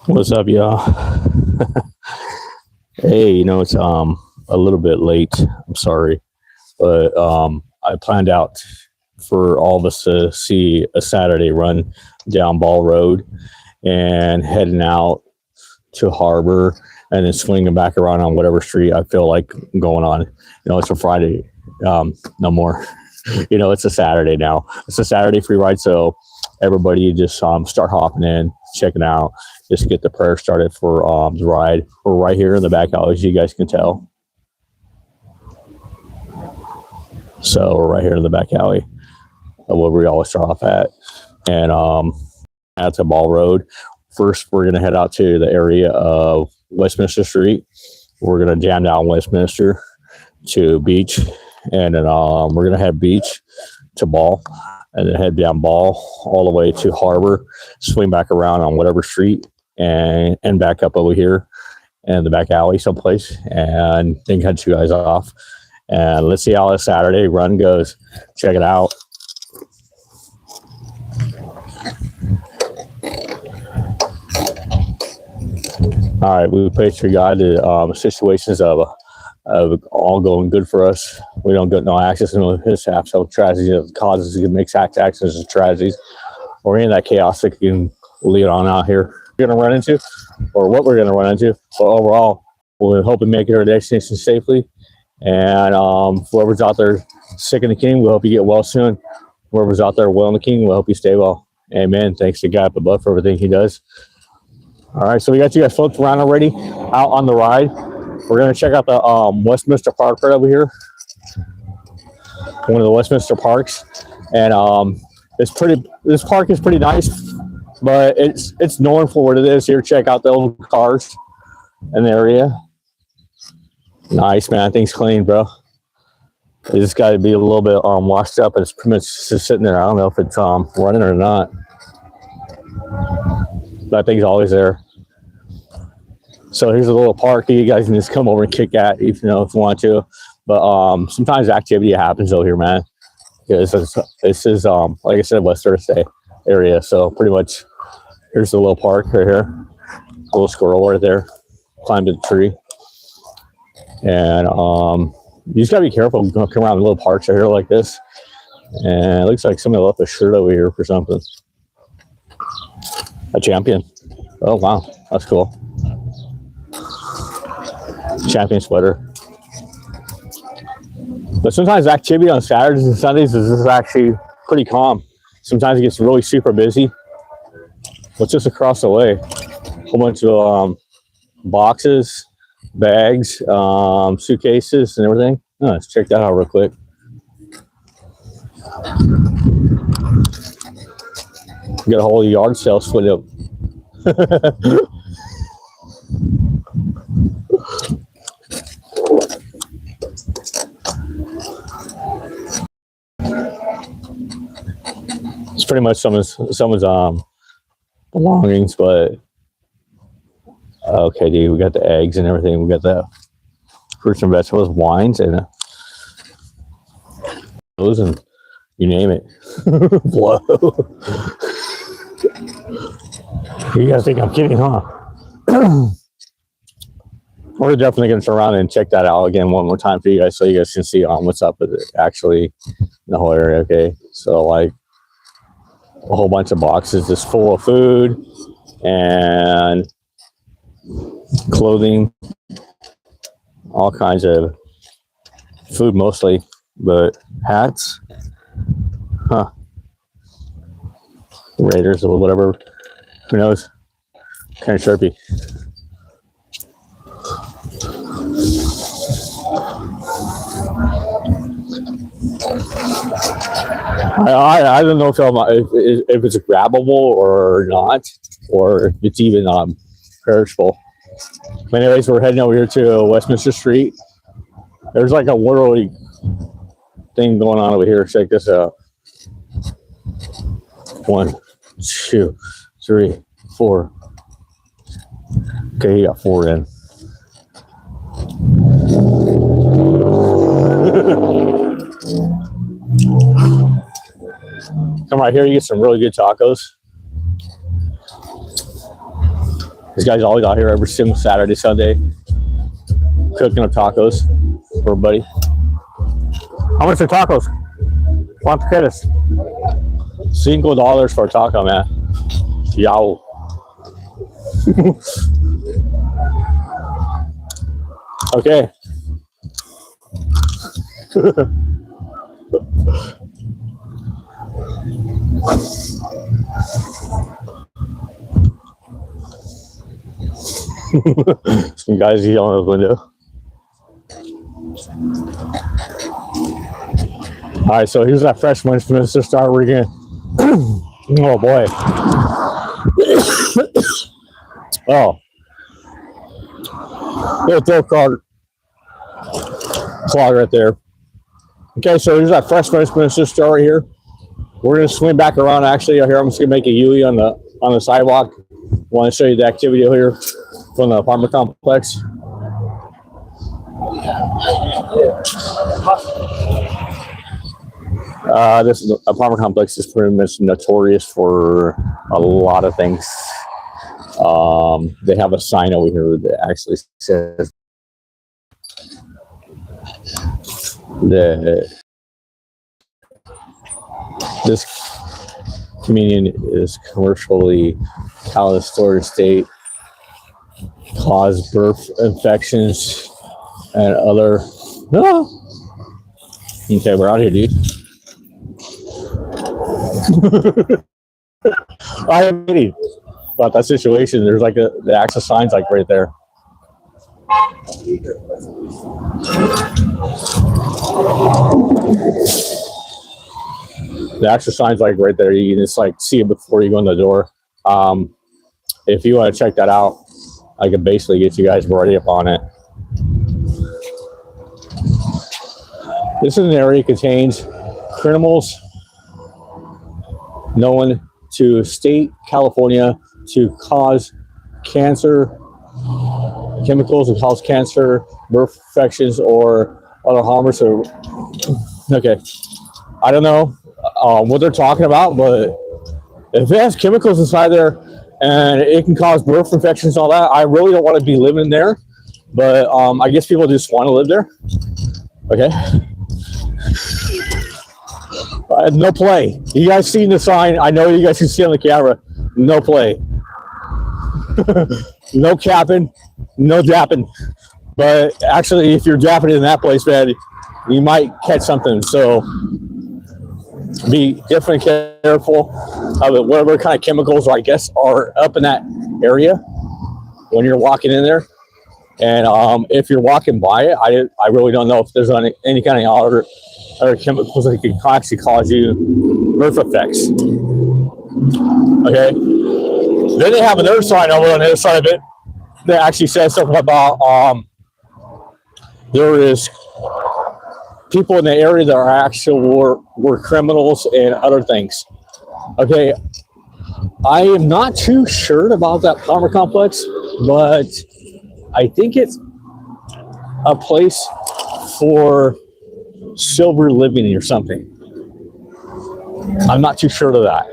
What's up, y'all? Hey, it's a little bit late. I'm sorry, but I planned out for all of us to see a Saturday run down Ball Road and heading out to Harbor and then swinging back around on whatever street I feel like going on. It's a Friday, no more. It's a Saturday now. It's a Saturday free ride, so everybody just start hopping in, checking out, just get the prayer started for the ride. We're right here in the back alley, as you guys can tell. So we're right here in the back alley of where we always start off at, and out to Ball Road. First, we're gonna head out to the area of Westminster Street. We're gonna jam down Westminster to Beach, and then we're gonna head Beach to Ball, and then head down Ball all the way to Harbor, swing back around on whatever street, and back up over here in the back alley someplace, and then cut you guys off. And let's see how this Saturday run goes. Check it out. All right, we pray to God that situations of all going good for us. We don't get no accidents, no mishaps, no tragedies that causes it makes accidents and tragedies, or any of that chaos that can lead on out here. We're going to run into, or what we're going to run into. But overall, we hope to make it to our destination safely. And whoever's out there sick in the King, we hope you get well soon. Whoever's out there well in the King, we hope you stay well. Amen. Thanks to God above for everything He does. All right, so we got you guys floating around already, out on the ride. We're going to check out the Westminster Park right over here. One of the Westminster parks. And this park is pretty nice, but it's known for what it is. Here, check out the old cars in the area. Nice, man. Thing's clean, bro. It just got to be a little bit washed up, and it's pretty much just sitting there. I don't know if it's running or not. That thing's always there. So here's a little park that you guys can just come over and kick at, if you want to. But sometimes activity happens over here, man. This is like I said, West Thursday area. So pretty much, here's the little park right here. A little squirrel right there, climbed the tree. And you just gotta be careful. Come around the little parks right here like this. And it looks like somebody left a shirt over here for something. A champion. Oh wow, that's cool. Champion sweater. But sometimes activity on Saturdays and Sundays is actually pretty calm. Sometimes it gets really super busy. But just across the way, a whole bunch of boxes, bags, suitcases, and everything. Oh, let's check that out real quick. Got a whole yard sale split up. It's pretty much someone's belongings, but okay, dude, we got the eggs and everything. We got the fruits and vegetables, wines, and those, and you name it. Whoa. You guys think I'm kidding, huh? We're definitely going to turn around and check that out again one more time for you guys, so you guys can see what's up with it actually in the whole area. Okay, so like a whole bunch of boxes just full of food and clothing, all kinds of food mostly, but hats, Raiders or whatever, who knows, kind of sharpie. I don't know if it's grabbable or not, or if it's even perishable. But anyways, we're heading over here to Westminster Street. There's like a whirly thing going on over here. Check this out. 1, 2, 3, 4. Okay, he got 4 in. Come right here, you get some really good tacos. This guy's always out here every single Saturday, Sunday, cooking up tacos for everybody. How much are tacos? ¿Cuánto quieres? $5 for a taco, man. Yow. Okay. Some guys yelling out the window. All right, so here's that freshman to start rigging. Oh boy. Oh. Little throat clog right there. Okay, so here's that freshman to start here. We're gonna swing back around. Actually, here I'm just gonna make a U-ey on the sidewalk. Want to show you the activity here from the apartment complex. This apartment complex is pretty much notorious for a lot of things. They have a sign over here that actually says that this communion is commercially out of the storage state, cause birth infections and other. Okay, we're out here, dude. I'm kidding about that situation. There's like the access signs like right there. The access sign's like right there. You can just like see it before you go in the door. If you want to check that out, I can basically get you guys ready up on it. This is an area that contains criminals known to state California to cause cancer, chemicals that cause cancer, birth infections, or other harmers. So, okay, I don't know what they're talking about, but if it has chemicals inside there and it can cause birth infections and all that, I really don't want to be living there. But I guess people just want to live there. Okay. No play. You guys seen the sign? I know you guys can see on the camera. No play. No capping. No japping. But actually, if you're japping in that place, man, you might catch something. So be definitely careful of whatever kind of chemicals, I guess, are up in that area when you're walking in there. And if you're walking by it, I really don't know if there's any kind of other chemicals that can actually cause you birth effects. Okay. Then they have another sign over on the other side of it that actually says something about there is people in the area that are actually were criminals and other things. Okay. I am not too sure about that apartment complex, but I think it's a place for silver living or something. I'm not too sure of that.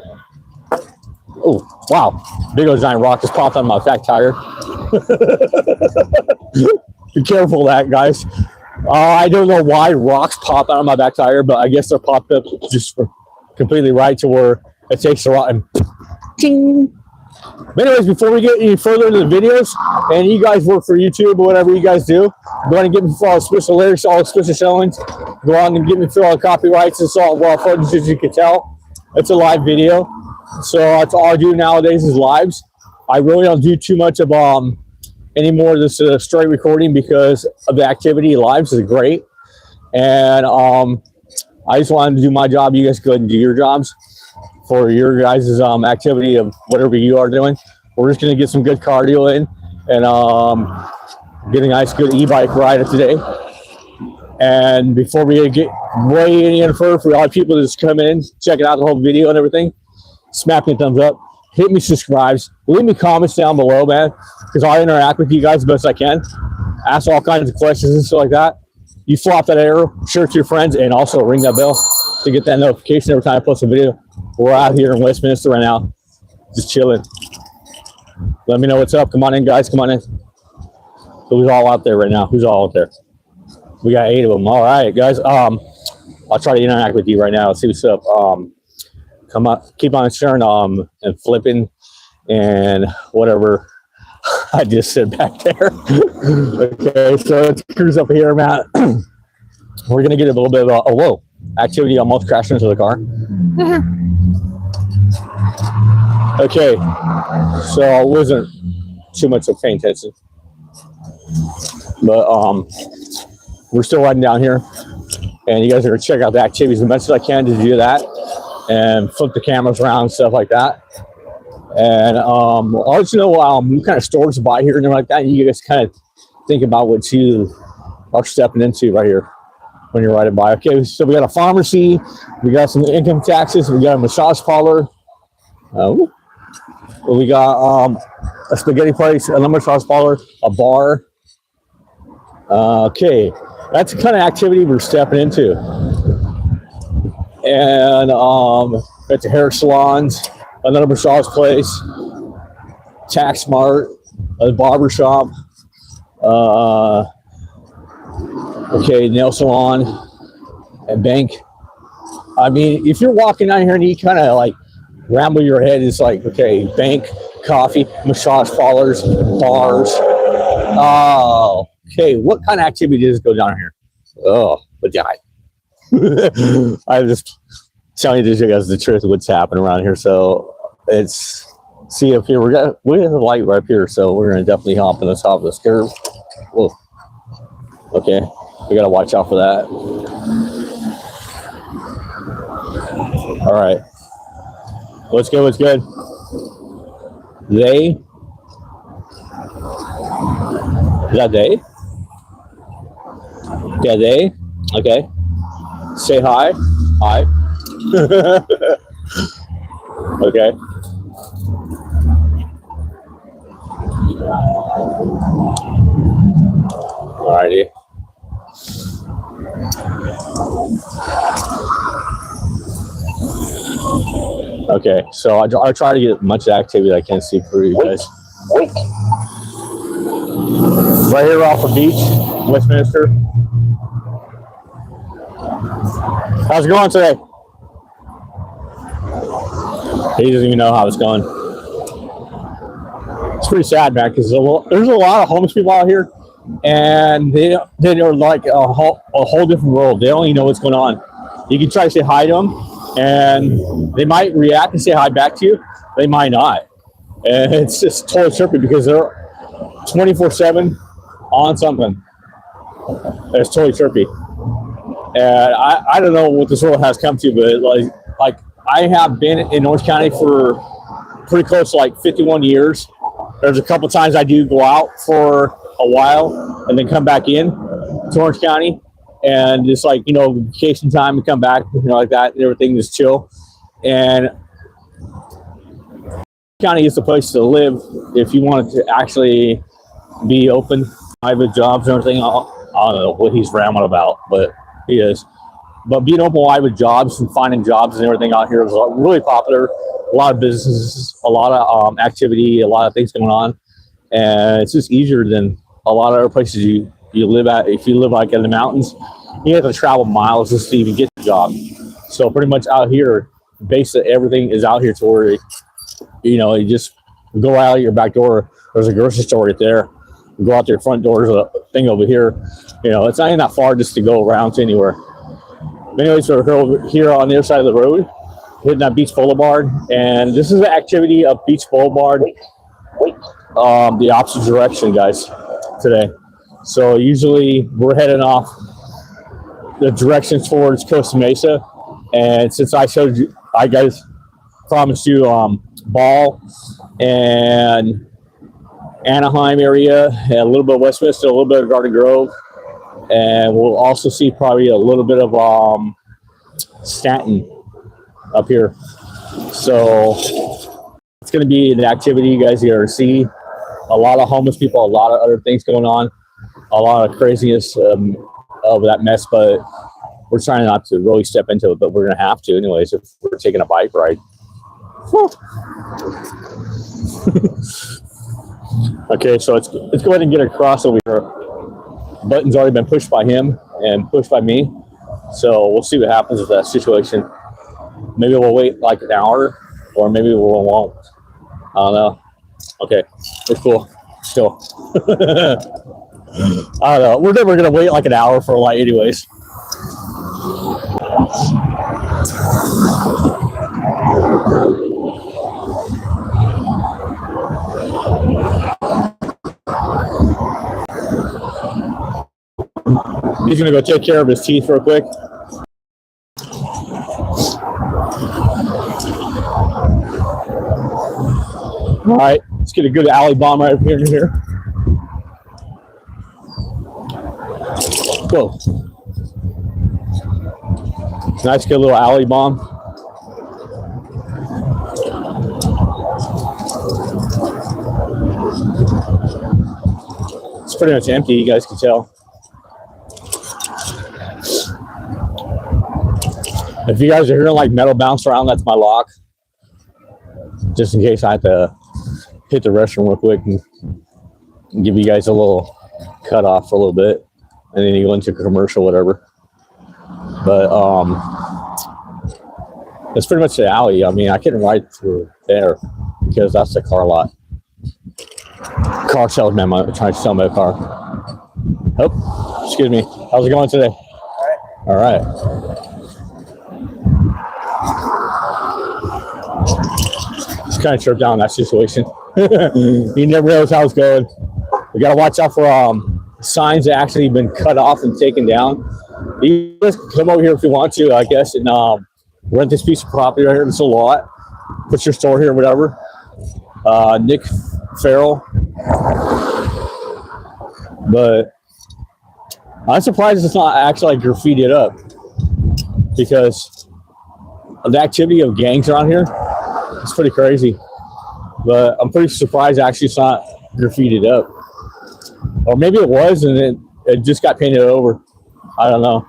Oh, wow. Big old giant rock just popped on my back tire. Be careful of that, guys. I don't know why rocks pop out of my back tire, but I guess they're popped up just completely right to where it takes the rock and ting. But anyways, before we get any further into the videos, and you guys work for YouTube or whatever you guys do, go on and get me for all explicit lyrics, all explicit showings. Go on and get me for all the copyrights and all raw footage, as you can tell. It's a live video, so that's all I do nowadays is lives. I really don't do too much of anymore this straight recording because of the activity. Lives is great, and I just wanted to do my job. You guys go ahead and do your jobs for your guys' activity of whatever you are doing. We're just going to get some good cardio in and get a nice good e-bike ride today. And before we get way any further, for all people just come in, checking out the whole video and everything, smack me a thumbs up, hit me subscribes, leave me comments down below, man, because I interact with you guys the best I can. Ask all kinds of questions and stuff like that. You flop that arrow, share it to your friends, and also ring that bell to get that notification every time I post a video. We're out here in Westminster right now, just chilling. Let me know what's up. Come on in, guys. Come on in. Who's all out there right now? Who's all out there? We got 8 of them. All right, guys. I'll try to interact with you right now. Let's see what's up. Come on, keep on sharing and flipping and whatever I just said back there. Okay, so let's cruise up here, Matt. We're gonna get a little bit of whoa activity. Almost crashed into the car. Okay, so I wasn't too much of paying attention, but we're still riding down here, and you guys are gonna check out the activities as much as I can to do that, and flip the cameras around and stuff like that. And I'll let you know what kind of stores to buy here and like that. You guys kind of think about what you are stepping into right here when you're riding by. Okay, so we got a pharmacy, we got some income taxes, we got a massage parlor. We got a spaghetti place, another massage parlor, a bar. Okay, that's the kind of activity we're stepping into. And it's a hair salons, another massage place, tax smart, a barber shop, okay, nail salon, and bank. I mean, if you're walking down here and you kind of like ramble your head, it's like, okay, bank, coffee, massage parlors, bars. Oh, okay, what kind of activity does go down here? Oh, but yeah. I'm just telling you guys the truth of what's happening around here. So it's see up here. We have a light right here, so we're gonna definitely hop on the top of this curve. Whoa. Okay, we gotta watch out for that. All right, what's good? What's good? They? Is that they? Yeah, they. Okay. Say hi. Hi. Okay. Alrighty. Okay, so I'll try to get as much activity as I can see for you guys. Right here off the beach, Westminster. How's it going today? He doesn't even know how it's going. It's pretty sad, man, because there's a lot of homeless people out here, and they're like a whole different world. They don't even know what's going on. You can try to say hi to them, and they might react and say hi back to you. They might not. And it's just totally trippy because they're 24/7 on something. It's totally trippy. And I don't know what this world has come to, but like I have been in Orange County for pretty close to like 51 years. There's a couple times I do go out for a while and then come back in to Orange County, and it's like, you know, vacation time and come back, you know, like that, and everything is chill. And county is the place to live if you wanted to actually be open, private jobs and everything. I don't know what he's rambling about, but he is. But being open wide with jobs and finding jobs and everything out here is really popular. A lot of businesses, a lot of activity, a lot of things going on, and it's just easier than a lot of other places you live at. If you live like in the mountains, you have to travel miles just to even get the job. So pretty much out here, basically everything is out here to where, you know, you just go out your back door. There's a grocery store right there. You go out your front door. There's a thing over here. You know, it's not even that far just to go around to anywhere. Anyways, we're over here on the other side of the road, hitting that Beach Boulevard, and this is the activity of Beach Boulevard, the opposite direction, guys, today. So usually we're heading off the direction towards Costa Mesa, and since I showed you, I guys promised you Ball and Anaheim area, and a little bit of Westminster, a little bit of Garden Grove, and we'll also see probably a little bit of Stanton up here. So it's going to be the activity you guys are to see. A lot of homeless people, a lot of other things going on, a lot of craziness of that mess, but we're trying not to really step into it, but we're going to have to anyways if we're taking a bike ride. Okay, so let's go ahead and get across over here. Button's already been pushed by him and pushed by me. So we'll see what happens with that situation. Maybe we'll wait like an hour, or maybe we won't. I don't know. Okay, it's cool. Still. I don't know. We're never going to wait like an hour for a light anyways. He's going to go take care of his teeth real quick. All right, let's get a good alley bomb right up here. Cool. Nice, good little alley bomb. It's pretty much empty, you guys can tell. If you guys are hearing like metal bounce around, that's my lock. Just in case I have to hit the restroom real quick and give you guys a little cut off for a little bit. And then you go into a commercial, whatever. But it's pretty much the alley. I mean, I couldn't ride through there because that's the car lot. Car salesman trying to sell me a car. Oh, excuse me. How's it going today? All right. Just kind of tripped down that situation. You never knows how it's going. We got to watch out for signs that actually been cut off and taken down. You guys can come over here if you want to, I guess, and rent this piece of property right here. It's a lot. Put your store here, whatever. Nick Farrell. But I'm surprised it's not actually like graffitied up, because of the activity of gangs around here. It's pretty crazy. But I'm pretty surprised actually it's not graffitied up. Or maybe it was and it just got painted over. I don't know.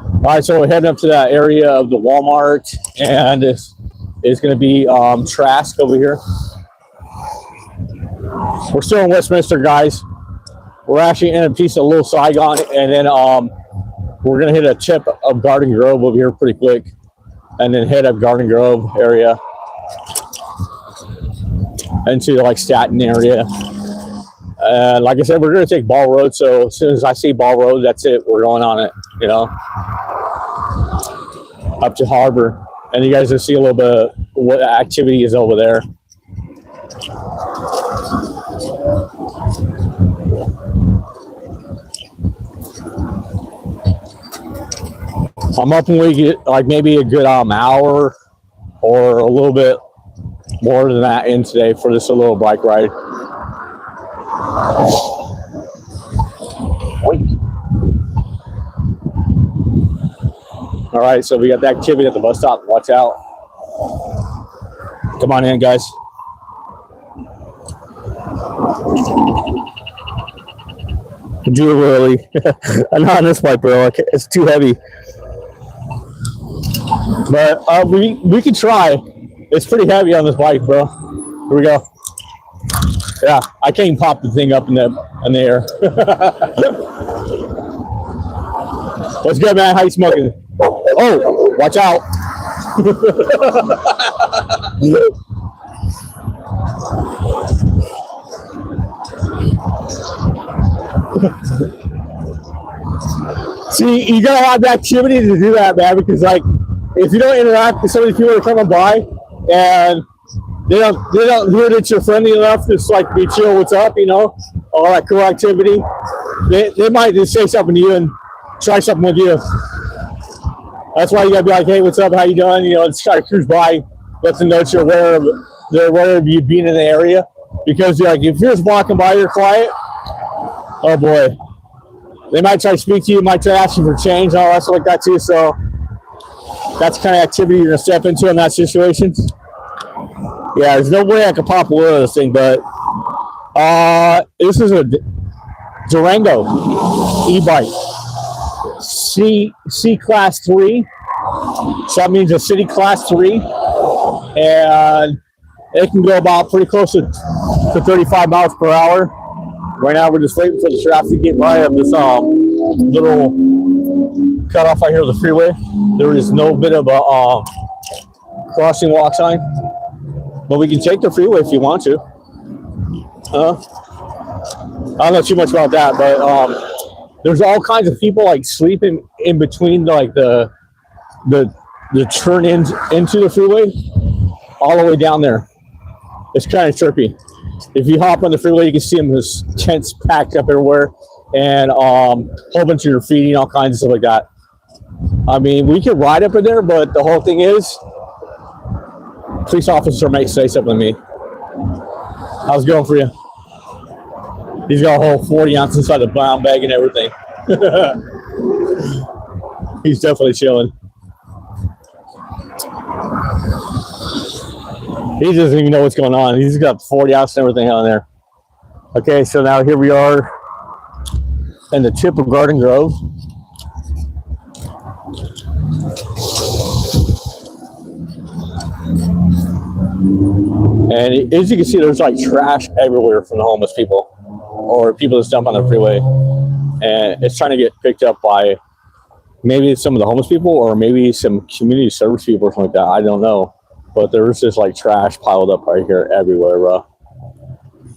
All right, so we're heading up to that area of the Walmart, and it's going to be Trask over here. We're still in Westminster, guys. We're actually in a piece of Little Saigon, and then we're going to hit a tip of Garden Grove over here pretty quick, and then head up Garden Grove area into like Stanton area. Like I said, we're going to take Ball Road, so as soon as I see Ball Road, that's it. We're going on it, you know, up to Harbor. And you guys will see a little bit of what activity is over there. I'm hoping we get like maybe a good hour or a little bit more than that in today for this little bike ride. All right, so we got the activity at the bus stop. Watch out. Come on in, guys. Do it really. Not on this bike, bro. It's too heavy. But we can try. It's pretty heavy on this bike, bro. Here we go. Yeah, I can't even pop the thing up in the air. What's good, man? How you smoking? Oh, watch out. See, you gotta have the activity to do that, man, because like if you don't interact with some of these people that are coming by and they don't hear that you're friendly enough to just like be chill, what's up, you know, all that cool activity, they might just say something to you and try something with you. That's why you gotta be like, hey, what's up, how you doing? You know, just try to cruise by, let them know that you're aware of you being in the area. Because like if you're just walking by, you're quiet, oh boy, they might try to speak to you, might try to ask you for change, all that stuff like that too. So that's the kind of activity you're gonna step into in that situation. Yeah, there's no way I could pop a wheel of this thing, but this is a Durango e-bike, C class 3. So that means a city class 3, and It can go about pretty close to 35 miles per hour. Right now, we're just waiting for the traffic to get by of this little cutoff right here of the freeway. There is no bit of a crossing walk sign, but we can take the freeway if you want to. I don't know too much about that, but there's all kinds of people like sleeping in between like the turn ins into the freeway, all the way down there. It's kind of trippy. If you hop on the freeway, you can see them. There's tents packed up everywhere, and a whole bunch of graffiti, all kinds of stuff like that. I mean, we could ride up in there, but the whole thing is, police officer might say something to me. How's it going for you? He's got a whole 40 ounce inside the brown bag and everything. He's definitely chilling. He doesn't even know what's going on. He's got 40 ounce and everything on there. Okay, so now here we are in the tip of Garden Grove. And as you can see, there's like trash everywhere from the homeless people or people that dump on the freeway. And it's trying to get picked up by maybe some of the homeless people or maybe some community service people or something like that. I don't know. But there's just like trash piled up right here everywhere, bro.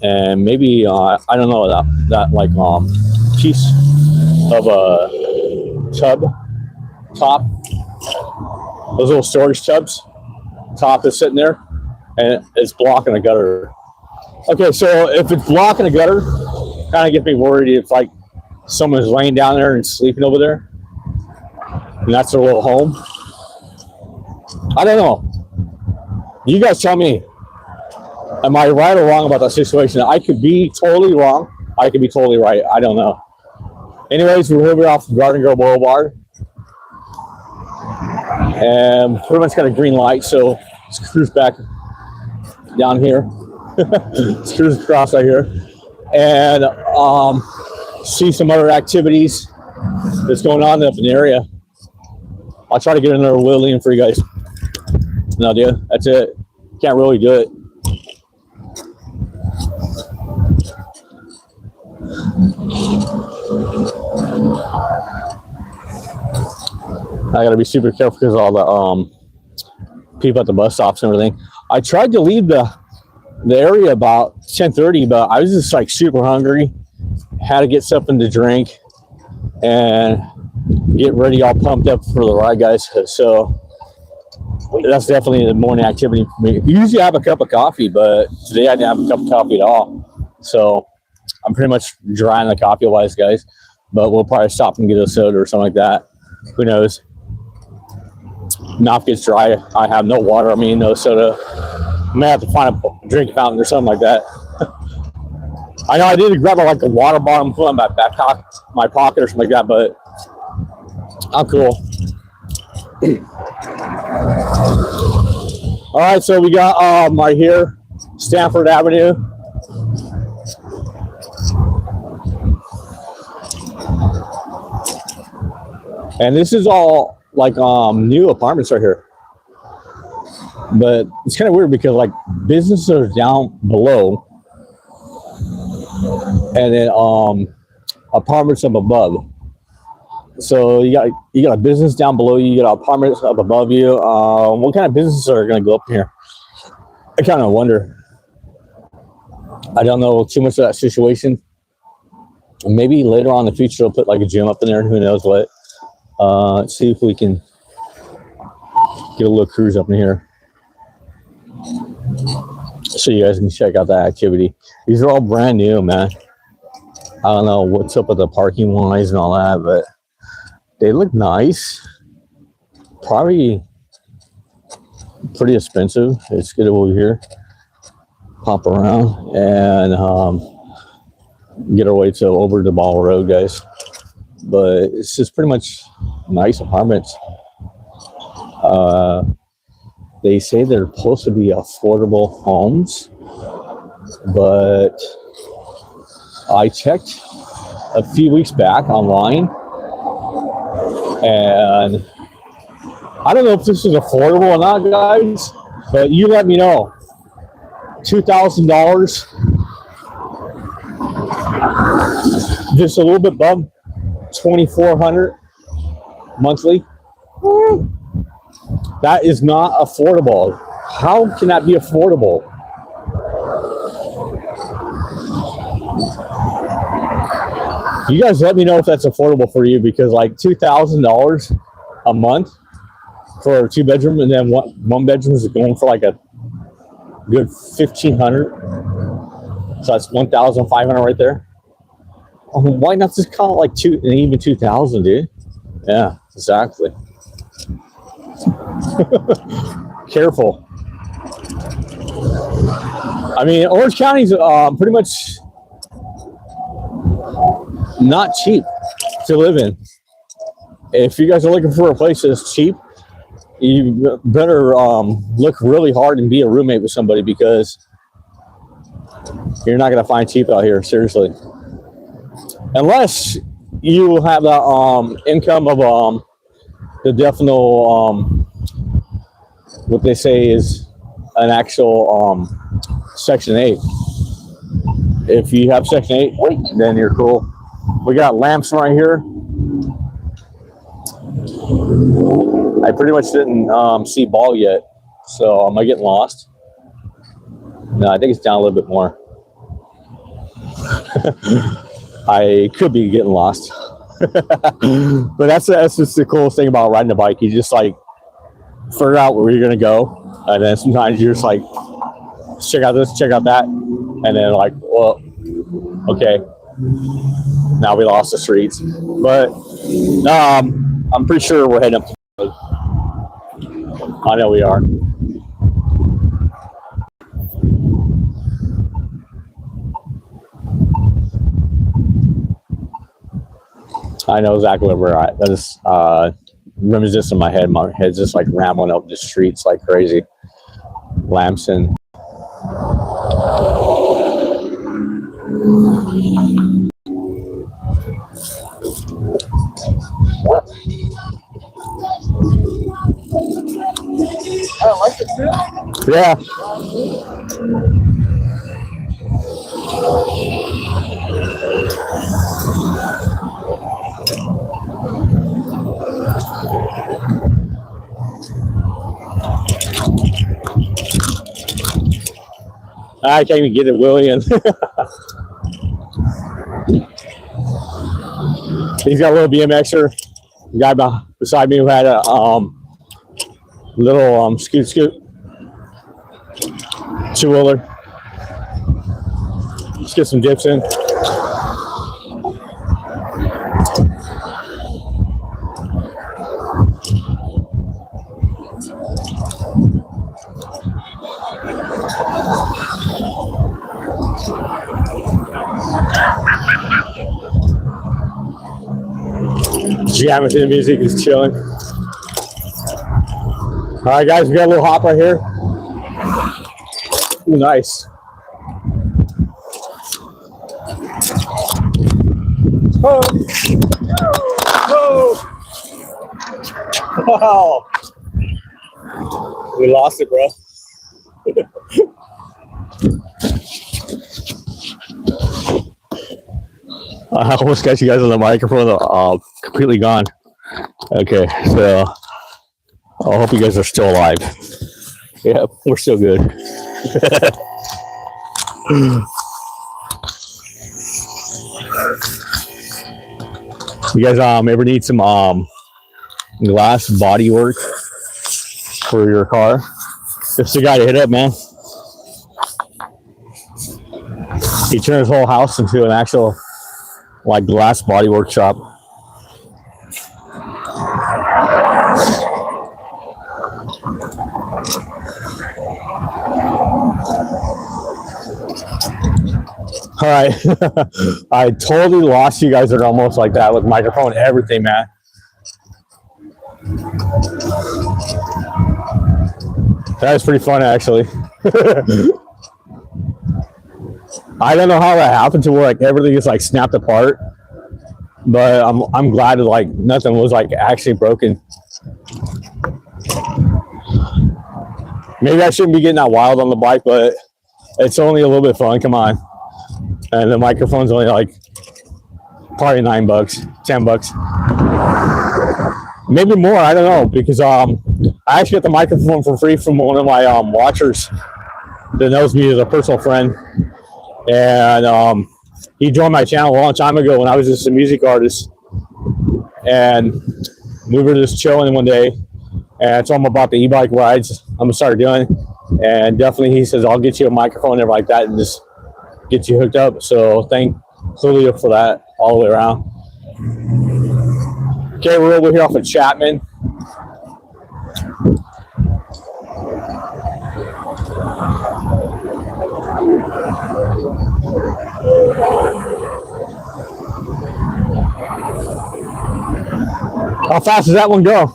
And maybe I don't know that like piece of a top, those little storage tubs, top is sitting there, and it's blocking the gutter. Okay, so if it's blocking the gutter, kind of gets me worried if like someone's laying down there and sleeping over there, and that's their little home. I don't know. You guys tell me, am I right or wrong about that situation? I could be totally wrong. I could be totally right. I don't know. Anyways, we're moving off Garden Grove Boulevard. And pretty much got a green light, so let's cruise back down here. Let's cruise across right here. And see some other activities that's going on up in the area. I'll try to get another wheelie in for you guys. No, dude, that's it. Can't really do it. I gotta be super careful because all the people at the bus stops and everything. I tried to leave the area about 10:30, but I was just like super hungry. Had to get something to drink and get ready, all pumped up for the ride, guys. So that's definitely the morning activity for me. Usually I have a cup of coffee, but today I didn't have a cup of coffee at all. So I'm pretty much dry on the coffee wise, guys. But we'll probably stop and get a soda or something like that. Who knows? Mouth gets dry. I have no water. I mean, no soda. I may have to find a drink fountain or something like that. I know I did grab like a water bottle and put it in my pocket or something like that, but I'm cool. All right, so we got right here, Stanford Avenue. And this is all like new apartments right here. But it's kind of weird because like businesses are down below and then apartments up above. So you got a business down below you, you got apartments up above you. What kind of businesses are going to go up here? I kind of wonder. I don't know too much of that situation. Maybe later on in the future they'll put like a gym up in there and who knows what. Let's see if we can get a little cruise up in here so you guys can check out that activity. These are all brand new, man. I don't know what's up with the parking wise and all that, but they look nice. Probably pretty expensive. Let's get over here, pop around, and get our way to over the Ball Road, guys. But it's just pretty much nice apartments. They say they're supposed to be affordable homes, but I checked a few weeks back online, and I don't know if this is affordable or not, guys, but you let me know. $2,000, just a little bit above 2,400 monthly. That is not affordable. How can that be affordable? You guys let me know if that's affordable for you, because like $2,000 a month for a 2-bedroom, and then one bedroom is going for like a good 1,500. So that's 1,500 right there. Why not just call it like even 2,000, dude? Yeah, exactly. Careful. I mean, Orange County's pretty much not cheap to live in. If you guys are looking for a place that's cheap, you better look really hard and be a roommate with somebody, because you're not going to find cheap out here, seriously. Unless you have the income of the definite, what they say is an actual Section 8. If you have Section 8, then you're cool. We got lamps right here. I pretty much didn't see ball yet, so am I getting lost? No, I think it's down a little bit more. I could be getting lost. But that's just the coolest thing about riding a bike. You just like figure out where you're gonna go, and then sometimes you're just like, check out this, check out that, and then like, well, okay, now we lost the streets. But I'm pretty sure we're heading up to the road. I know we are. I know exactly where we're at. That is reminiscent in my head. My head's just like rambling up the streets like crazy. Lamson. I like it too. Yeah. I can't even get it, William. He's got a little BMXer. The guy beside me who had a little scoot 2-wheeler. Let's get some dips in. Jamming to the music, is chilling. All right, guys, we got a little hop right here. Ooh, nice. Oh. Oh. Wow. We lost it, bro. I almost got you guys on the microphone, completely gone. Okay, so I hope you guys are still alive. Yeah, we're still good. You guys ever need some glass body work for your car? This is the guy to hit up, man. He turned his whole house into an actual like glass body workshop. All right. I totally lost you guys. Are almost like that with microphone and everything, man. That was pretty fun, actually. I don't know how that happened to where like everything is like snapped apart, but I'm glad that like nothing was like actually broken. Maybe I shouldn't be getting that wild on the bike, but It's only a little bit fun. Come on. And the microphone's only like probably $9, $10, maybe more. I don't know, because I actually got the microphone for free from one of my watchers that knows me as a personal friend, and he joined my channel a long time ago when I was just a music artist, and we were just chilling one day, and I told him about the e-bike rides I'm gonna start doing, and definitely he says I'll get you a microphone and everything like that and just get you hooked up. So thank Julio for that all the way around. Okay, we're over here off of Chapman. How fast does that one go?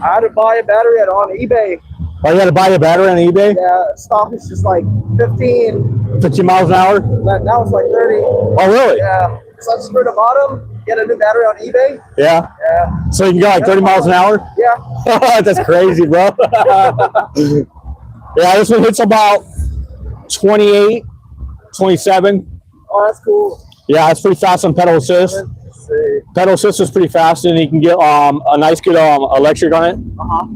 I had to buy a battery on eBay. Oh, you had to buy a battery on eBay? Yeah, stock is just like 50 miles an hour? Now it's like 30. Oh, really? Yeah. So I just screwed the bottom, get a new battery on eBay. Yeah? Yeah. So you can go like 30 miles an hour? Yeah. That's crazy, bro. Yeah, this one hits about 28, 27. Oh, that's cool. Yeah, it's pretty fast on pedal assist. Pedal assist is pretty fast, and you can get a nice good electric on it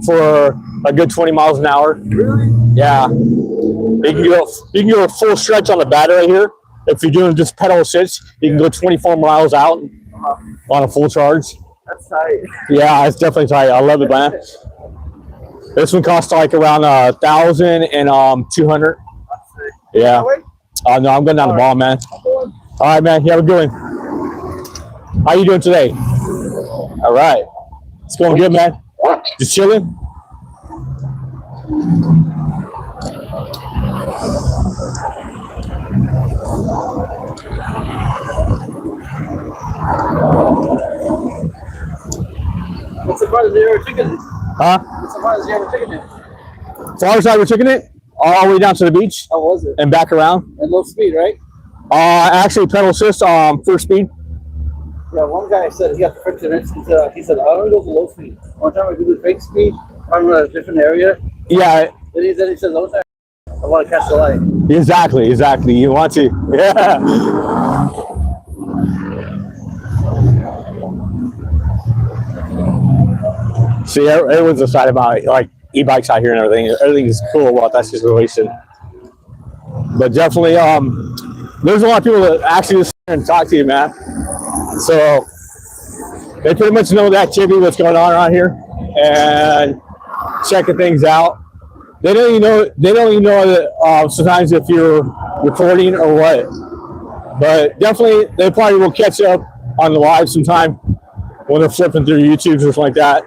for a good 20 miles an hour. Really? Yeah. You can go a full stretch on the battery right here. If you're doing just pedal assist, you can go 24 miles out on a full charge. That's tight. Yeah, it's definitely tight. I love it, man. This one costs like around 1,200. Yeah. No, I'm going down the ball, man. All right, man. You have a good one. How you doing today? All right. It's going good, man. Just chilling? What's the farthest you ever taken it? Huh? What's the farthest you ever taken it? Farthest I ever taken it? All the way down to the beach. How was it? And back around. At low speed, right? Actually, pedal assist, first speed. Yeah, one guy said he got the friction minutes. He said, I don't go to low speed. One time I do the fake speed, I'm in a different area. Yeah. Then he says, I want to catch the light. Exactly. You want to. Yeah. See, everyone's excited about like e-bikes out here and everything. Everything is cool about that situation. But definitely, there's a lot of people that actually just sit and talk to you, man. So they pretty much know the activity, what's going on around here, and checking things out. They don't even know that sometimes if you're recording or what. But definitely, they probably will catch up on the live sometime when they're flipping through YouTube or something like that.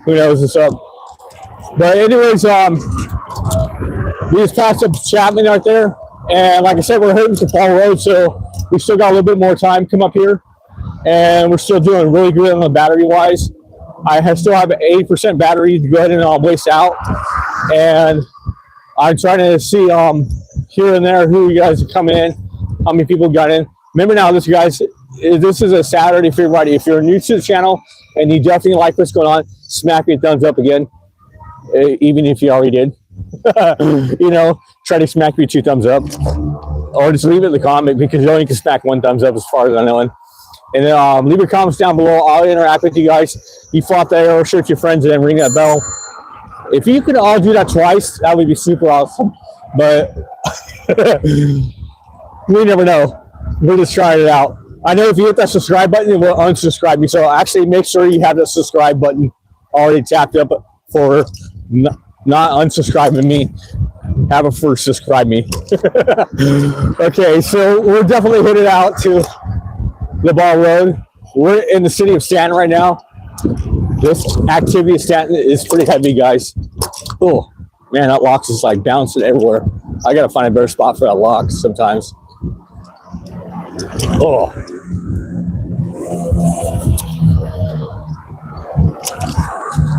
Who knows what's up? But anyways, we just passed up Chapman right there, and like I said, we're heading to Fall Road, so we still got a little bit more time to come up here, and we're still doing really good on the battery wise. I still have an 80% battery to go ahead and waste out, and I'm trying to see here and there who you guys are coming in, how many people got in. Remember now, this is a Saturday for everybody. If you're new to the channel and you definitely like what's going on, smack me a thumbs up again, even if you already did. You know, try to smack me 2 thumbs up, or just leave it in the comment, because you only can smack 1 thumbs up as far as I know. And then leave your comments down below. I'll interact with you guys. You flop that arrow, share with your friends, and then ring that bell. If you could all do that twice, that would be super awesome. But we never know. We're just trying it out. I know if you hit that subscribe button, it will unsubscribe me. So actually make sure you have the subscribe button already tapped up for not unsubscribing me. Have it for subscribe me. Okay, so we're definitely headed out to the Ball Road. We're in the city of Stanton right now. This activity of Stanton is pretty heavy, guys. Oh, man, that locks is like bouncing everywhere. I gotta find a better spot for that lock sometimes. Oh.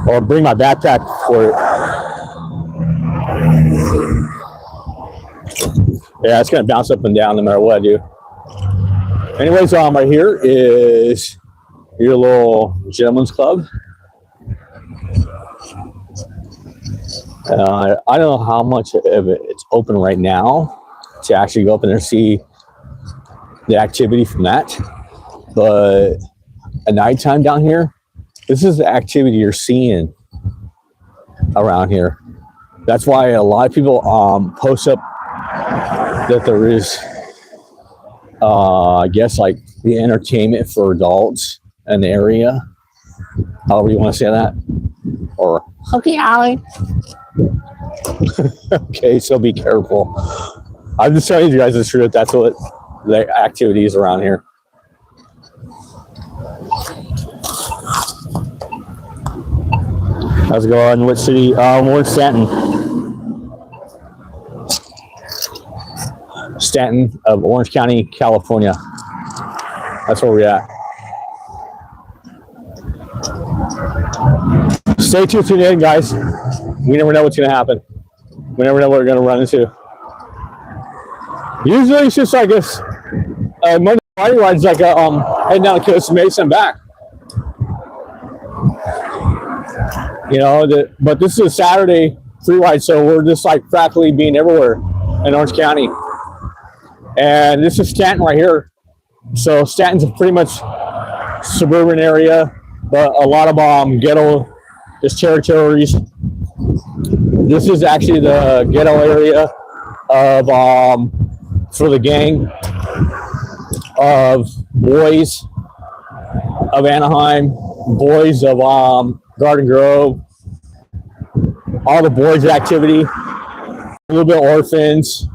Or bring my backpack for it. Yeah, it's gonna bounce up and down no matter what I do. Anyways, right here is your little gentleman's club. I don't know how much of it's open right now to actually go up in there and see the activity from that. But at nighttime down here, this is the activity you're seeing around here. That's why a lot of people post up that there is, I guess, like the entertainment for adults in the area. However you want to say that. Or, okay, Allie. Okay, so be careful. I'm just telling you guys the truth. That's what the activity is around here. How's it going? What city? We're in Stanton. Stanton of Orange County, California. That's where we're at. Stay tuned in, guys. We never know what's going to happen. We never know what we're going to run into. Usually it's just like this Monday Friday ride's like heading down to Costa Mesa and back. You know, but this is a Saturday free ride, so we're just like practically being everywhere in Orange County. And this is Stanton right here. So Stanton's a pretty much suburban area, but a lot of ghetto just territories. This is actually the ghetto area of for the gang of boys of Anaheim, boys of Garden Grove, all the boys activity, a little bit of orphans,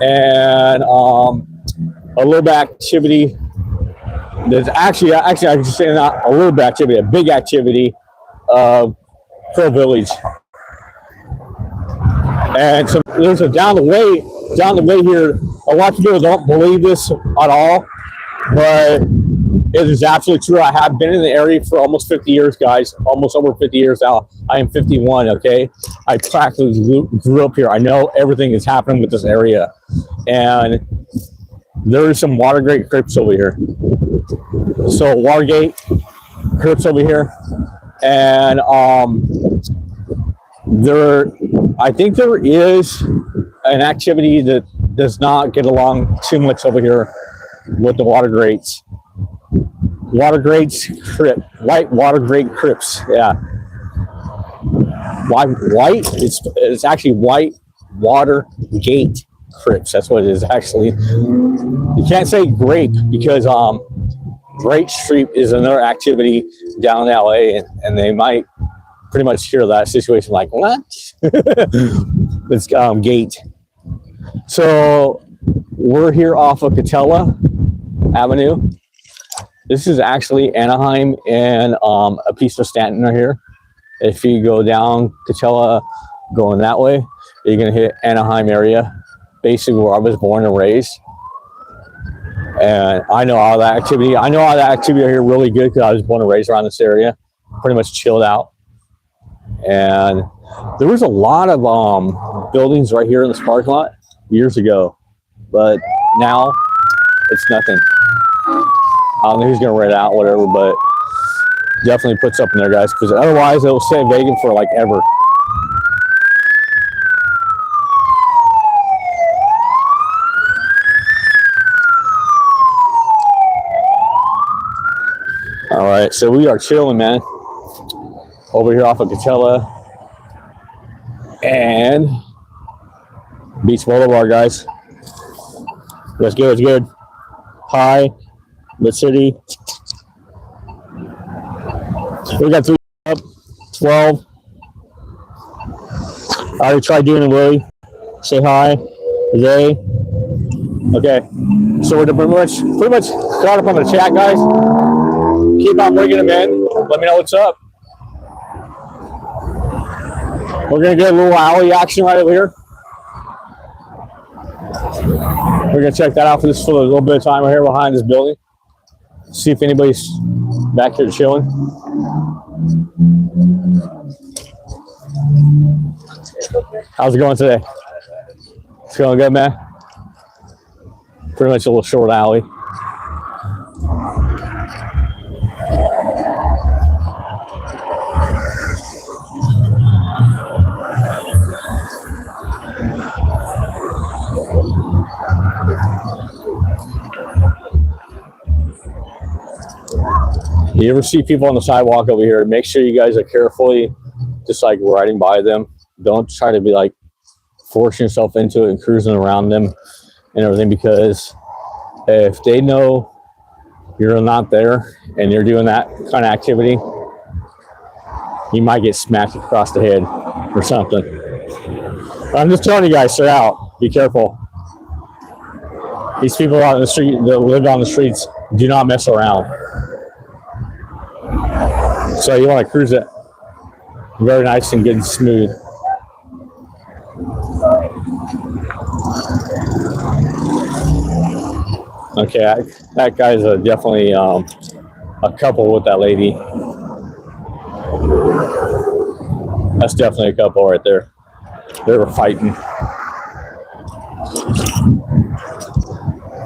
and a little bit activity. There's actually I can say not a little bit activity, a big activity of Pro Village. And so there's a down the way here. A lot of people don't believe this at all, but it is absolutely true. I have been in the area for almost 50 years, guys. Almost over 50 years now. I am 51, okay? I practically grew up here. I know everything is happening with this area. And there's some Watergate Crips over here. So Watergate Crips over here. And I think there is an activity that does not get along too much over here with the Watergates. Watergates Crip, white Watergate Crips, yeah. White? It's actually white Watergate Crips. That's what it is actually. You can't say grape because Grape Street is another activity down in LA, and they might pretty much hear that situation like, what? It's Gate. So we're here off of Catella Avenue. This is actually Anaheim and a piece of Stanton right here. If you go down Catella going that way, you're going to hit Anaheim area, basically where I was born and raised. And I know all that activity. I know all that activity here really good because I was born and raised around this area. Pretty much chilled out. And there was a lot of buildings right here in this parking lot years ago, but now it's nothing. I don't know who's gonna rent it out, whatever, but definitely put something there, guys, because otherwise it'll stay vacant for like ever. All right, so we are chilling, man, over here off of Catella and Beach Boulevard, guys. Let's go. It's good. Hi, the city. We got 3 up, 12. I already tried doing it, Willie. Say hi. Zay. Okay. So we're pretty much caught up on the chat, guys. Keep on bringing them in. Let me know what's up. We're going to get a little alley action right over here. We're going to check that out for a little bit of time right here behind this building. See if anybody's back here chilling. How's it going today? It's going good, man. Pretty much a little short alley. You ever see people on the sidewalk over here, make sure you guys are carefully just like riding by them. Don't try to be like forcing yourself into it and cruising around them and everything, because if they know you're not there and you're doing that kind of activity, you might get smacked across the head or something. I'm just telling you guys, stay out. Be careful. These people out in the street that live on the streets do not mess around. So you want to cruise it very nice and good and smooth. Okay, that guy's definitely a couple with that lady. That's definitely a couple right there. They were fighting.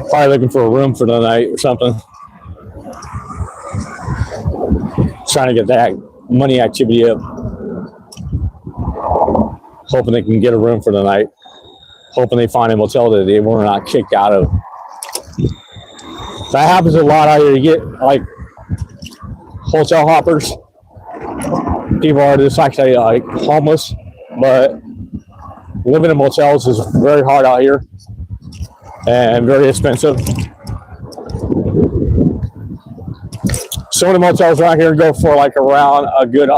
Probably looking for a room for the night or something. Trying to get that money activity up. Hoping they can get a room for the night. Hoping they find a motel that they were not kicked out of. That happens a lot out here. You get like hotel hoppers. People are just actually like homeless, but living in motels is very hard out here and very expensive. Some of the motels around here go for like around a good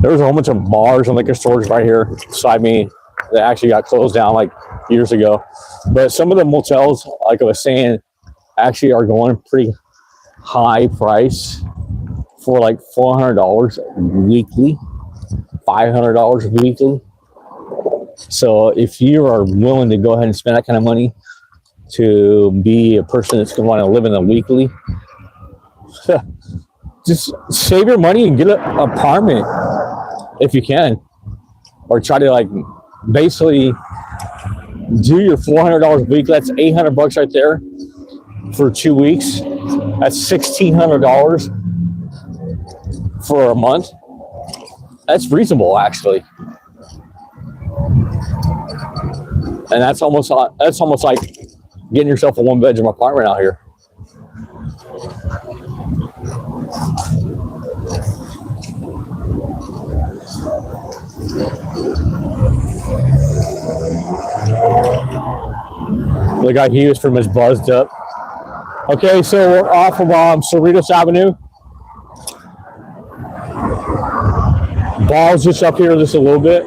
there was a whole bunch of bars and liquor stores right here beside me that actually got closed down like years ago. But some of the motels, like I was saying, actually are going pretty high price for like $400 weekly, $500 weekly. So if you are willing to go ahead and spend that kind of money to be a person that's going to want to live in the weekly, just save your money and get an apartment if you can, or try to like basically do your $400 a week. That's $800 right there for 2 weeks. That's $1,600 for a month. That's reasonable, actually, and that's almost like getting yourself a one-bedroom apartment out here. The guy he was from is buzzed up. Okay, so we're off of Cerritos Avenue. Ball's just up here just a little bit.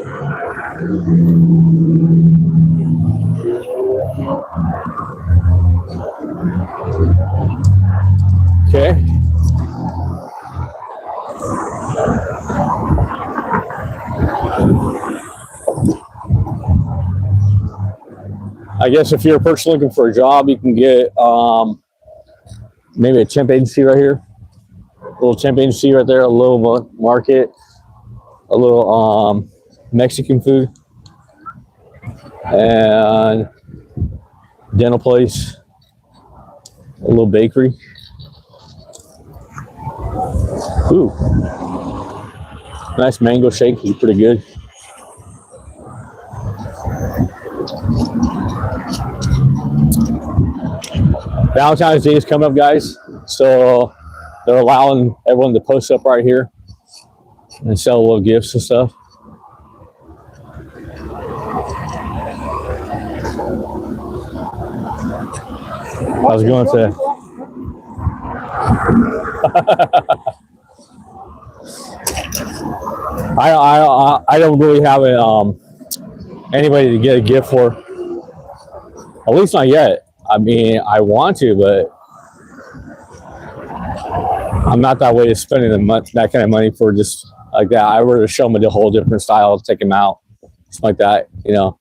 Okay. I guess if you're a person looking for a job, you can get maybe a temp agency right here. A little temp agency right there, a little market, a little Mexican food, and dental place, a little bakery. Ooh, nice mango shake, is pretty good. Valentine's Day is coming up, guys, so they're allowing everyone to post up right here and sell little gifts and stuff. I was going to I don't really have anybody to get a gift for, at least not yet. I mean, I want to, but I'm not that way to spending that kind of money for just like that. I would show them a whole different style, take them out, something like that, you know,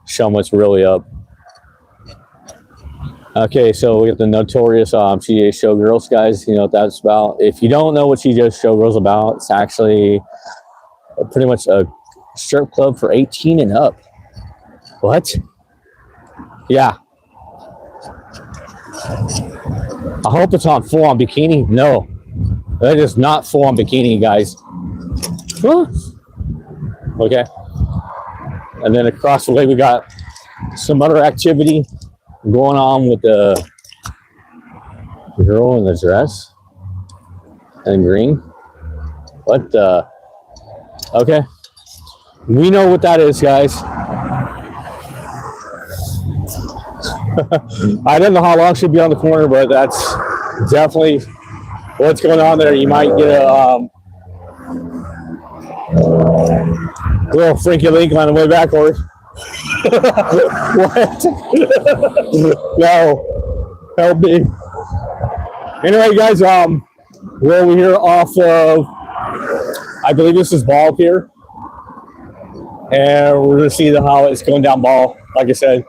show them what's really up. Okay, so we got the notorious CJ Showgirls, guys. You know what that's about. If you don't know what CJ Showgirls is about, it's actually pretty much a strip club for 18 and up. What? Yeah. I hope it's on full on bikini. No, that is not full on bikini, guys. Okay. And then across the way, we got some other activity going on with the Girl in the dress and green. What the? Okay. We know what that is, guys. I don't know how long she'll be on the corner, but that's definitely what's going on there. You might get a little freaky link on the way backward. What? No. Help me. Anyway, guys, we're over here off of, I believe this is Ball here. And we're going to see how it's going down Ball, like I said.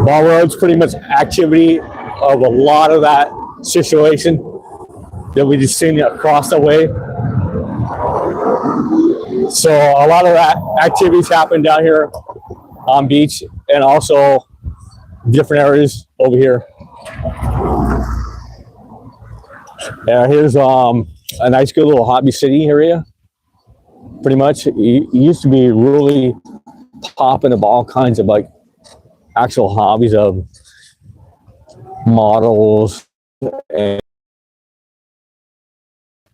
Ball Road's pretty much activity of a lot of that situation that we just seen across the way. So a lot of that activities happen down here on beach and also different areas over here. Here's a nice good little hobby city area. Pretty much, it used to be really popping up all kinds of like actual hobbies of models and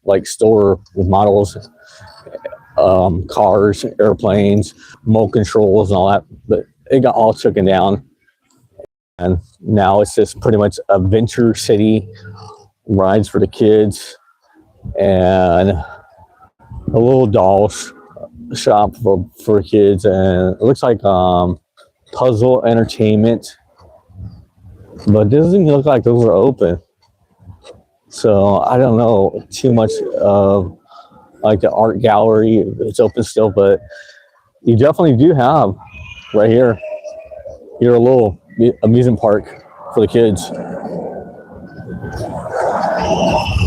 like store with models, cars, airplanes, remote controls and all that, but it got all taken down. And now it's just pretty much a venture city, rides for the kids, and a little doll shop for kids, and it looks like puzzle entertainment, but it doesn't look like those are open. So I don't know too much of like the art gallery. It's open still, but you definitely do have right here a little amusement park for the kids.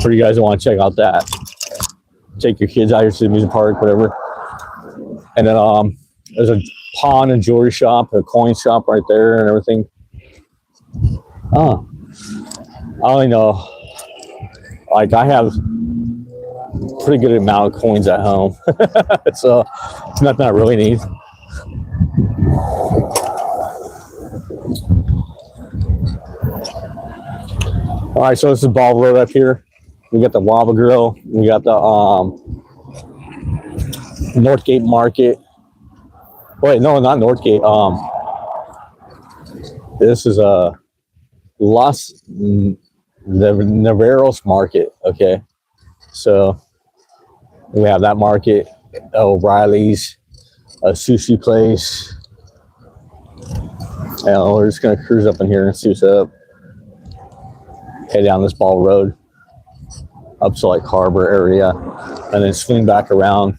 For you guys that want to check out that, take your kids out here to the amusement park, whatever. And then there's a pawn and jewelry shop, a coin shop right there and everything. Oh, I only know, like I have pretty good amount of coins at home. So it's nothing I really need. All right, so this is Ball Road up here. We got the Waba Grill. We got the Northgate Market. Wait, no, not Northgate. This is a Los Navarros Market. Okay, so we have that market. O'Reilly's, a sushi place. And we're just gonna cruise up in here and see what's up. Head down this Ball Road up to like Harbor area, and then swing back around,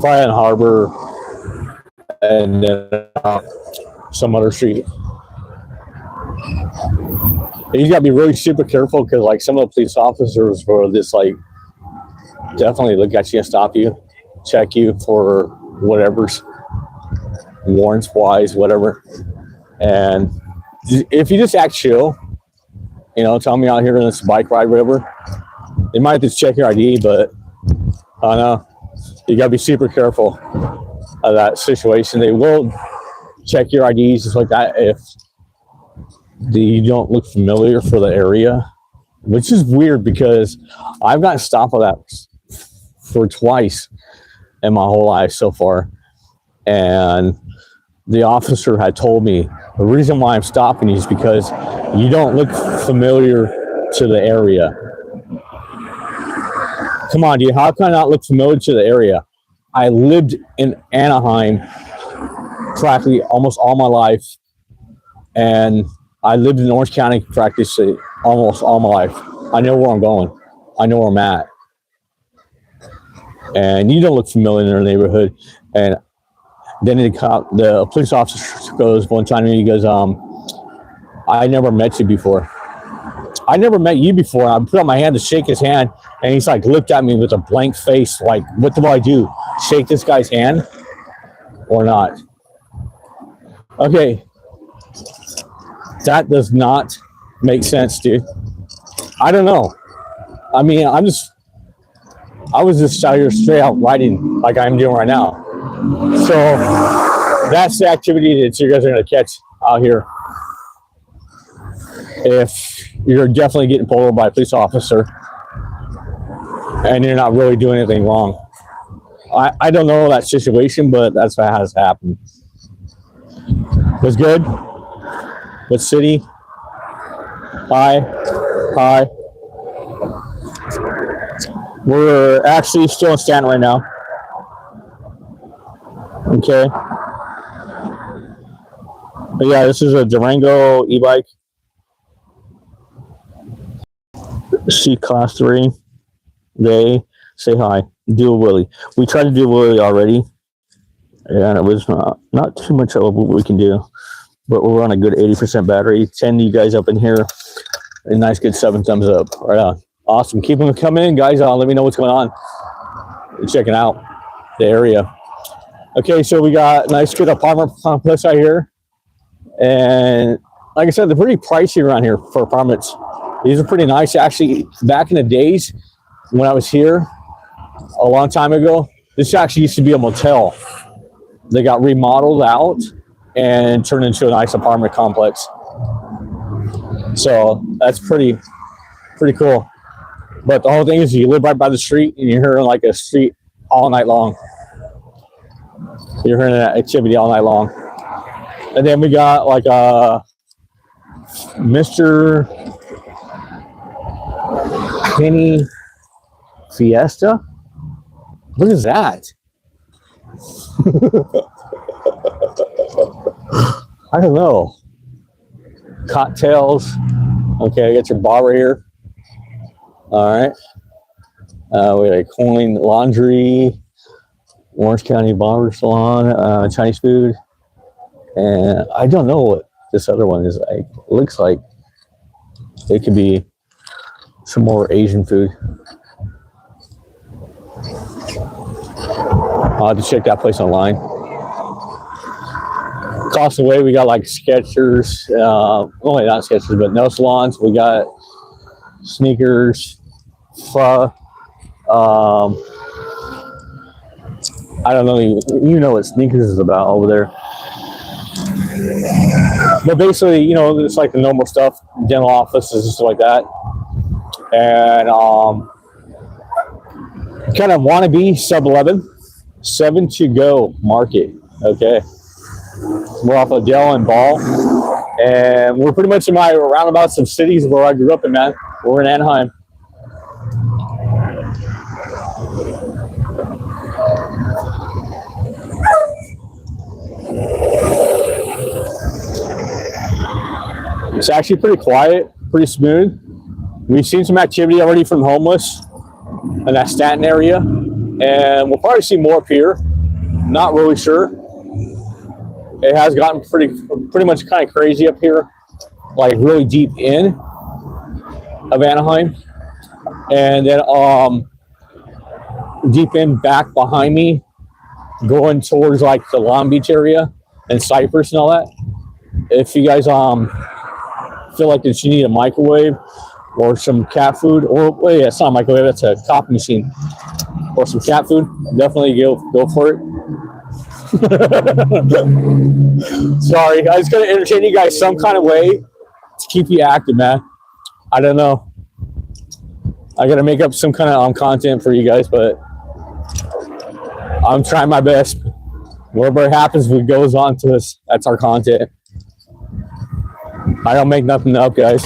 probably on Harbor, and then some other street. You gotta be really super careful because like some of the police officers will just like definitely look at you and stop you, check you for whatever's warrants wise, whatever. And if you just act chill, you know, tell me out here on this bike ride, whatever, they might just check your ID, but I don't know. You gotta be super careful of that situation. They will check your IDs just like that if you don't look familiar for the area, which is weird because I've gotten stopped for that for twice in my whole life so far. And the officer had told me the reason why I'm stopping you is because you don't look familiar to the area. Come on, dude, how can I not look familiar to the area? I lived in Anaheim practically almost all my life, and I lived in Orange County practically almost all my life. I know where I'm going. I know where I'm at. And you don't look familiar in our neighborhood. And then the police officer goes one time to me, he goes, I never met you before. I never met you before. I put out my hand to shake his hand, and he's like looked at me with a blank face, like, what do I do? Shake this guy's hand or not? Okay. That does not make sense, dude. I don't know. I mean, I was just out here straight out riding like I'm doing right now. So that's the activity that you guys are going to catch out here. if you're definitely getting pulled over by a police officer and you're not really doing anything wrong. I don't know that situation, but that's what has happened. Was good. What city? Hi. Hi. We're actually still in Stanton right now. Okay. But yeah, this is a Durango e-bike. C class 3. They say hi. Do a wheelie. We tried to do a wheelie already, and it was not too much of what we can do. But we're on a good 80% battery. 10 of you guys up in here. A nice good 7 thumbs up. Right on. Awesome. Keep them coming in, guys. Let me know what's going on. We're checking out the area. Okay, so we got a nice good apartment complex out here. And like I said, they're pretty pricey around here for apartments. These are pretty nice. Actually, back in the days when I was here a long time ago, this actually used to be a motel. They got remodeled out and turned into a nice apartment complex. So that's pretty cool. But the whole thing is you live right by the street and you're hearing like a street all night long. You're hearing that activity all night long. And then we got like a Mr. Penny Fiesta. What is that? I don't know. Cocktails. Okay, I got your bar right here. All right. We got a coin laundry, Orange County Barber Salon, Chinese food. And I don't know what this other one is like. It looks like it could be some more Asian food. I'll have to check that place online. Across the way, we got like Skechers. Only not Skechers, but nail salons. We got sneakers, pho. I don't know. You know what sneakers is about over there. But basically, you know, it's like the normal stuff, dental offices and stuff like that. And kind of wannabe sub-11, 7 to go market. Okay. We're off of Dell and Ball. And we're pretty much in my roundabouts of cities where I grew up in, man. We're in Anaheim. It's actually pretty quiet, pretty smooth. We've seen some activity already from homeless in that Stanton area, and we'll probably see more up here. Not really sure. It has gotten pretty much kind of crazy up here, like really deep in of Anaheim, and then deep in back behind me, going towards like the Long Beach area and Cypress and all that. If you guys feel like that you need a microwave or some cat food, or wait, it's not a microwave, that's a coffee machine, or some cat food, definitely go for it. Sorry, I was gonna entertain you guys some kind of way to keep you active, man. I don't know. I gotta make up some kind of content for you guys, but I'm trying my best. Whatever happens, what goes on to us, that's our content. I don't make nothing up, guys.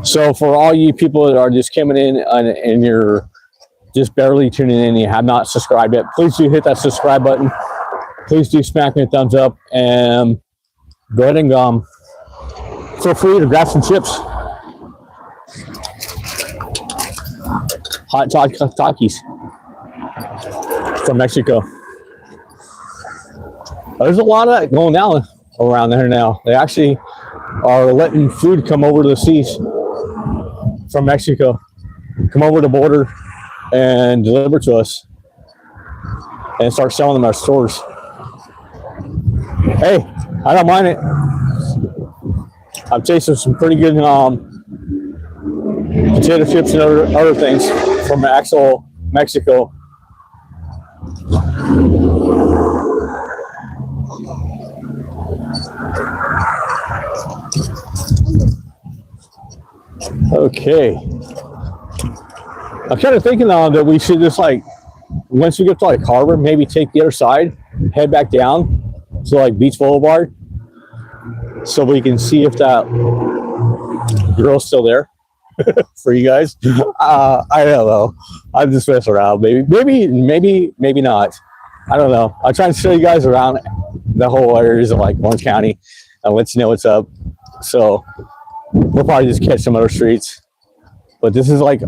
So for all you people that are just coming in and you're just barely tuning in, you have not subscribed yet, please do hit that subscribe button. Please do smack me a thumbs up and go ahead and feel free to grab some chips. Hot Takis from Mexico. There's a lot of that going down around there now. They actually are letting food come over to the seas from Mexico, come over the border and deliver to us and start selling them at our stores. Hey, I don't mind it. I've tasted some pretty good potato chips and other things from actual Mexico. Okay. I'm kind of thinking now that we should just like, once we get to like Harbor, maybe take the other side, head back down to like Beach Boulevard, so we can see if that girl's still there for you guys. I don't know. I'm just messing around. Maybe not. I don't know. I'm trying to show you guys around the whole areas of like Orange County and let you know what's up. So we'll probably just catch some other streets. But this is like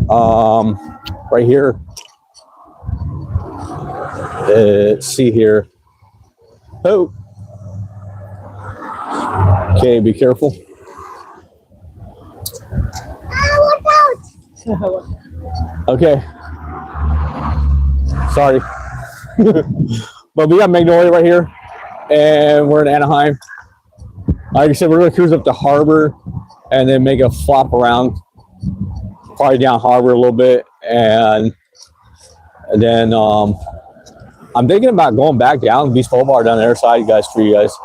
right here. Let's see here. Oh. Okay, be careful. Okay. Sorry. But we got Magnolia right here, and we're in Anaheim. Like I said, we're gonna cruise up to Harbor and then make a flop around, probably down Harbor a little bit, and then I'm thinking about going back down Beach Boulevard on the other side, guys, for you guys.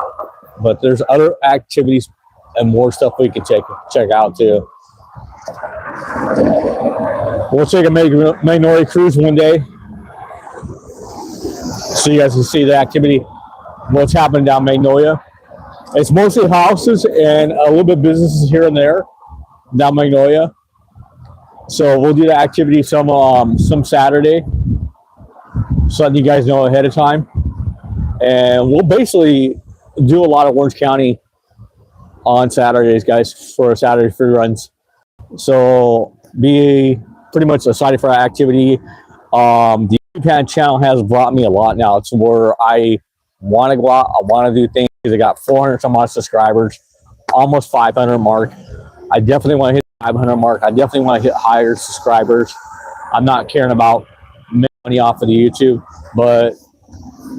But there's other activities and more stuff we can check out too. We'll take a Magnolia cruise one day, so you guys can see the activity, what's happening down Magnolia. It's mostly houses and a little bit of businesses here and there down Magnolia. So we'll do the activity some Saturday, so that you guys know ahead of time. And we'll basically do a lot of Orange County on Saturdays, guys, for Saturday free runs. So be pretty much excited for our activity. The YouTube channel has brought me a lot now. It's where I want to go out. I want to do things because I got 400 some odd subscribers, almost 500 mark. I definitely want to hit 500 mark. I definitely want to hit higher subscribers. I'm not caring about making money off of the YouTube, but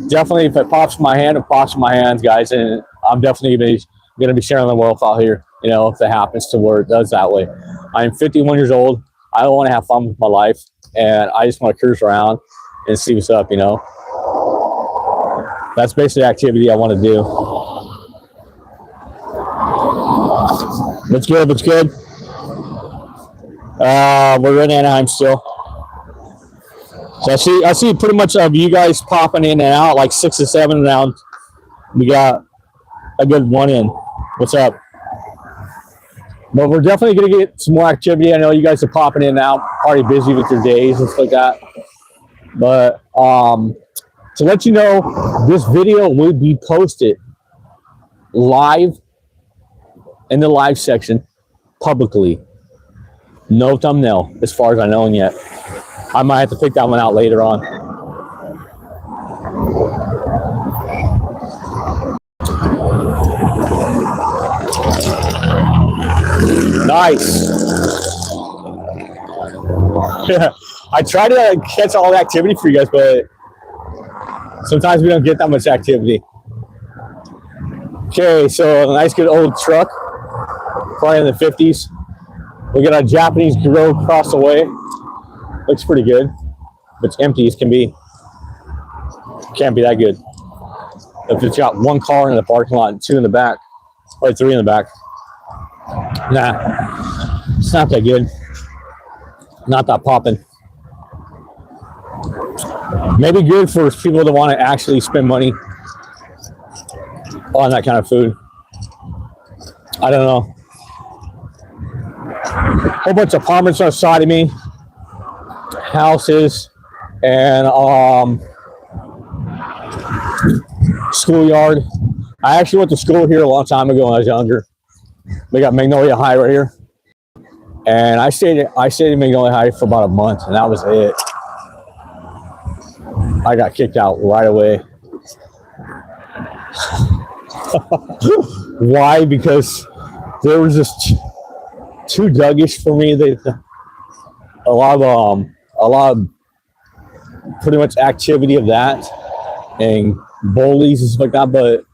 definitely if it pops in my hand, it pops in my hands, guys. And I'm definitely going to be sharing the wealth out here, you know, if it happens to where it does that way. I'm 51 years old. I don't want to have fun with my life, and I just want to cruise around and see what's up, you know. That's basically the activity I want to do. What's good? What's good? We're in Anaheim still. So I see pretty much of you guys popping in and out, like 6 or 7 now. We got a good one in. What's up? But we're definitely going to get some more activity. I know you guys are popping in and out, already busy with your days and stuff like that. But to let you know, this video will be posted live in the live section publicly. No thumbnail, as far as I know yet. I might have to pick that one out later on. Nice. Yeah, I try to catch all the activity for you guys, but sometimes we don't get that much activity. Okay, so a nice good old truck, probably in the 50s. We got a Japanese grill across the way. Looks pretty good. It's empty as can be. Can't be that good. If it's got 1 car in the parking lot and 2 in the back, or 3 in the back. Nah, it's not that good. Not that popping. Maybe good for people that want to actually spend money on that kind of food. I don't know. Whole bunch of apartments on the side of me, houses, and schoolyard. I actually went to school here a long time ago when I was younger. We got Magnolia High right here, and I stayed in Magnolia High for about a month, and that was it. I got kicked out right away. Why? Because there was just too duggish for me. A lot of pretty much activity of that and bullies and stuff like that, but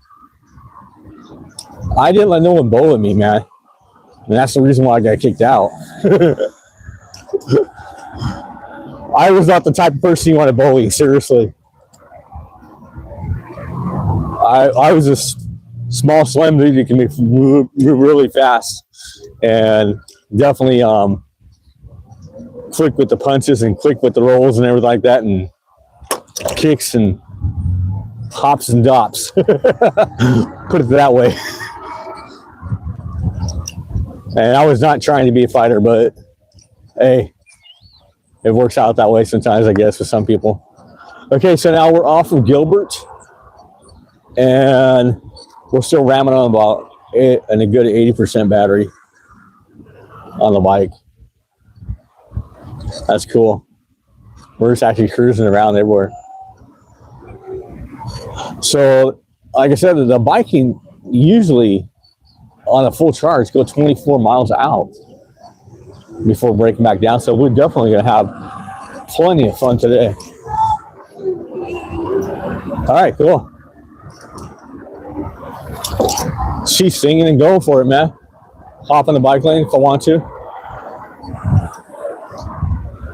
I didn't let no one bully me, man. And that's the reason why I got kicked out. I was not the type of person you want to bully, seriously. I was a small, slim dude that can be really fast. And definitely quick with the punches and quick with the rolls and everything like that, and kicks and hops and dops. Put it that way. And I was not trying to be a fighter, but hey, it works out that way sometimes, I guess, with some people. Okay, so now we're off of Gilbert, and we're still ramming on about a good 80% battery on the bike. That's cool. We're just actually cruising around everywhere. So, like I said, the biking usually on a full charge go 24 miles out before breaking back down. So we're definitely going to have plenty of fun today. All right, cool. She's singing and going for it, man. Hop on the bike lane if I want to.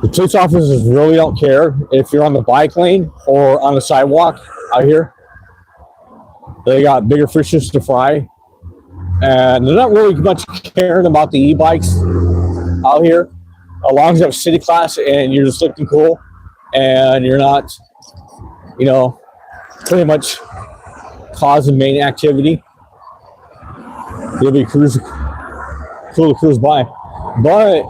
The police officers really don't care if you're on the bike lane or on the sidewalk out here. They got bigger fishes to fry. And they're not really much caring about the e-bikes out here. As long as you have city class and you're just looking cool and you're not, you know, pretty much causing main activity, you'll be cool to cruise by. But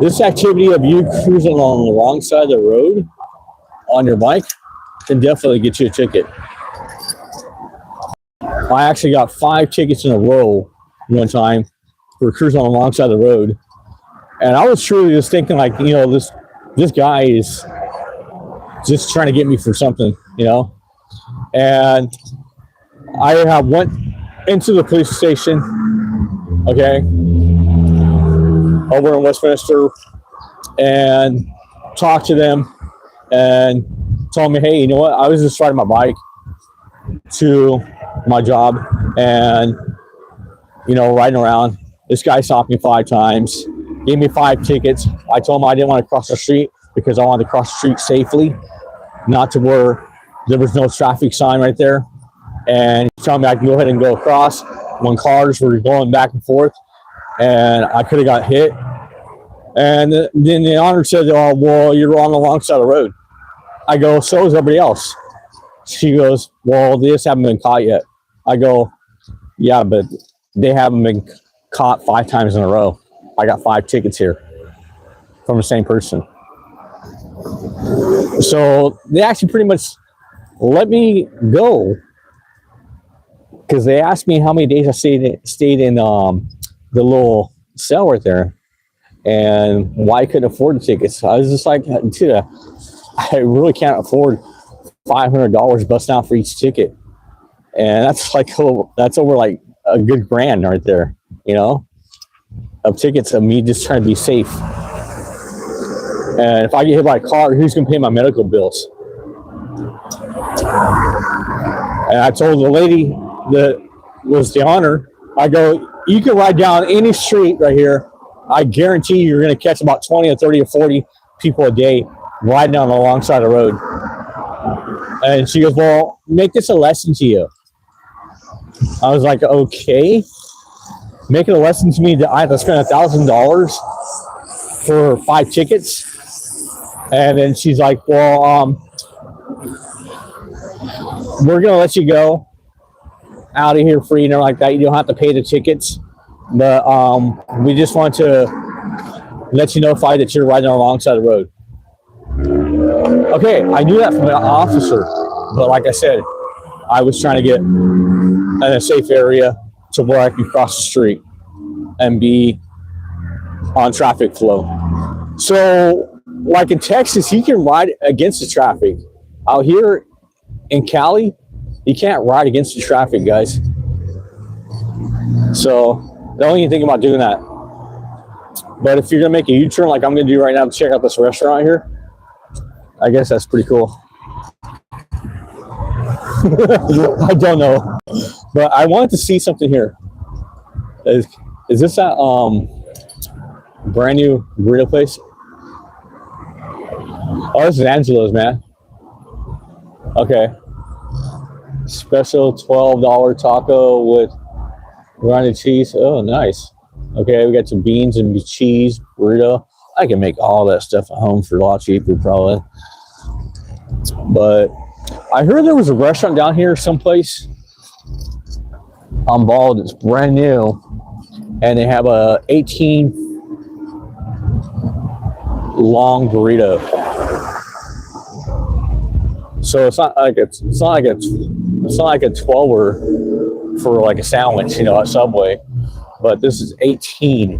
this activity of you cruising on the wrong side of the road on your bike can definitely get you a ticket. I actually got 5 tickets in a row one time for cruising on the wrong side of the road. And I was truly just thinking, like, you know, this guy is just trying to get me for something, you know. And I went into the police station, okay, over in Westminster, and talked to them and told me, hey, you know what, I was just riding my bike to my job and, you know, riding around. This guy stopped me 5 times, gave me 5 tickets. I told him I didn't want to cross the street because I wanted to cross the street safely, not to where there was no traffic sign right there. And he told me I can go ahead and go across when cars were going back and forth, and I could have got hit. And then the honor said, oh, well, you're on the wrong side of the road. I go, so is everybody else. She goes, well, they just haven't been caught yet. I go, yeah, but they haven't been caught 5 times in a row. I got 5 tickets here from the same person. So they actually pretty much let me go because they asked me how many days I stayed in the little cell right there and why I couldn't afford the tickets. I was just like, dude, I really can't afford $500 busting out for each ticket. And that's like, that's over like a good grand right there, you know, of tickets of me just trying to be safe. And if I get hit by a car, who's going to pay my medical bills? And I told the lady that was the honor, I go, you can ride down any street right here. I guarantee you're going to catch about 20 or 30 or 40 people a day riding down the wrong side of the road. And she goes, well, make this a lesson to you. I was like, okay. Make it a lesson to me that I have to spend $1,000 for 5 tickets. And then she's like, well, we're going to let you go out of here free and everything like that. You don't have to pay the tickets. But we just want to let you notify that you're riding on the wrong side of the road. Okay, I knew that from an officer. But like I said, I was trying to get in a safe area to where I can cross the street and be on traffic flow. So, like in Texas, you can ride against the traffic. Out here in Cali, you can't ride against the traffic, guys. So, don't even think about doing that. But if you're going to make a U-turn like I'm going to do right now to check out this restaurant here, I guess that's pretty cool. I don't know. But I wanted to see something here. Is this that brand new burrito place? Oh, this is Angelo's, man. Okay. Special $12 taco with rounded cheese. Oh, nice. Okay, we got some beans and cheese, burrito. I can make all that stuff at home for a lot cheaper, probably. But I heard there was a restaurant down here someplace on Bald. It's brand new, and they have a 18 long burrito. So it's not like a 12er for like a sandwich, you know, at Subway. But this is 18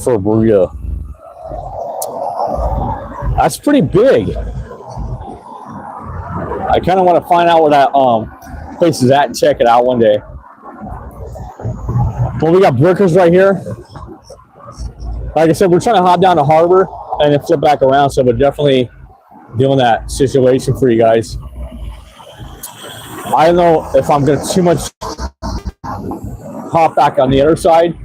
for a burrito. That's pretty big. I kind of want to find out where that place is at and check it out one day. Well, we got Brickers right here. Like I said, we're trying to hop down to Harbor and then flip back around, so we're definitely doing that situation for you guys. I don't know if I'm going to too much hop back on the other side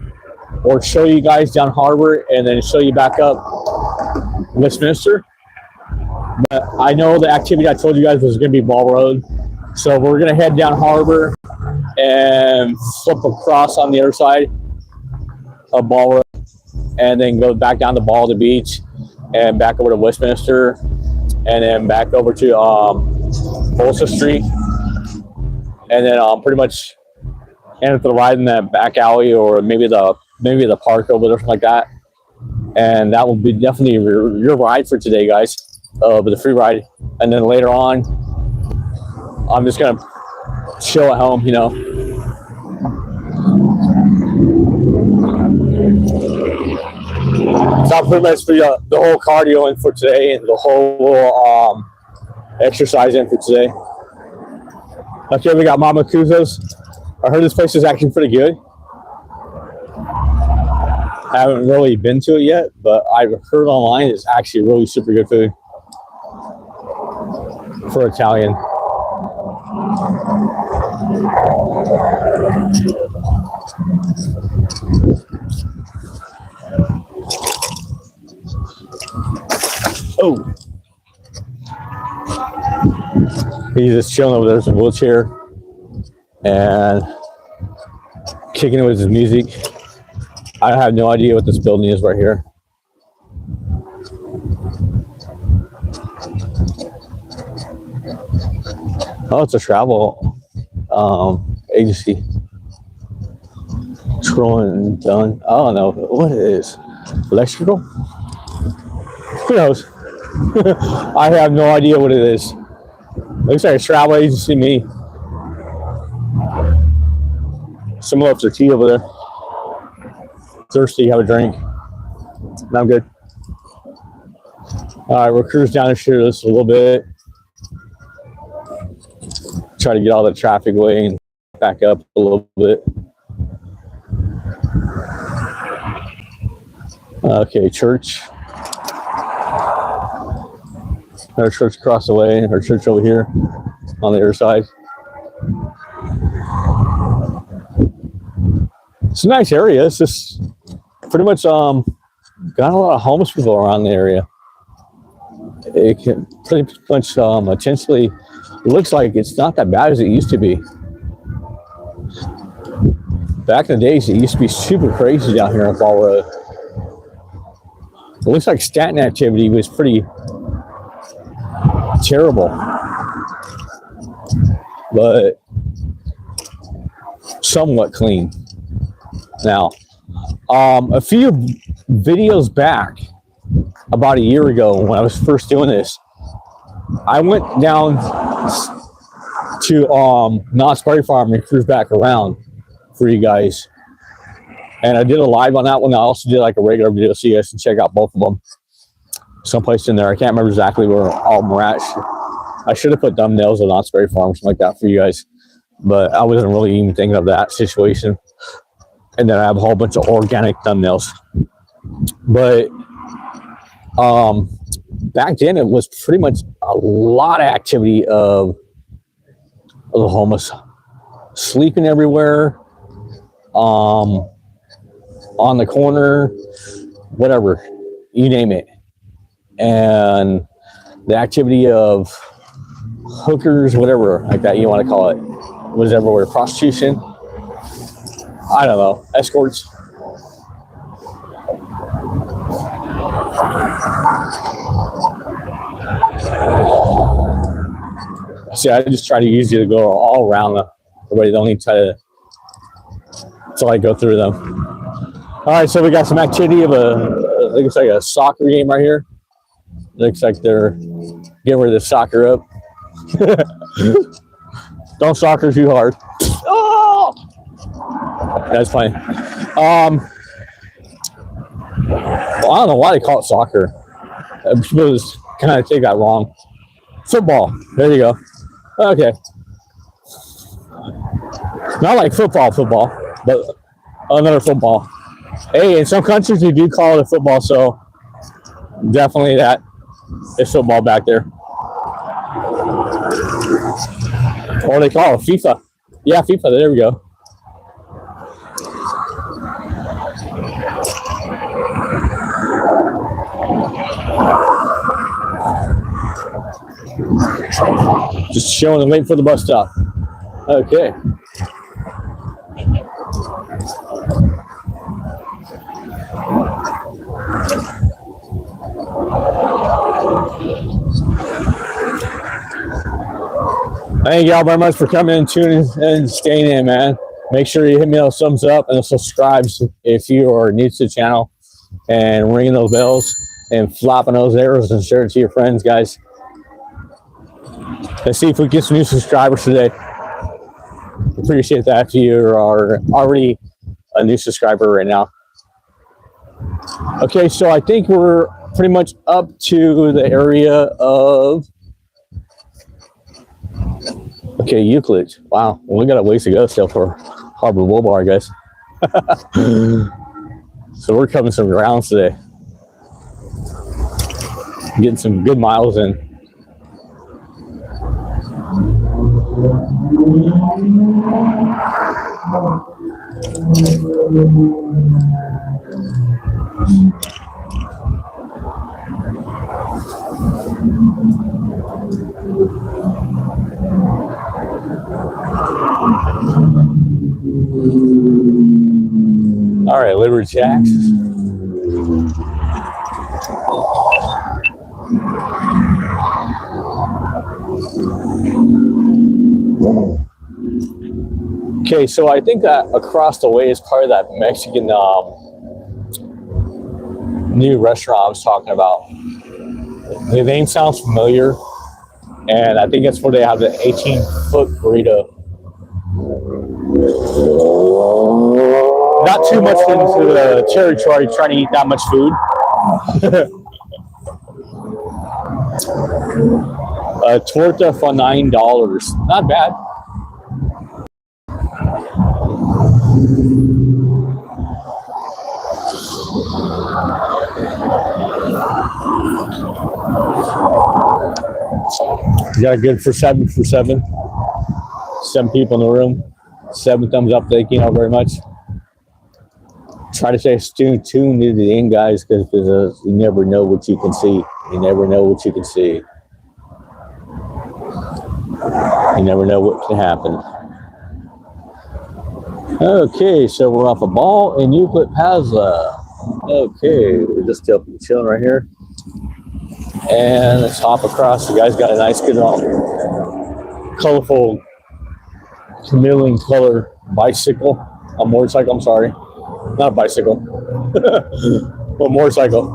or show you guys down Harbor and then show you back up Westminster. But I know the activity I told you guys was going to be Ball Road. So we're going to head down Harbor and flip across on the other side of Ball Road and then go back down to Ball to Beach and back over to Westminster and then back over to Bolsa Street and then pretty much end up the ride in that back alley or maybe the park over there, something like that. And that will be definitely your ride for today, guys, with the free ride. And then later on, I'm just gonna chill at home, you know. So pretty much for the whole cardio in for today and the whole exercise in for today. Okay, we got Mama Kuzo's. I heard this place is actually pretty good. I haven't really been to it yet, but I've heard online it's actually really super good food for Italian. Oh, he's just chilling over there in a wheelchair and kicking it with his music. I have no idea what this building is right here. Oh, it's a travel agency. Scrolling done. I don't know what it is. Electrical? Who knows? I have no idea what it is. Looks like a travel agency to me. Someone left their tea over there. Thirsty, have a drink. I'm good. All right, we'll cruise down and shoot this a little bit. Try to get all the traffic away and back up a little bit. Okay, church. Our church across the way, our church over here on the other side. It's a nice area. It's just pretty much got a lot of homeless people around the area. It can pretty much essentially it looks like it's not that bad as it used to be. Back in the days, it used to be super crazy down here on Fall Road. It looks like Stanton activity was pretty terrible, but somewhat clean. Now, a few videos back, about a year ago when I was first doing this, I went down to Knott's Berry Farm and cruised back around for you guys. And I did a live on that one. I also did like a regular video, so you guys can check out both of them. Someplace in there. I can't remember exactly where all of them were at. I should have put thumbnails on Knott's Berry Farm, something like that for you guys. But I wasn't really even thinking of that situation. And then I have a whole bunch of organic thumbnails. But back then it was pretty much a lot of activity of the homeless, sleeping everywhere, on the corner, whatever, you name it. And the activity of hookers, whatever like that you want to call it, was everywhere. Prostitution, I don't know, escorts, See, I just try to use you to go all around the way. Don't need to like go through them. All right, so we got some activity of I think it's like a soccer game right here. Looks like they're getting rid of the soccer up. Don't soccer too hard. Oh, that's funny. Well, I don't know why they call it soccer. People just kind of take that wrong. Football. There you go. Okay. Not like football, but another football. Hey, in some countries they do call it a football, so definitely that is football back there. Or they call it FIFA. Yeah, FIFA. There we go. Just showing them waiting for the bus stop. Okay. Thank y'all very much for coming and tuning and staying in, man. Make sure you hit me those thumbs up and subscribe if you are new to the channel, and ringing those bells and flopping those arrows and share it to your friends, guys. Let's see if we get some new subscribers today. Appreciate that if you are already a new subscriber right now. Okay, so I think we're pretty much up to the area of Euclid. Wow, well, we got a ways to go still for Harbor Boulevard, guys. So we're covering some grounds today, getting some good miles in. All right, Liberty Jacks. Okay, so I think that across the way is part of that Mexican new restaurant I was talking about. The name sounds familiar, and I think that's where they have the 18-foot burrito. Not too much into the territory trying to eat that much food. A torta for $9. Not bad. You got good for 7 for 7. 7 people in the room. 7 thumbs up. Thank you all very much. Try to stay tuned to the end, guys, because you never know what you can see. You never know what you can see. You never know what can happen. Okay, so we're off a ball in Euclid Plaza. Okay, we're just chilling right here. And let's hop across. You guys got a nice, good, colorful, chameleon color bicycle. A motorcycle, I'm sorry. Not a bicycle. A motorcycle.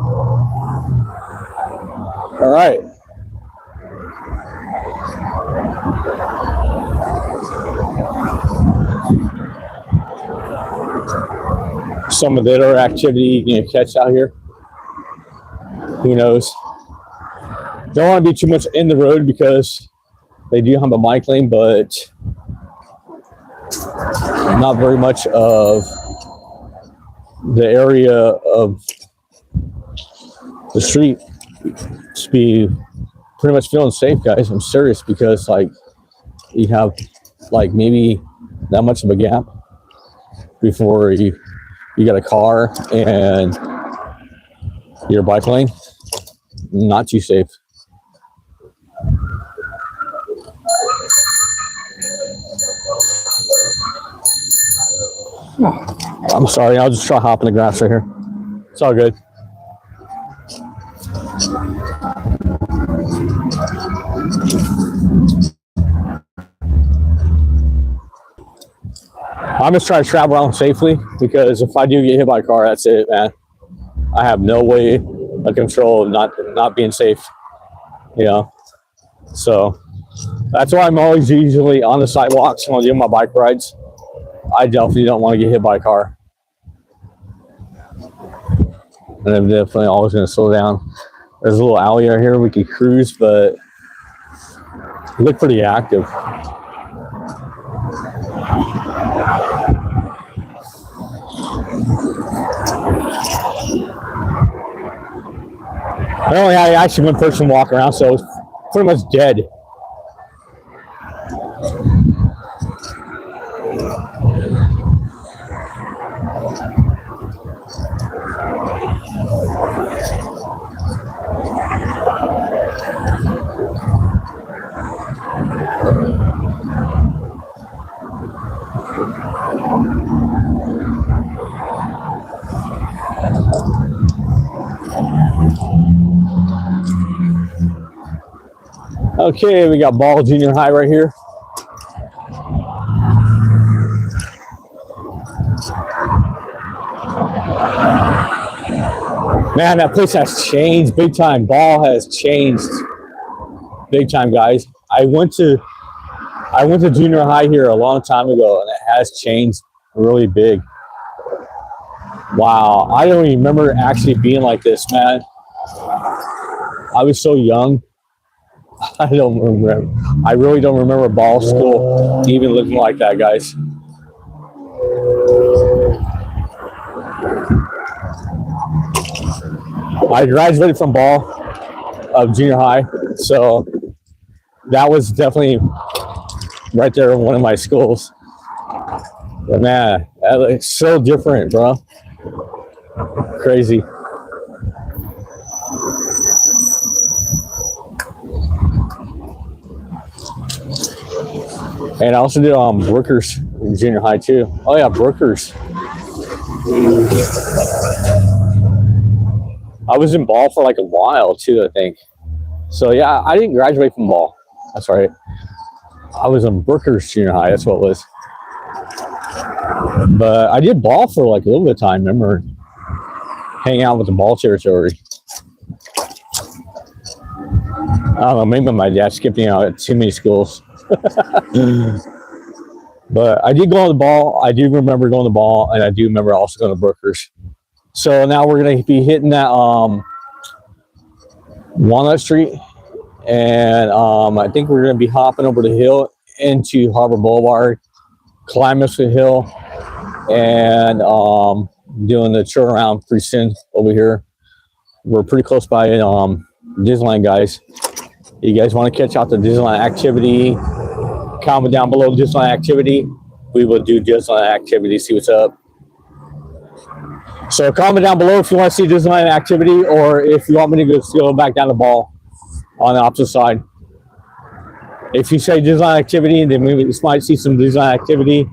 All right. Some of the other activity you can catch out here. Who knows? Don't want to be too much in the road because they do have a bike lane, but not very much of the area of the street to be pretty much feeling safe, guys. I'm serious, because like you have like maybe that much of a gap before you got a car and your bike lane. Not too safe. I'm sorry, I'll just try hopping the grass right here. It's all good. I'm just trying to travel around safely, because if I do get hit by a car, that's it, man. I have no way of control of not being safe, you know. So that's why I'm always usually on the sidewalks when I'm doing my bike rides. I definitely don't want to get hit by a car. And I'm definitely always going to slow down. There's a little alley right here we could cruise, but look pretty active. I only had actually one person walk around, so it's pretty much dead. Okay, we got Ball Junior High right here. Man, that place has changed big time. Ball has changed big time, guys. I went to junior high here a long time ago, and it has changed really big. Wow, I don't even remember actually being like this, man. I was so young. I don't remember. I really don't remember Ball School even looking like that, guys. I graduated from Ball of junior high, so that was definitely right there in one of my schools. But man, that looks so different, bro. Crazy. And I also did Brookers in junior high too. Oh yeah, Brookers. I was in Ball for like a while too, I think. So yeah, I didn't graduate from Ball. That's right. I was in Brookers junior high. That's what it was. But I did Ball for like a little bit of time. I remember hanging out with the Ball territory. I don't know. Maybe my dad skipped me out at too many schools. But I did go on the Ball. I do remember going to Ball, and I do remember also going to Brookers. So now we're going to be hitting that Walnut Street, and I think we're going to be hopping over the hill into Harbor Boulevard, climbing the hill, and doing the turnaround pretty soon over here. We're pretty close by Disneyland, guys. You guys want to catch out the Disneyland activity? Comment down below Disneyland activity. We will do Disneyland activity, see what's up. So comment down below if you want to see Disneyland activity, or if you want me to go back down the Ball on the opposite side. If you say Disneyland activity, then we might see some Disneyland activity,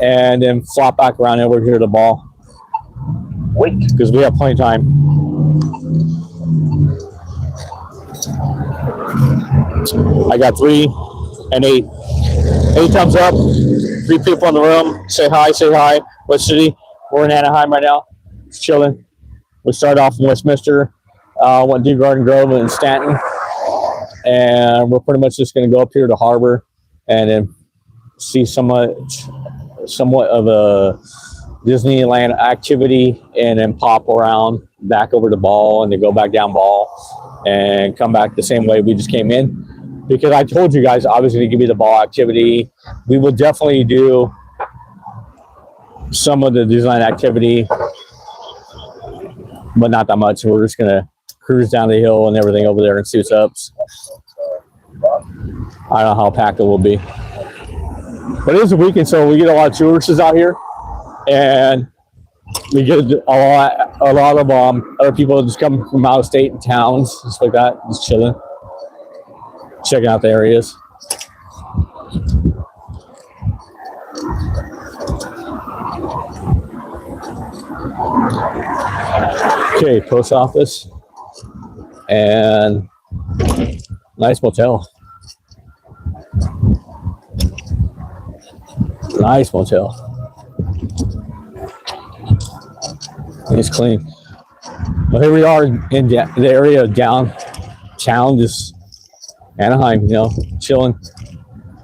and then flop back around over here to the Ball. Wait, because we have plenty of time. I got 3 and 8. 8 thumbs up. 3 people in the room. Say hi, say hi. What city? We're in Anaheim right now. Just chilling. We started off in Westminster. Went to Garden Grove and Stanton. And we're pretty much just going to go up here to Harbor and then see somewhat of a Disneyland activity, and then pop around back over to Ball, and then go back down Ball and come back the same way we just came in. Because I told you guys I was going to give you the Ball activity. We will definitely do some of the design activity, but not that much. We're just going to cruise down the hill and everything over there and see what's up. I don't know how packed it will be. But it is a weekend, so we get a lot of tourists out here. And we get a lot of other people just come from out of state and towns, just like that, just chilling, checking out the areas. Okay, post office. and nice motel. Nice motel. It's clean. But here we are in the area of downtown, just Anaheim, you know, chilling.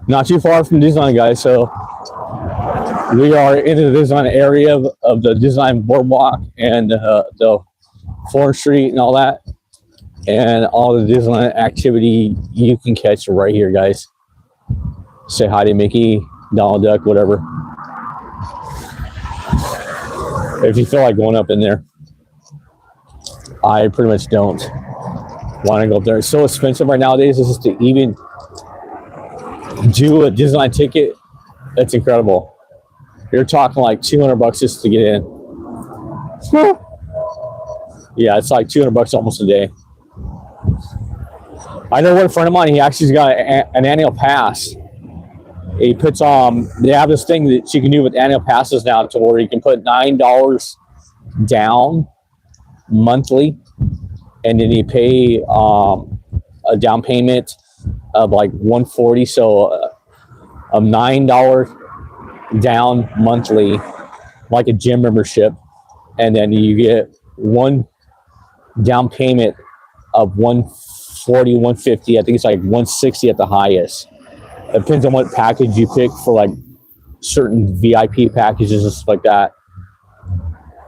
Not too far from Disneyland, guys. So we are in the Disneyland area of the Disneyland Boardwalk and the 4th Street and all that. And all the Disneyland activity you can catch right here, guys. Say hi to Mickey, Donald Duck, whatever. If you feel like going up in there. I pretty much don't want to go up there. It's so expensive right nowadays. This is to even do a Disneyland ticket. That's incredible. You're talking like $200 just to get in. Yeah, it's like $200 almost a day. I know one friend of mine, he actually's got an annual pass. He puts they have this thing that you can do with annual passes now to where you can put $9 down monthly, and then you pay a down payment of like $140. So a $9 down monthly, like a gym membership, and then you get one down payment of $140, $150. I think it's like $160 at the highest. It depends on what package you pick for, like certain VIP packages and stuff like that.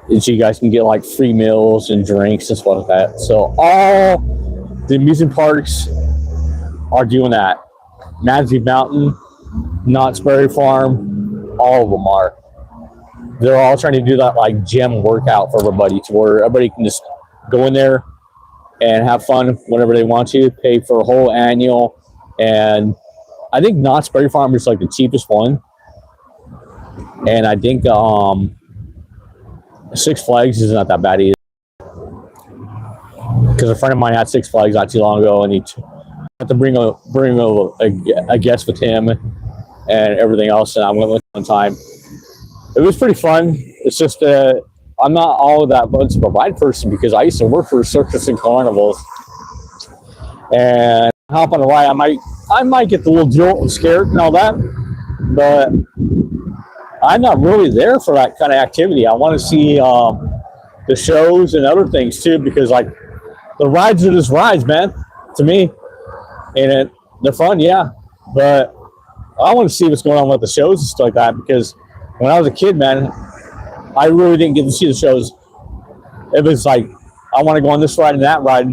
And so you guys can get like free meals and drinks and stuff like that. So all the amusement parks are doing that. Magic Mountain, Knott's Berry Farm, all of them are. They're all trying to do that like gym workout for everybody, to where everybody can just go in there and have fun whenever they want to, pay for a whole annual. And I think Knott's Berry Farm is like the cheapest one. And I think Six Flags is not that bad either. Because a friend of mine had Six Flags not too long ago, and he had to bring a guest with him and everything else. And I went with him one time. It was pretty fun. It's just I'm not all that much of a ride person, because I used to work for circus and carnivals. And hop on a ride, I might get the little jolt and scared and all that, but I'm not really there for that kind of activity. I want to see the shows and other things too, because like the rides are just rides, man, to me. And they're fun, yeah, but I want to see what's going on with the shows and stuff like that, because when I was a kid, man, I really didn't get to see the shows. It was like, I want to go on this ride and that ride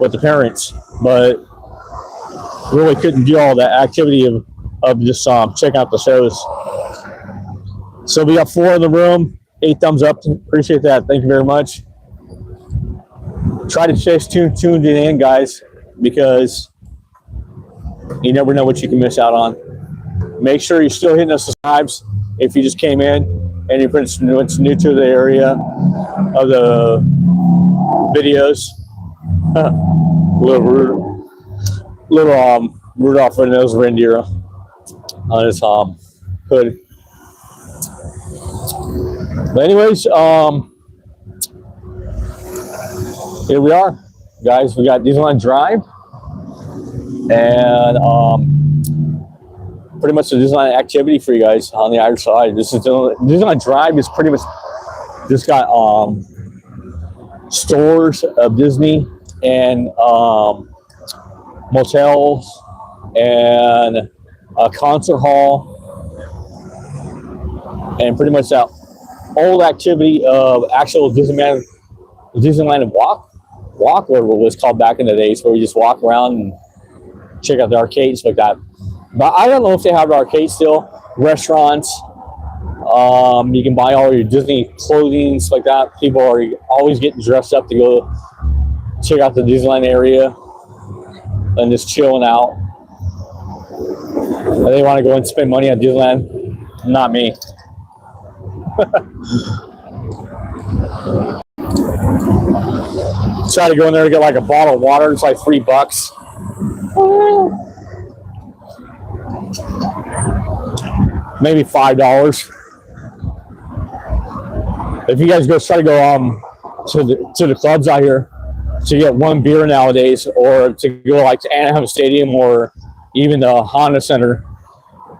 with the parents, but really couldn't do all that activity of just checking out the shows. So we got 4 in the room, 8 thumbs up. Appreciate that. Thank you very much. Try to stay tuned in, guys, because you never know what you can miss out on. Make sure you're still hitting those subscribes if you just came in and you're new to the area of the videos. little Rudolph the Nose Reindeer on his hood. But anyways, here we are, guys. We got Disneyland Drive, and pretty much the Disneyland activity for you guys on the other side. This is Disneyland Drive is pretty much just got stores of Disney and motels and a concert hall, and pretty much that old activity of actual Disneyland walk, whatever it was called back in the days, where we just walk around and check out the arcades like that. But I don't know if they have the arcades still. Restaurants, you can buy all your Disney clothing, stuff like that. People are always getting dressed up to go check out the Disneyland area and just chilling out. And they want to go and spend money at Disneyland. Not me. Try to go in there and get like a bottle of water. It's like $3. Maybe $5. If you guys try to go to the clubs out here, to get one beer nowadays, or to go like to Anaheim Stadium or even the Honda Center.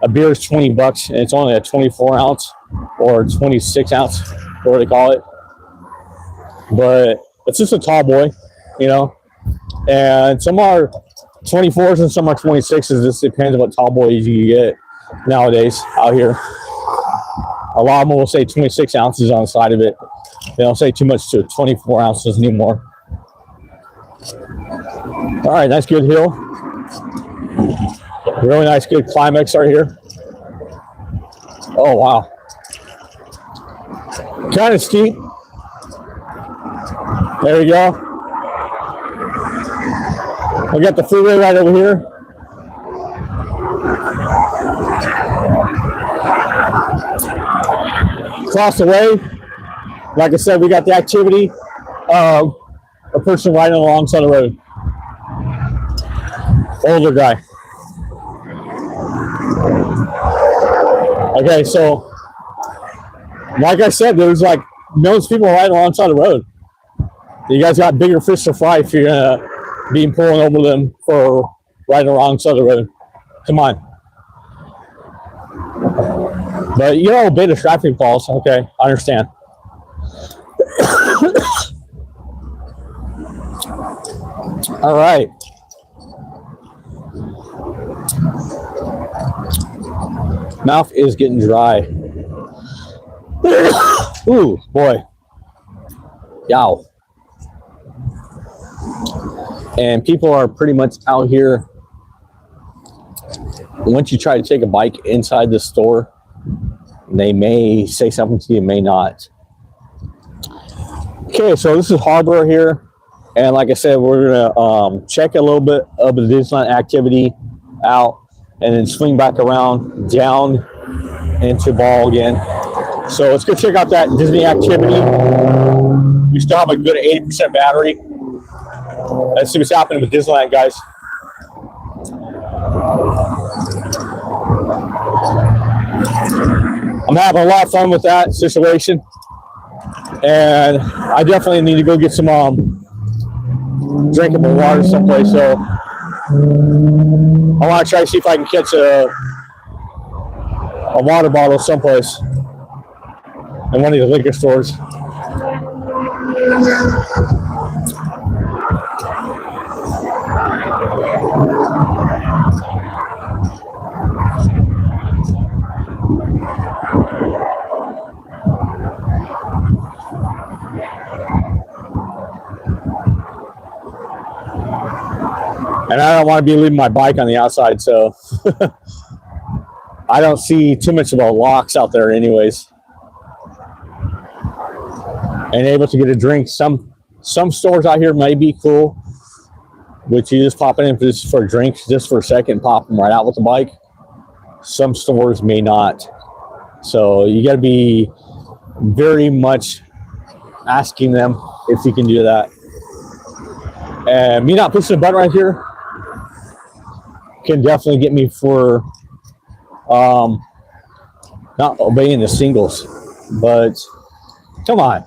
A beer is $20 and it's only a 24 ounce or 26 ounce, whatever they call it. But it's just a tall boy, you know. And some are 24s and some are 26s. It just depends on what tall boys you get nowadays out here. A lot of them will say 26 ounces on the side of it. They don't say too much to 24 ounces anymore. All right, nice good hill. Really nice good climax right here. Oh, wow. Kind of steep. There we go. We got the freeway right over here. Across the way, like I said, we got the activity of a person riding alongside the road. Older guy. Okay, so like I said, there's like millions of people riding alongside the road. You guys got bigger fish to fry if you're gonna be pulling over them for riding alongside the road. Come on. But you don't obey the traffic laws, okay? I understand. All right. Mouth is getting dry. Ooh, boy. Yow. And people are pretty much out here. Once you try to take a bike inside the store, they may say something to you, may not. Okay, so this is Harbor here. And like I said, we're going to check a little bit of the Disneyland activity out and then swing back around down into Ball again. So let's go check out that Disney activity. We still have a good 80% battery. Let's see what's happening with Disneyland, guys. I'm having a lot of fun with that situation. And I definitely need to go get some drinkable water someplace. So I want to try to see if I can catch a water bottle someplace in one of the liquor stores. And I don't want to be leaving my bike on the outside, so I don't see too much about locks out there anyways. And able to get a drink. Some stores out here may be cool, which you just pop it in just for a drink, just for a second, pop them right out with the bike. Some stores may not. So you got to be very much asking them if you can do that. And me not pushing a button right here can definitely get me for not obeying the singles. But come on,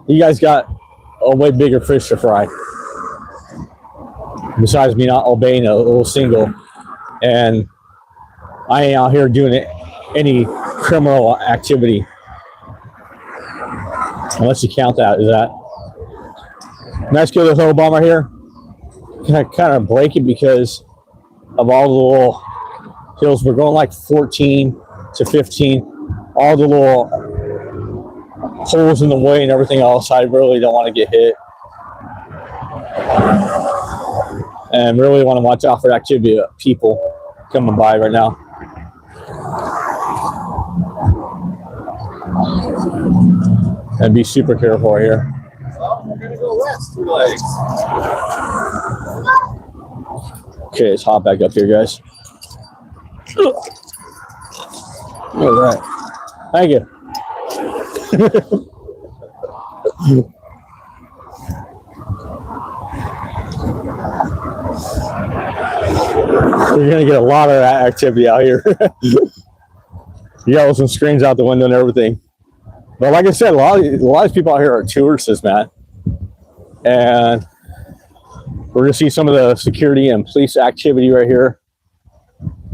you guys got a way bigger fish to fry besides me not obeying a little single. And I ain't out here doing any criminal activity, unless you count that as that. Nice good little bomb right here. Kind of break it because of all the little hills. We're going like 14 to 15. All the little holes in the way and everything else. I really don't want to get hit. And really want to watch out for the activity of people coming by right now. And be super careful right here. We're gonna go west 2 legs. Okay, let's hop back up here, guys. All right. Thank you. You're gonna get a lot of that activity out here. Yellow some screens out the window and everything. But like I said, a lot of people out here are tourists, man. And we're gonna see some of the security and police activity right here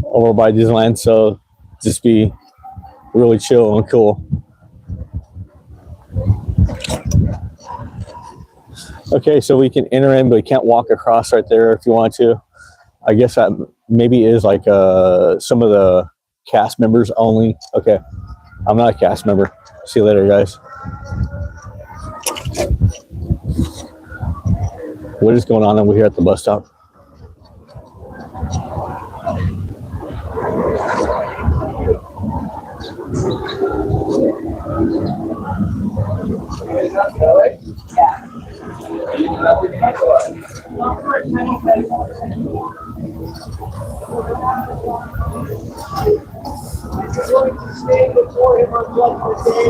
over by Disneyland. So just be really chill and cool. Okay, so we can enter in, but we can't walk across right there if you want to. I guess that maybe is like some of the cast members only. Okay, I'm not a cast member. See you later, guys. What is going on over here at the bus stop? Going to stand before him on Judgment Day.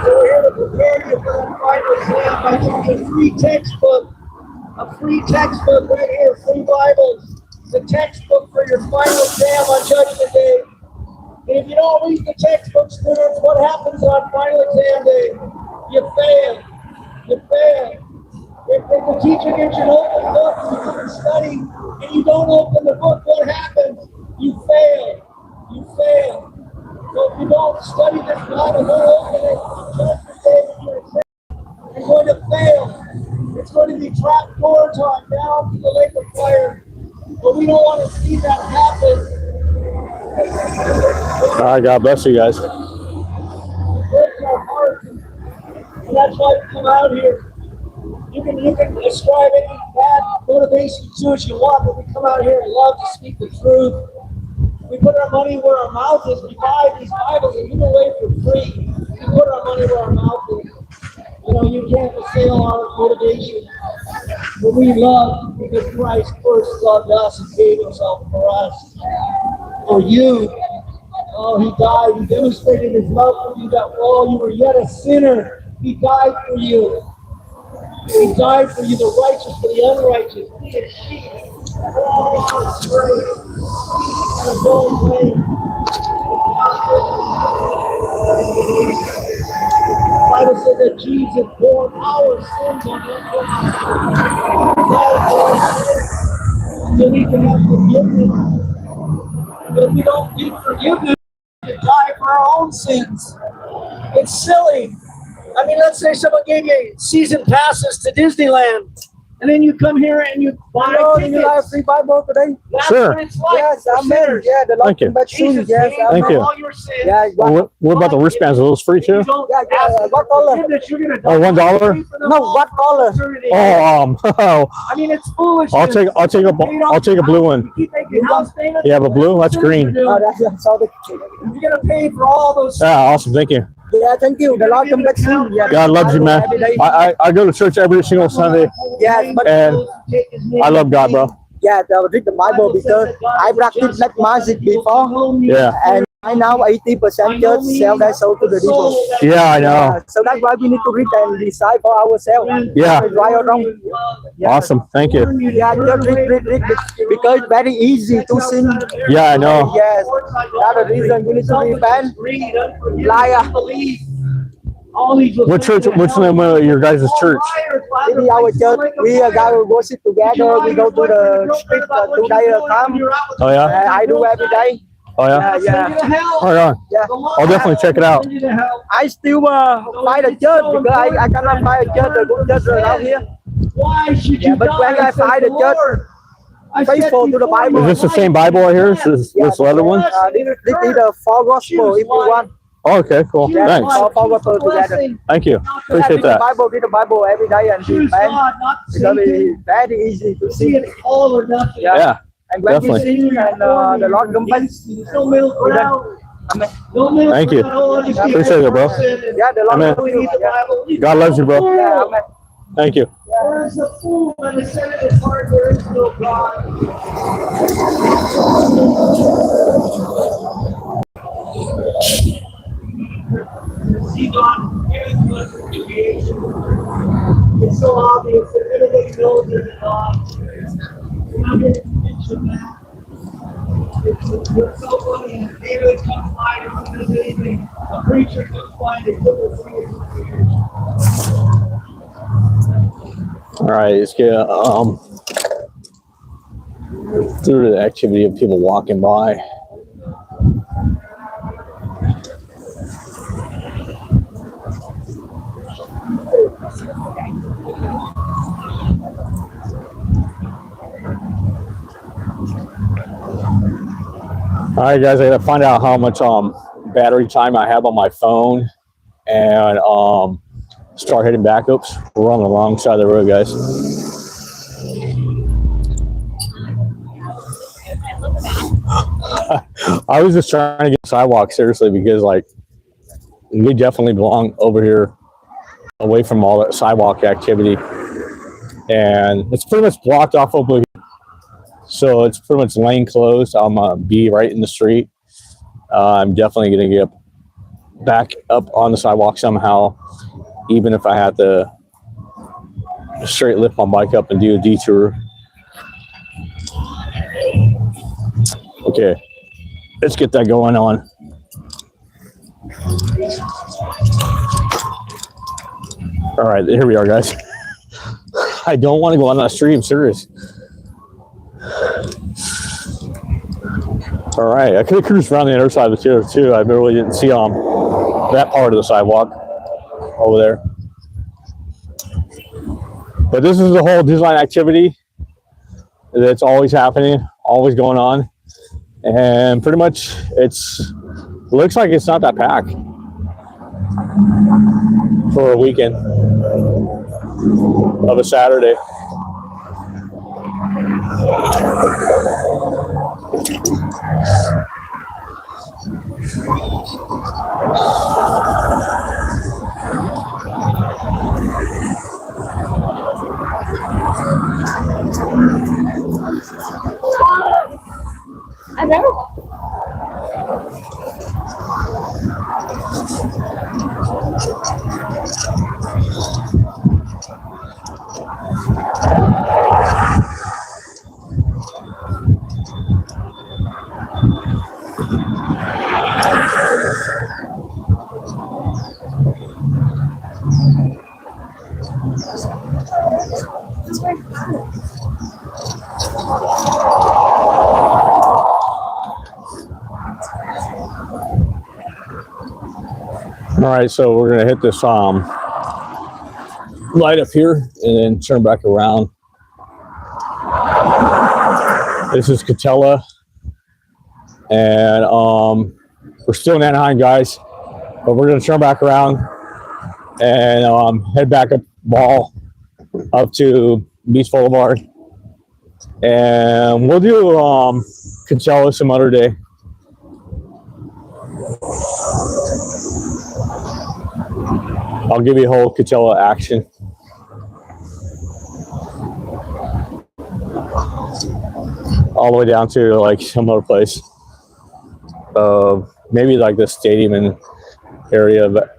We're here to prepare you for that final exam by giving you a free textbook right here, free Bibles. The textbook for your final exam on Judgment Day. And if you don't read the textbook, students, what happens on final exam day? You fail. You fail. If the teacher gives you an open book, you couldn't study, and you don't open the book, what happens? You fail. You fail. So if you don't study this Bible, don't open it on Judgment Day when you're exam, you're going to fail. It's going to be trap door time down to the lake of fire. But we don't want to see that happen. All right, God bless you guys. It breaks our hearts, and that's why we come out here. You can ascribe any bad motivation to us you want, but we come out here and love to speak the truth. We put our money where our mouth is. We buy these Bibles and give them away for free. We put our money where our mouth is. You know, you can't assail our motivation. But we love because Christ first loved us and gave himself for us. For you. Oh, he died. He demonstrated his love for you that while you were yet a sinner, he died for you. He died for you, the righteous for the unrighteous. He is sheep. All our straight. And don't blame. The Bible says that Jesus bore our sins on him. So we can have forgiveness. But if we don't need forgiveness, we die for our own sins. It's silly. I mean, let's say someone gave you season passes to Disneyland, and then you come here and you buy tickets. You have a free Bible today? That's Sure. what it's like. Yes, amen. Yeah, the Thank you. Lord soon. Yes, Thank you. All your sins. Yeah, What about the wristbands? Are those free too? Don't Yeah, ask what color? forgiveness, you're gonna Oh, $1? No, what color? Oh, I mean, it's foolish. I'll take a blue one. You keep making house payments. Yeah, but blue, that's green. Oh, that's all the. You're gonna pay for all those. Yeah, awesome. Thank you. Yeah, thank you. The Lord come back soon. Yeah, God loves you, man. every day. I go to church every single Sunday, Yes, but and I love God, bro. yeah, I read the Bible because I practiced black magic before, Yeah. and I now 80% church sell their soul to the devil. Yeah, I know. So that's why we need to read and decide for ourselves. Yeah. Right or wrong. Yeah. Awesome. Thank you. Yeah, just read because it's very easy to sin. Yeah, I know. Yes, that's the reason we need to repent. Liar. What church? What's the name of your guys' church? In our church, we go worship together. We go to the street 2 days a time. Oh yeah. I do every day. Oh yeah. Yeah. Hold on. Yeah. I'll definitely check it out. I still find a church because I cannot find a church, a good church around here. Why should Yeah, you but when I find a church faithful to the Bible. Is this the same Bible right here? This leather one? This is the four gospel if you want. Oh, okay, cool. Yeah, Thanks. four gospel together. Thank you. Appreciate that. Read the Bible every day and repent because it's very easy to See sin. it all or nothing. Yeah. And when Definitely. you sin and the Lord comes back, There's no middle ground. Amen. No middle Thank you. ground. Appreciate it, bro. Yeah, the Lord Amen. will lead you. God loves you, bro. Yeah, amen. Thank you. There is a fool and a sin in his heart, there is no God. See God giving us creation. It's so obvious that everybody knows there's a God. We're not going to mention that. It's so funny. And David comes by and says anything. A preacher comes by and they put their fingers in the air. All right, let's get through the activity of people walking by. All right, guys, I gotta find out how much battery time I have on my phone and start hitting backups. We're on the wrong side of the road, guys. I was just trying to get the sidewalk seriously because, like, we definitely belong over here away from all that sidewalk activity. And it's pretty much blocked off over here. So it's pretty much lane closed. I'm going to be right in the street. I'm definitely going to get back up on the sidewalk somehow, even if I have to straight lift my bike up and do a detour. Okay, let's get that going on. All right, here we are, guys. I don't want to go on that street. I'm serious. All right, I could have cruised around the other side of the tier too. I really didn't see that part of the sidewalk over there. But this is the whole Disneyland activity that's always happening, always going on, and pretty much looks like it's not that packed for a weekend of a Saturday. I've never. All right, so we're gonna hit this light up here and then turn back around. This is Catella, and we're still in Anaheim, guys, but we're gonna turn back around and head back up Ball up to Beach Boulevard, and we'll do Catella some other day. I'll give you a whole Catella action. All the way down to like some other place. Maybe like the stadium and area, but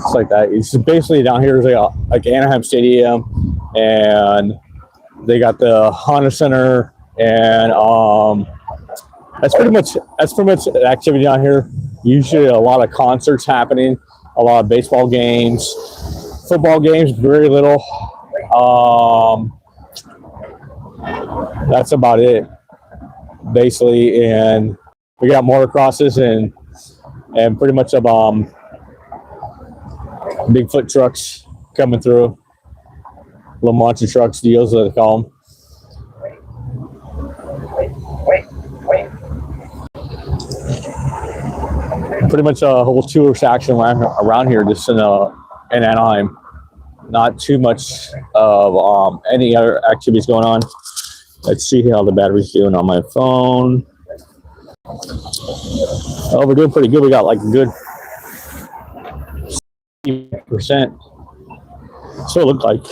it's like that. It's basically down here is like Anaheim Stadium, and they got the Honda Center, and that's pretty much the activity down here. Usually a lot of concerts happening, a lot of baseball games, football games, very little. That's about it, basically. And we got motocrosses and pretty much of Bigfoot trucks coming through, little monster trucks, deals that they call them. Pretty much a whole tourist action around here, just in Anaheim. Not too much of any other activities going on. Let's see how the battery's doing on my phone. Oh, we're doing pretty good. We got like a good 60%. So it looked like.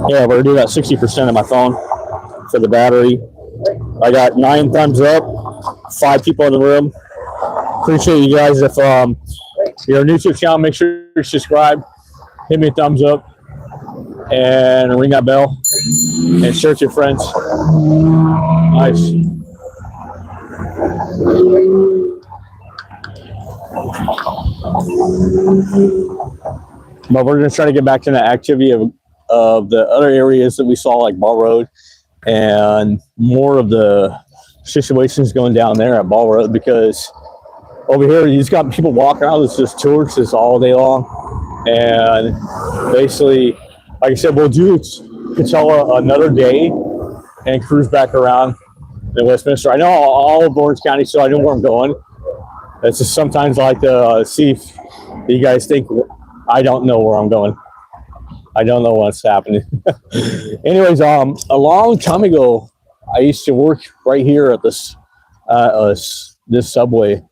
Yeah, we're doing about 60% of my phone for the battery. I got 9 thumbs up, 5 people in the room. Appreciate you guys. If you're new to the channel, make sure you subscribe, hit me a thumbs up, and ring that bell, and share with your friends. Nice. But we're going to try to get back to the activity of the other areas that we saw, like Ball Road, and more of the situations going down there at Ball Road, because over here you just got people walking around. It's just tourists all day long, and basically, like I said, we'll do Coachella another day and cruise back around in Westminster. I know all of Orange County, so I know where I'm going. It's just sometimes I like to see if you guys think I don't know where I'm going. I don't know what's happening. Anyways, a long time ago, I used to work right here at this subway,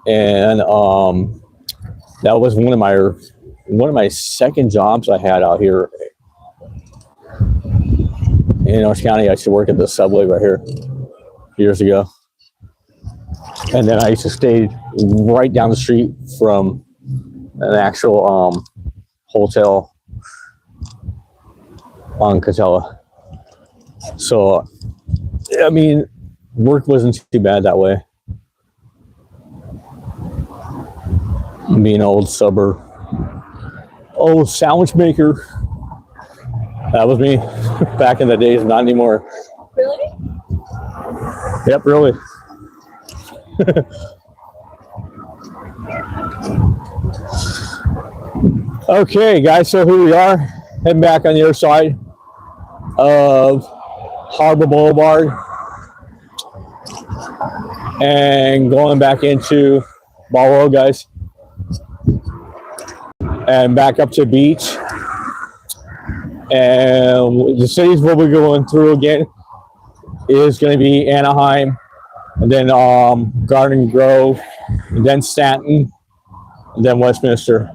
and that was one of my second jobs I had out here in Orange County. I used to work at the subway right here years ago, and then I used to stay right down the street from an actual hotel on Coachella. So, I mean, work wasn't too bad that way. Being an old sandwich maker. That was me back in the days, not anymore. Really? Yep, really. Okay, guys, so here we are, heading back on the other side of Harbor Boulevard and going back into Ball Road, guys, and back up to the beach. And the cities we'll be going through again is going to be Anaheim, and then Garden Grove, and then Stanton, and then Westminster.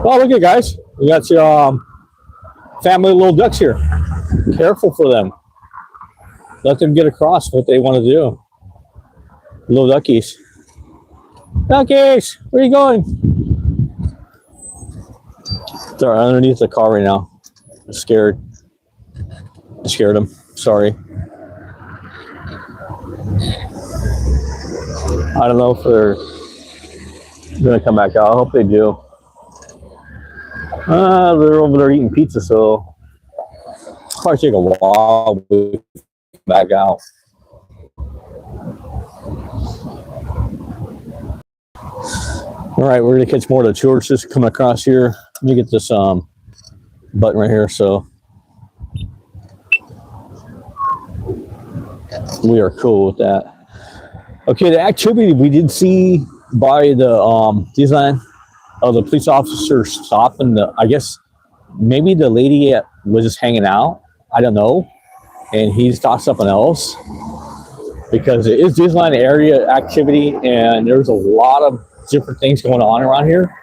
Well, look at guys. We got your family of little ducks here. Careful for them. Let them get across what they want to do. Little duckies. Duckies, where are you going? They're underneath the car right now. I'm scared. I scared them. Sorry. I don't know if they're going to come back out. I hope they do. They're over there eating pizza, so probably take a while to come back out. All right, we're gonna catch more of the tourists just coming across here. Let me get this button right here, so we are cool with that. Okay, the activity we did see by the Disneyland, the police officer stopping I guess maybe the lady was just hanging out. I don't know, and he stopped something else because it is Disneyland area activity, and there's a lot of different things going on around here.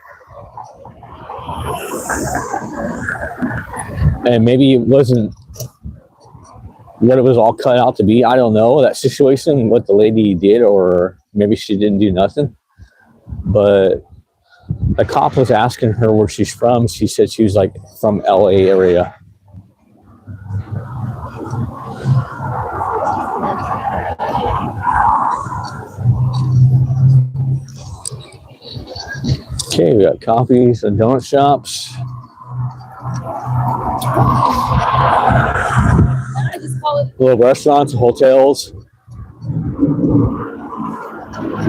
And maybe it wasn't what it was all cut out to be. I don't know that situation, what the lady did, or maybe she didn't do nothing. But the cop was asking her where she's from. She said she was like from LA area. Okay, we got coffees and donut shops. Little restaurants, hotels,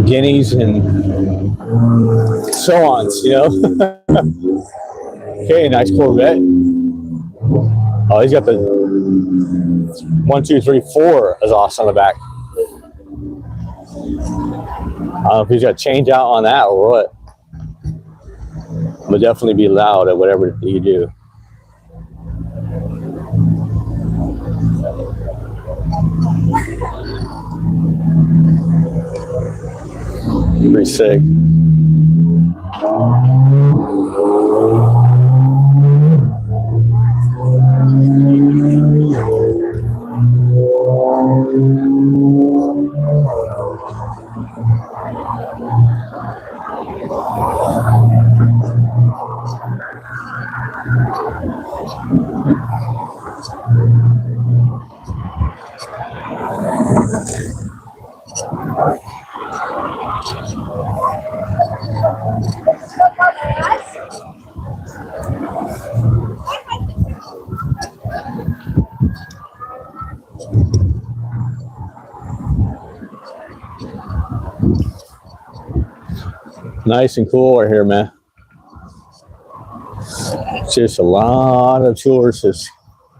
guineas, and so on, you know. Okay, nice Corvette. Oh, he's got the 1, 2, 3, 4 exhaust on the back. I don't know if he's got change out on that or what. But definitely be loud at whatever you do. Pretty sick. Nice and cool right here, man. Just a lot of tourists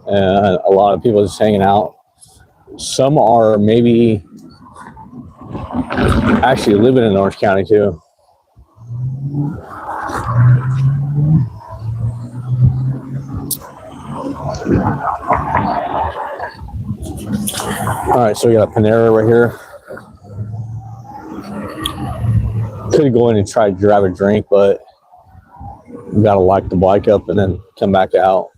and a lot of people just hanging out. Some are maybe actually living in Orange County too. All right, so we got a Panera right here. Could go in and try to grab a drink, but we gotta lock the bike up and then come back out.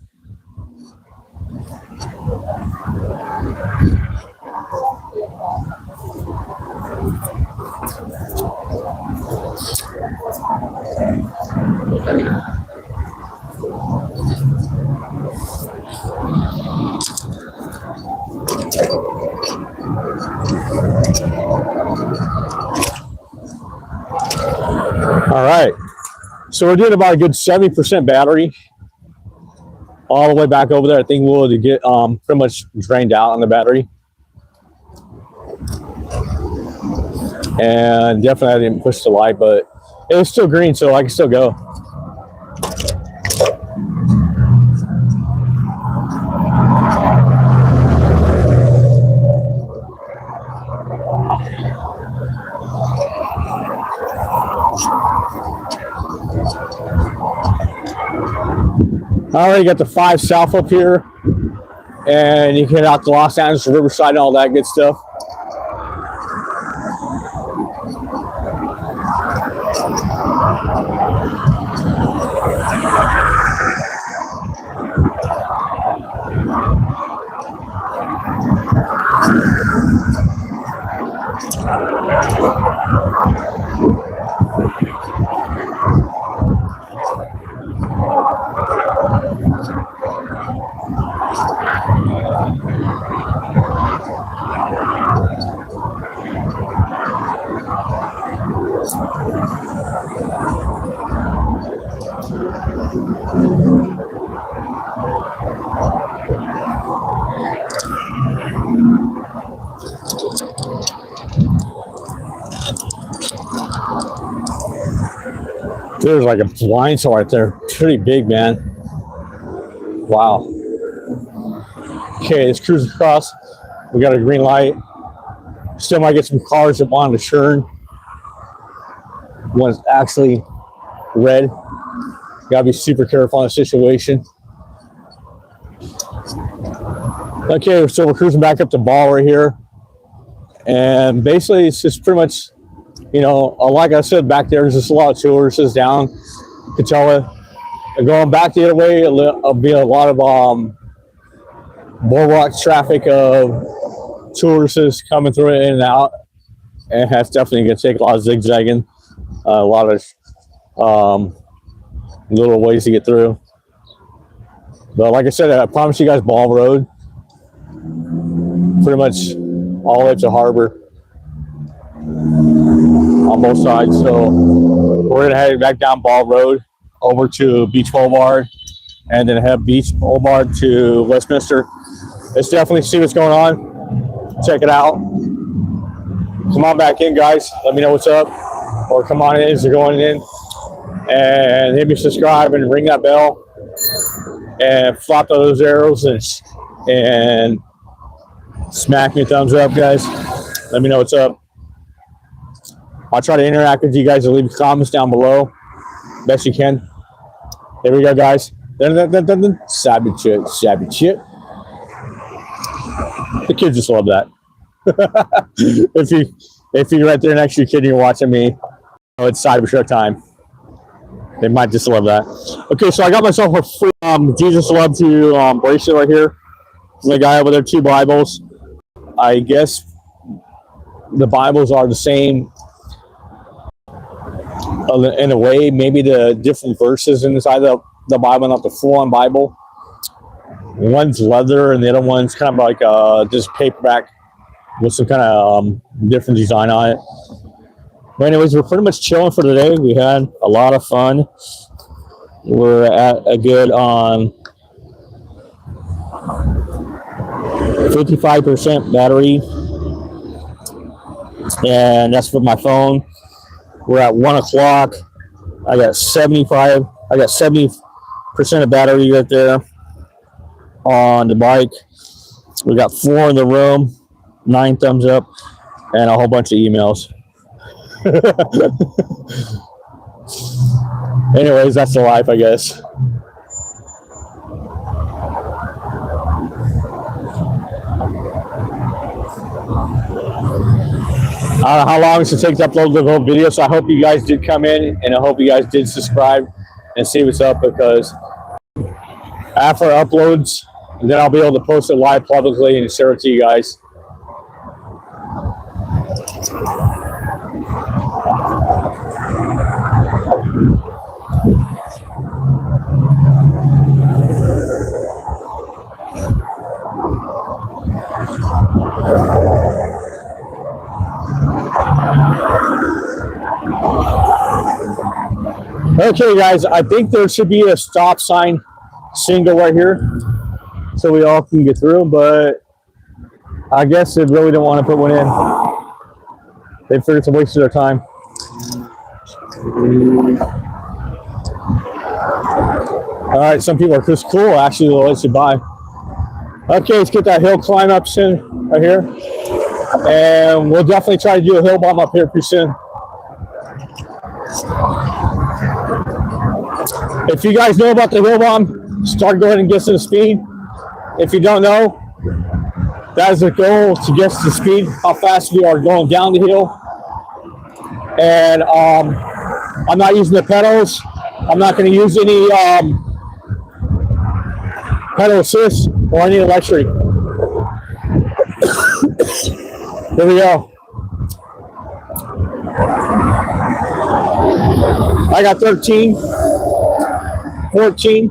All right, so we're doing about a good 70% battery all the way back over there. I think we'll get pretty much drained out on the battery. And definitely I didn't push the light, but it was still green, so I can still go. I already got the 5 South up here, and you can head out to Los Angeles, Riverside, and all that good stuff. There's like a blind spot right there. Pretty big, man. Wow. Okay, let's cruise across. We got a green light. Still might get some cars that want to turn when it's actually red. Gotta be super careful in the situation. Okay, so we're cruising back up to Ball right here. And basically it's just pretty much, you know, like I said, back there, there's just a lot of tourists down Coachella. And going back the other way, it'll be a lot of boardwalk traffic of tourists coming through in and out. And that's definitely going to take a lot of zigzagging, a lot of little ways to get through. But like I said, I promise you guys, Ball Road, pretty much all the way to Harbor on both sides. So we're gonna head back down Ball Road over to Beach Boulevard and then head Beach Boulevard to Westminster. Let's definitely see what's going on. Check it out. Come on back in, guys. Let me know what's up, or come on in as you're going in, and hit me subscribe and ring that bell and flop those arrows and smack me a thumbs up, guys. Let me know what's up. I'll try to interact with you guys and leave comments down below best you can. There we go, guys. Savage shit, savage shit. The kids just love that. if you're right there next to your kid and you're watching me, oh, it's Cybertruck time. They might just love that. Okay, so I got myself a free Jesus Love to bracelet right here. The guy over there, 2 Bibles. I guess the Bibles are the same in a way. Maybe the different verses inside the Bible, not the full-on Bible. One's leather and the other one's kind of like just paperback with some kind of different design on it. But anyways, we're pretty much chilling for today. We had a lot of fun. We're at a good 55% battery, and that's with my phone. We're at 1 o'clock. I got 70% of battery right there on the bike. We got 4 in the room, 9 thumbs up, and a whole bunch of emails. Anyways, that's the life, I guess. I don't know how long it's going to take to upload the whole video, so I hope you guys did come in, and I hope you guys did subscribe and see what's up, because after uploads, then I'll be able to post it live publicly and share it to you guys. Okay, guys, I think there should be a stop sign single right here so we all can get through, but I guess they really don't want to put one in. They figured it's a waste of their time. All right, some people are just cool, actually, they'll let you by. Okay, let's get that hill climb up soon, right here. And we'll definitely try to do a hill bomb up here pretty soon. If you guys know about the hill bomb, start go ahead and get some speed. If you don't know, that is the goal, to get the speed, how fast we are going down the hill. And I'm not using the pedals. I'm not going to use any pedal assist or any electric. Here we go. I got 13, 14,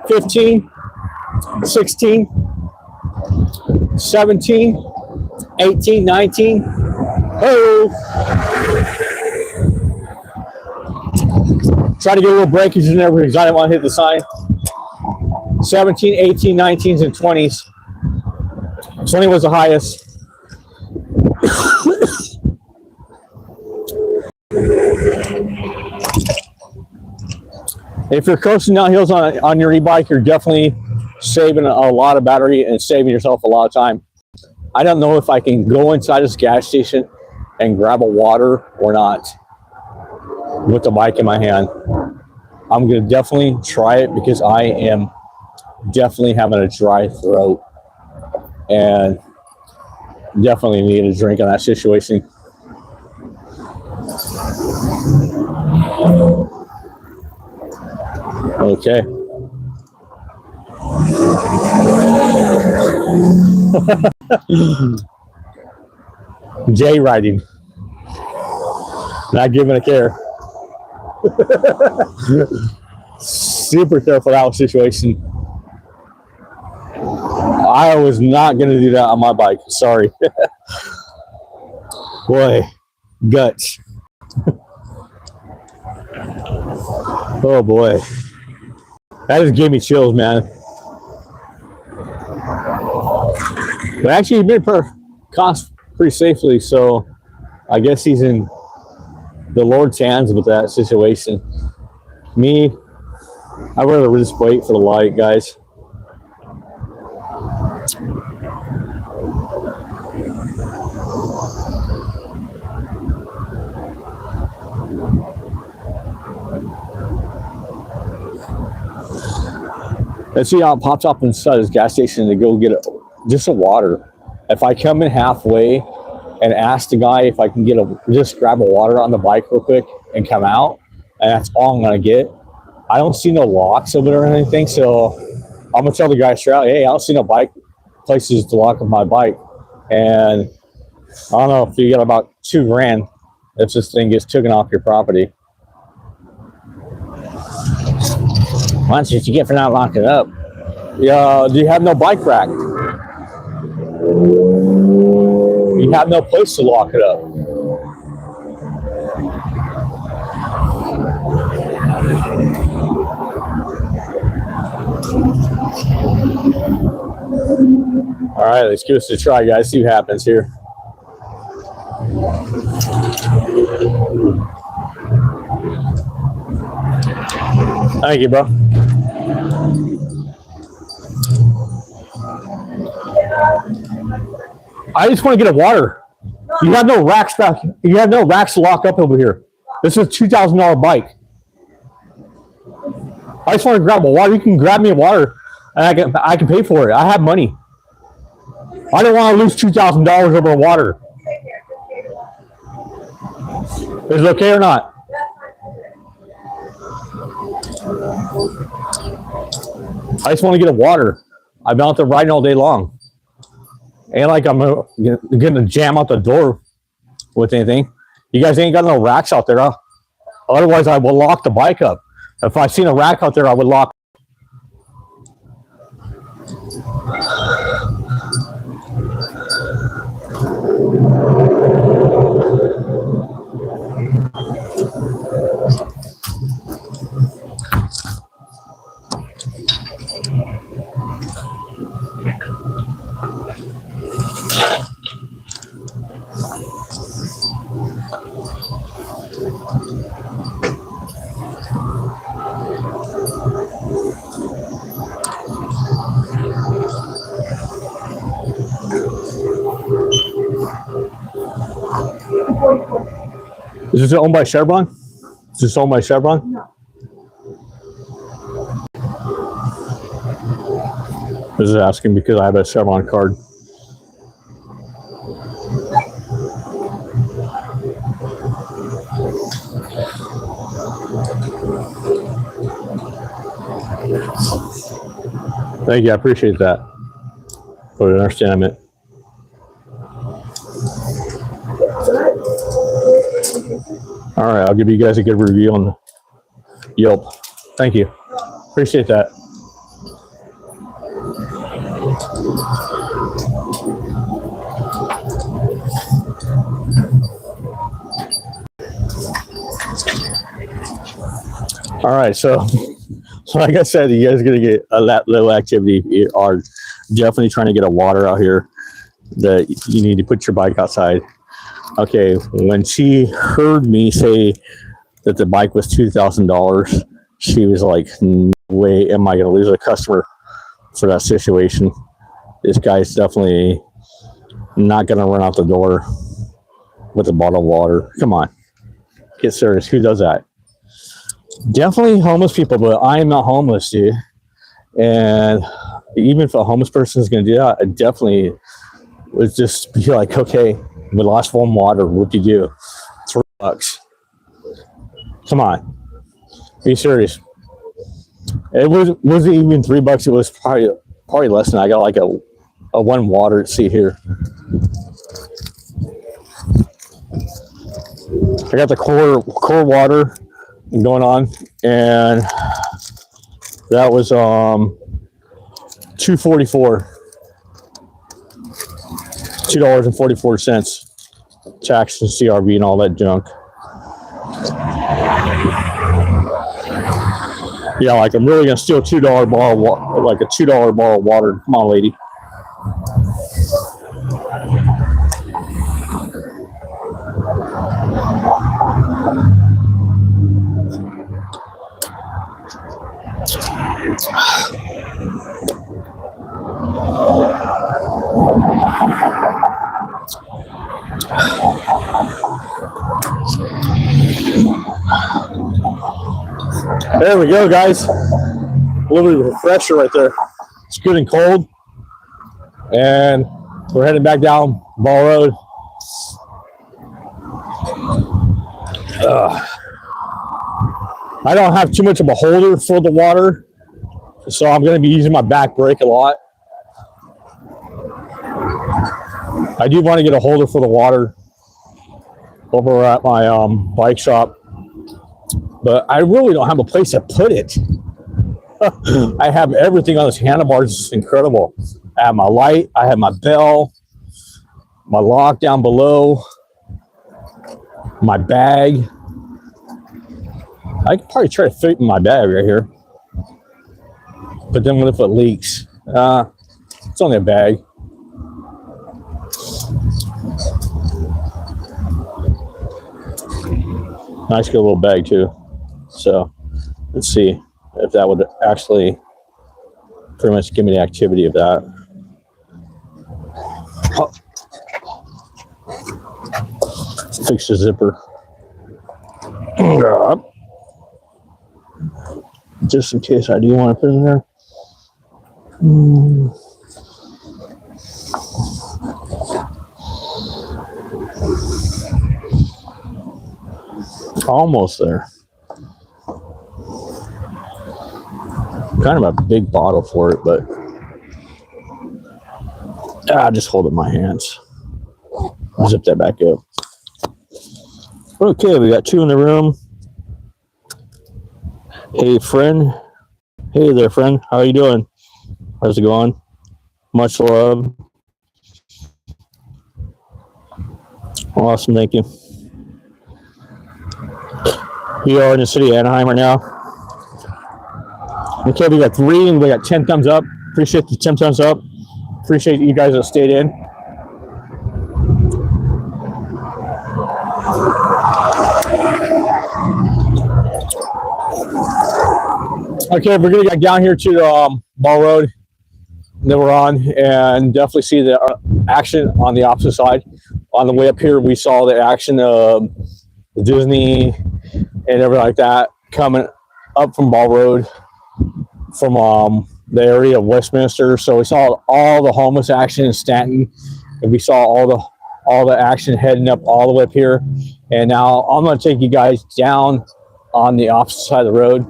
15, 16, 17, 18, 19. Oh! Try to get a little breakage in there because I didn't want to hit the sign. 17, 18, 19s, and 20s. 20 was the highest. If you're coasting down hills on your e-bike, you're definitely saving a lot of battery and saving yourself a lot of time. I don't know if I can go inside this gas station and grab a water or not with the bike in my hand. I'm going to definitely try it because I am definitely having a dry throat and definitely need a drink in that situation. Okay. J riding. Not giving a care. Super careful out situation. I was not going to do that on my bike. Sorry. Boy, guts. Oh boy. That just gave me chills, man. But actually, he made cost pretty safely, so I guess he's in the Lord's hands with that situation. Me, I'd rather just wait for the light, guys. Let's see how it pops up inside this gas station to go get just a water. If I come in halfway and ask the guy if I can get just grab a water on the bike real quick and come out, and that's all I'm gonna get. I don't see no locks of it or anything, so I'm gonna tell the guy straight out, hey, I don't see no bike places to lock up my bike. And I don't know if you get about $2,000 if this thing gets taken off your property. How much did you get for not locking it up? Yeah, do you have no bike rack? We have no place to lock it up. All right, let's give this a try, guys. See what happens here. Thank you, bro. I just want to get a water. You have no racks back. You have no racks to lock up over here. This is a $2,000 bike. I just want to grab a water. You can grab me a water, and I can pay for it. I have money. I don't want to lose $2,000 over water. Is it okay or not? I just want to get a water. I've been out there riding all day long. Ain't like I'm going to jam out the door with anything. You guys ain't got no racks out there, huh? Otherwise, I will lock the bike up. If I seen a rack out there, I would lock. Is this owned by Chevron? Is this owned by Chevron? No. This is asking because I have a Chevron card. Thank you, I appreciate that. For the understanding. All right, I'll give you guys a good review on Yelp. Thank you. Appreciate that. All right, so like I said, you guys are going to get a little activity. You are definitely trying to get a water out here that you need to put your bike outside. Okay, when she heard me say that the bike was $2,000, she was like, no way am I going to lose a customer for that situation. This guy's definitely not going to run out the door with a bottle of water. Come on, get serious. Who does that? Definitely homeless people, but I am not homeless, dude. And even if a homeless person is going to do that, I definitely would just be like, okay, we lost one water. What do you do? $3. Come on, be serious. It wasn't even $3. It was probably less than. I got like a one water. See here. I got the core water going on, and that was $2.44. $2.44. Tax and CRV and all that junk. Yeah, like I'm really gonna steal $2 bottle of water, like a $2 bottle of water. Come on, lady. There we go, guys. A little bit of refresher right there. It's good and cold. And we're heading back down Ball Road. I don't have too much of a holder for the water, so I'm going to be using my back brake a lot. I do want to get a holder for the water over at my bike shop, but I really don't have a place to put it. I have everything on this handlebars. It's incredible. I have my light. I have my bell. my lock down below, my bag. I could probably try to fit in my bag right here. But then what if it leaks? It's only a bag. Nice good little bag too. So let's see if that would actually pretty much give me the activity of that. Oh. Fix the zipper. Just in case I do want to put it in there. Almost there. Kind of a big bottle for it, but I'll just hold it in my hands. I'll zip that back up. Okay, we got 2 in the room. Hey, friend. Hey there, friend. How you doing? How's it going? Much love. Awesome, thank you. We are in the city of Anaheim right now. Okay, we got 3 and we got 10 thumbs up. Appreciate the 10 thumbs up. Appreciate you guys that stayed in. Okay, we're gonna get down here to Ball Road that we're on and definitely see the action on the opposite side. On the way up here, we saw the action of Disney and everything like that coming up from Ball Road from the area of Westminster. So we saw all the homeless action in Stanton, and we saw all the action heading up all the way up here. And now I'm going to take you guys down on the opposite side of the road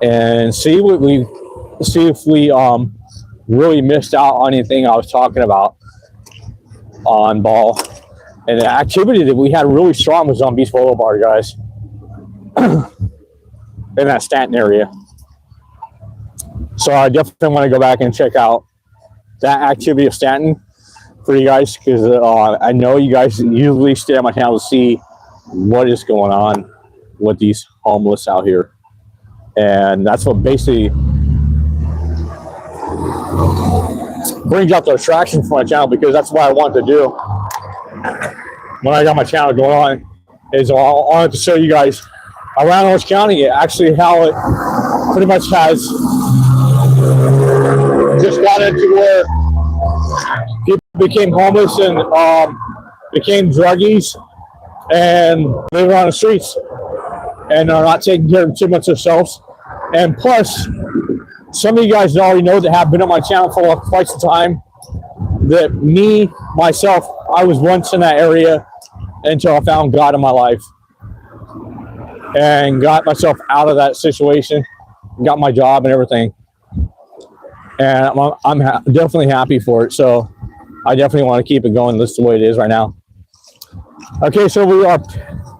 and see if we really missed out on anything I was talking about on Ball. And the activity that we had really strong was on Beach Boulevard, guys, in that Stanton area. So I definitely want to go back and check out that activity of Stanton for you guys, because I know you guys usually stay on my channel to see what is going on with these homeless out here. And that's what basically brings out the attraction for my channel, because that's what I want to do when I got my channel going on, is I wanted to show you guys around Orange County actually how it pretty much has just got into where people became homeless and became druggies and live on the streets and are not taking care of too much themselves. And plus, some of you guys already know that have been on my channel for quite some time that myself, I was once in that area until I found God in my life and got myself out of that situation, got my job and everything. And I'm definitely happy for it. So I definitely want to keep it going. This is the way it is right now. Okay, so we are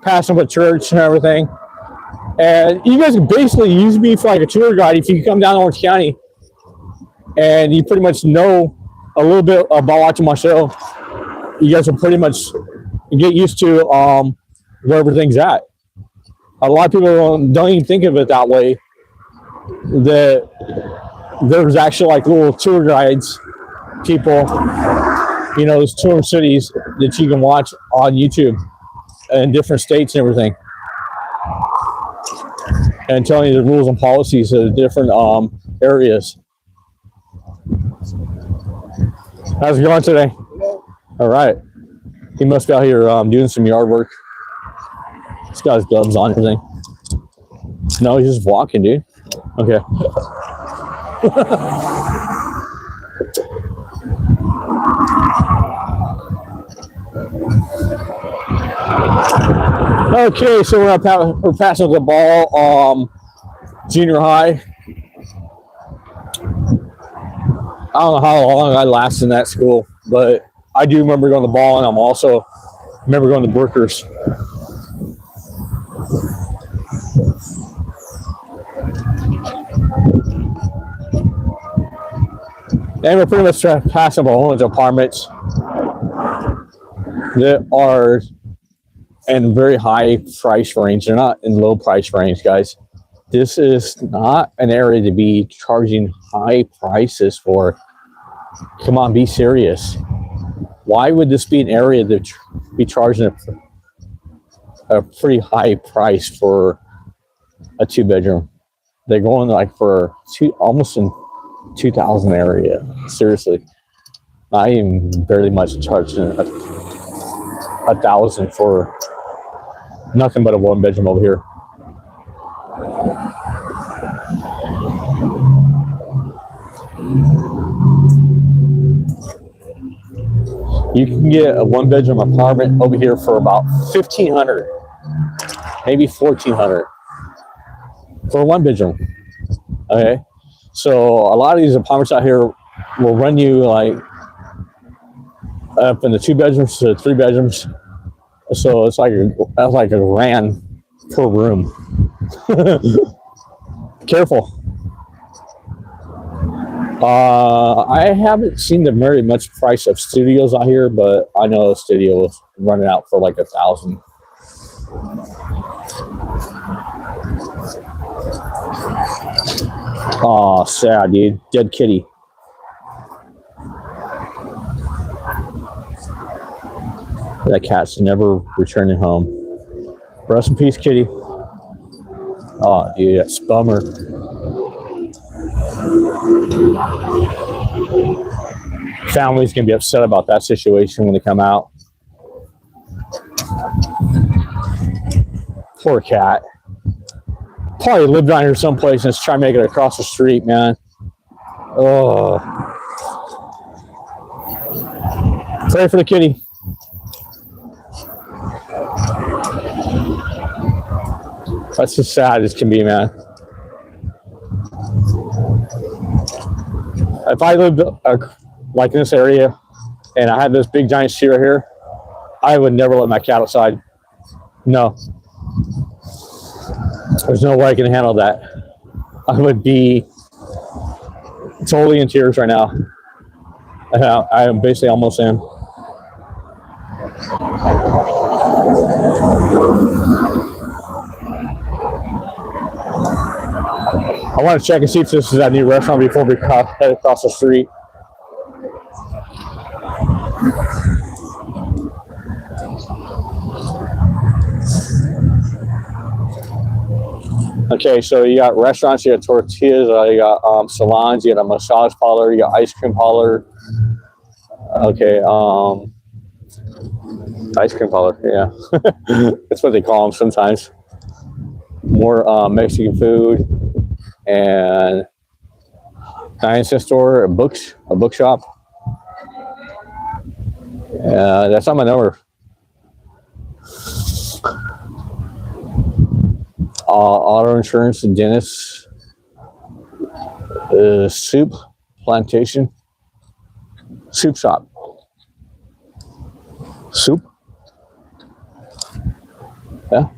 passing up a church and everything. And you guys can basically use me for like a tour guide if you come down to Orange County and you pretty much know a little bit about watching my show. You guys will pretty much get used to where everything's at. A lot of people don't even think of it that way, that there's actually like little tour guides, people, you know, those tour cities that you can watch on YouTube in different states and everything, and telling you the rules and policies of the different areas. How's it going today? All right. He must be out here doing some yard work. He's got his gloves on and everything. No, he's just walking, dude. Okay. Okay, so we're passing the ball junior high. I don't know how long I lasted in that school, but I do remember going to the ball, and I'm also remember going to Brookers. And we're pretty much passing up a whole bunch of apartments. that are in very high price range. They're not in low price range, guys. This is not an area to be charging high prices for. Come on, be serious. Why would this be an area to be charging a pretty high price for a 2-bedroom? They're going like for almost in 2,000 area. Seriously, not even barely much charging 1,000 for nothing but a 1-bedroom over here. You can get a 1-bedroom apartment over here for about $1,500, maybe $1,400 for a 1-bedroom. Okay, so a lot of these apartments out here will run you like up in the 2 bedrooms to 3 bedrooms. So it's like that's like a grand per room. Careful. I haven't seen the very much price of studios out here, but I know a studio is running out for like 1,000. Oh, sad, dude. Dead kitty. That cat's never returning home. Rest in peace, kitty. Oh, dude, that's a bummer. Family's gonna be upset about that situation when they come out. Poor cat. Probably lived down here someplace and is trying to make it across the street, man. Oh. Pray for the kitty. That's as sad as can be, man. If I lived like in this area and I had this big giant sea right here, I would never let my cat outside. No. There's no way I can handle that. I would be totally in tears right now. I am basically almost in. I want to check and see if this is that new restaurant before we head across the street. Okay, so you got restaurants, you got tortillas, you got salons, you got a massage parlor, you got ice cream parlor. Okay, ice cream parlor, yeah. That's what they call them sometimes. More Mexican food and 9-cent store, a bookshop. That's on my number. Auto insurance and dentist. Soup plantation. Soup shop. Soup. Yeah.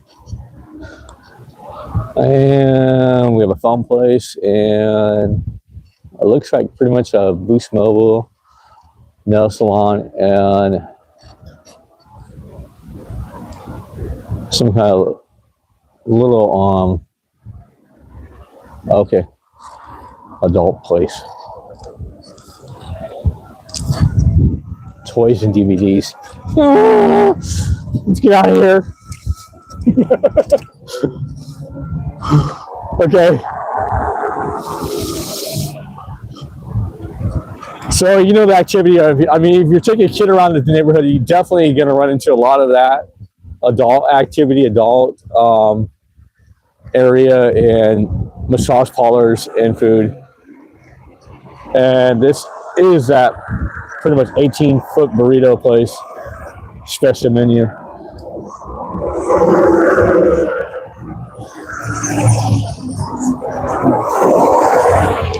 And we have a phone place, and it looks like pretty much a Boost Mobile, nail salon, and some kind of little okay, adult place. Toys and DVDs. Let's get out of here. Okay. So, you know, the activity of, I mean, if you're taking a kid around the neighborhood, you're definitely going to run into a lot of that adult activity, adult area, and massage parlors and food. And this is that pretty much 18-foot burrito place, special menu.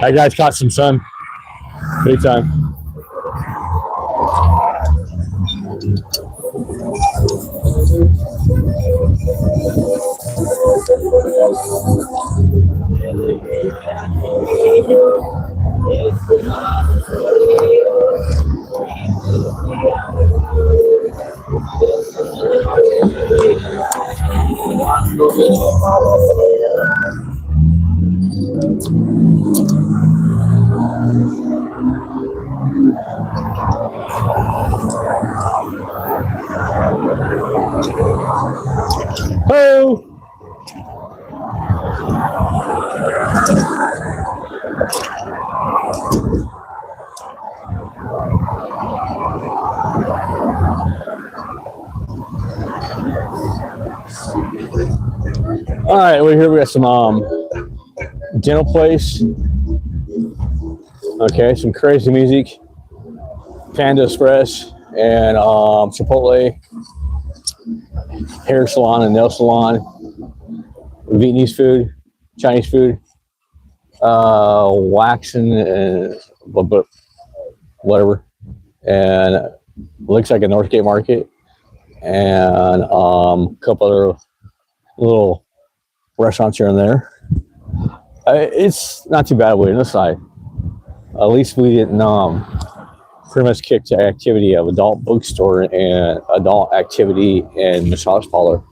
That guy's caught some sun. Big time. Oh! All right, we're here. We got some dental place. Okay, some crazy music. Panda Express and Chipotle, hair salon and nail salon, Vietnamese food, Chinese food, waxing and whatever, and looks like a Northgate Market, and a couple other little restaurants here and there. It's not too bad waiting aside. At least we didn't pretty much kick the activity of adult bookstore and adult activity and massage parlor.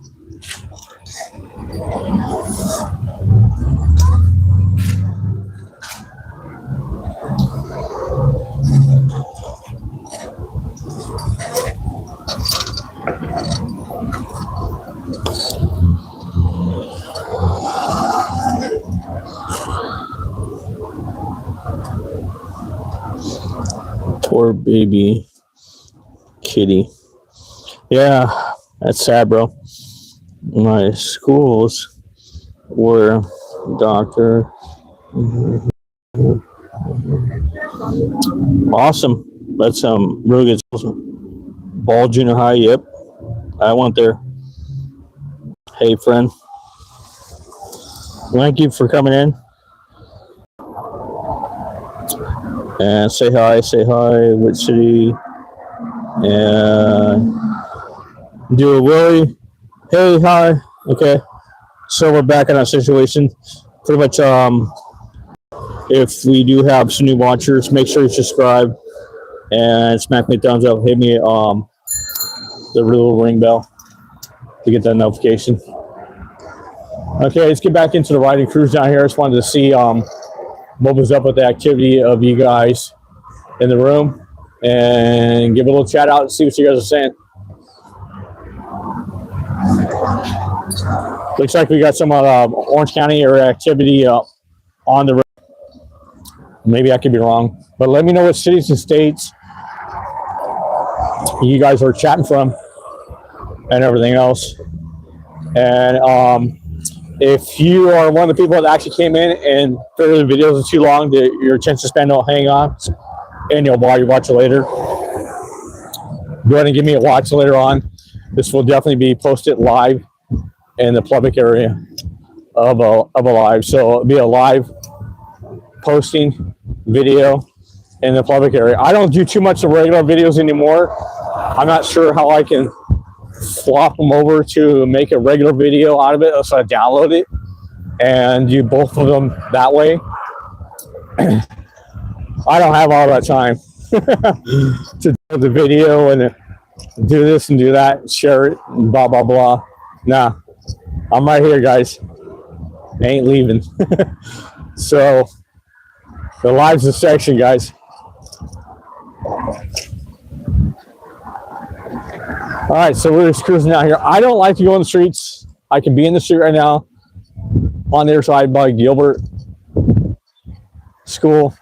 Poor baby kitty. Yeah, that's sad, bro. My schools were doctor. Awesome. That's really good. Ball Junior High. Yep, I went there. Hey, friend. Thank you for coming in. And say hi, which city, and do a Willie. Hey, hi. Okay, so we're back in our situation. Pretty much, if we do have some new watchers, make sure you subscribe and smack me a thumbs up. Hit me the little ring bell to get that notification. Okay, let's get back into the riding cruise down here. I just wanted to see what was up with the activity of you guys in the room and give a little chat out and see what you guys are saying. Looks like we got some Orange County area activity on the road. Maybe I could be wrong, but let me know what cities and states you guys are chatting from and everything else. And if you are one of the people that actually came in and figured the videos are too long, your attention span will hang on, and you'll watch it later. Go ahead and give me a watch later on. This will definitely be posted live in the public area of a live. So it'll be a live posting video in the public area. I don't do too much of regular videos anymore. I'm not sure how I can swap them over to make a regular video out of it, so I download it and do both of them that way. I don't have all that time to do the video and do this and do that, share it, and blah blah blah. Nah, I'm right here, guys. I ain't leaving. So the live's the section, guys. All right, so we're just cruising out here. I don't like to go in the streets. I can be in the street right now on the other side by Gilbert School.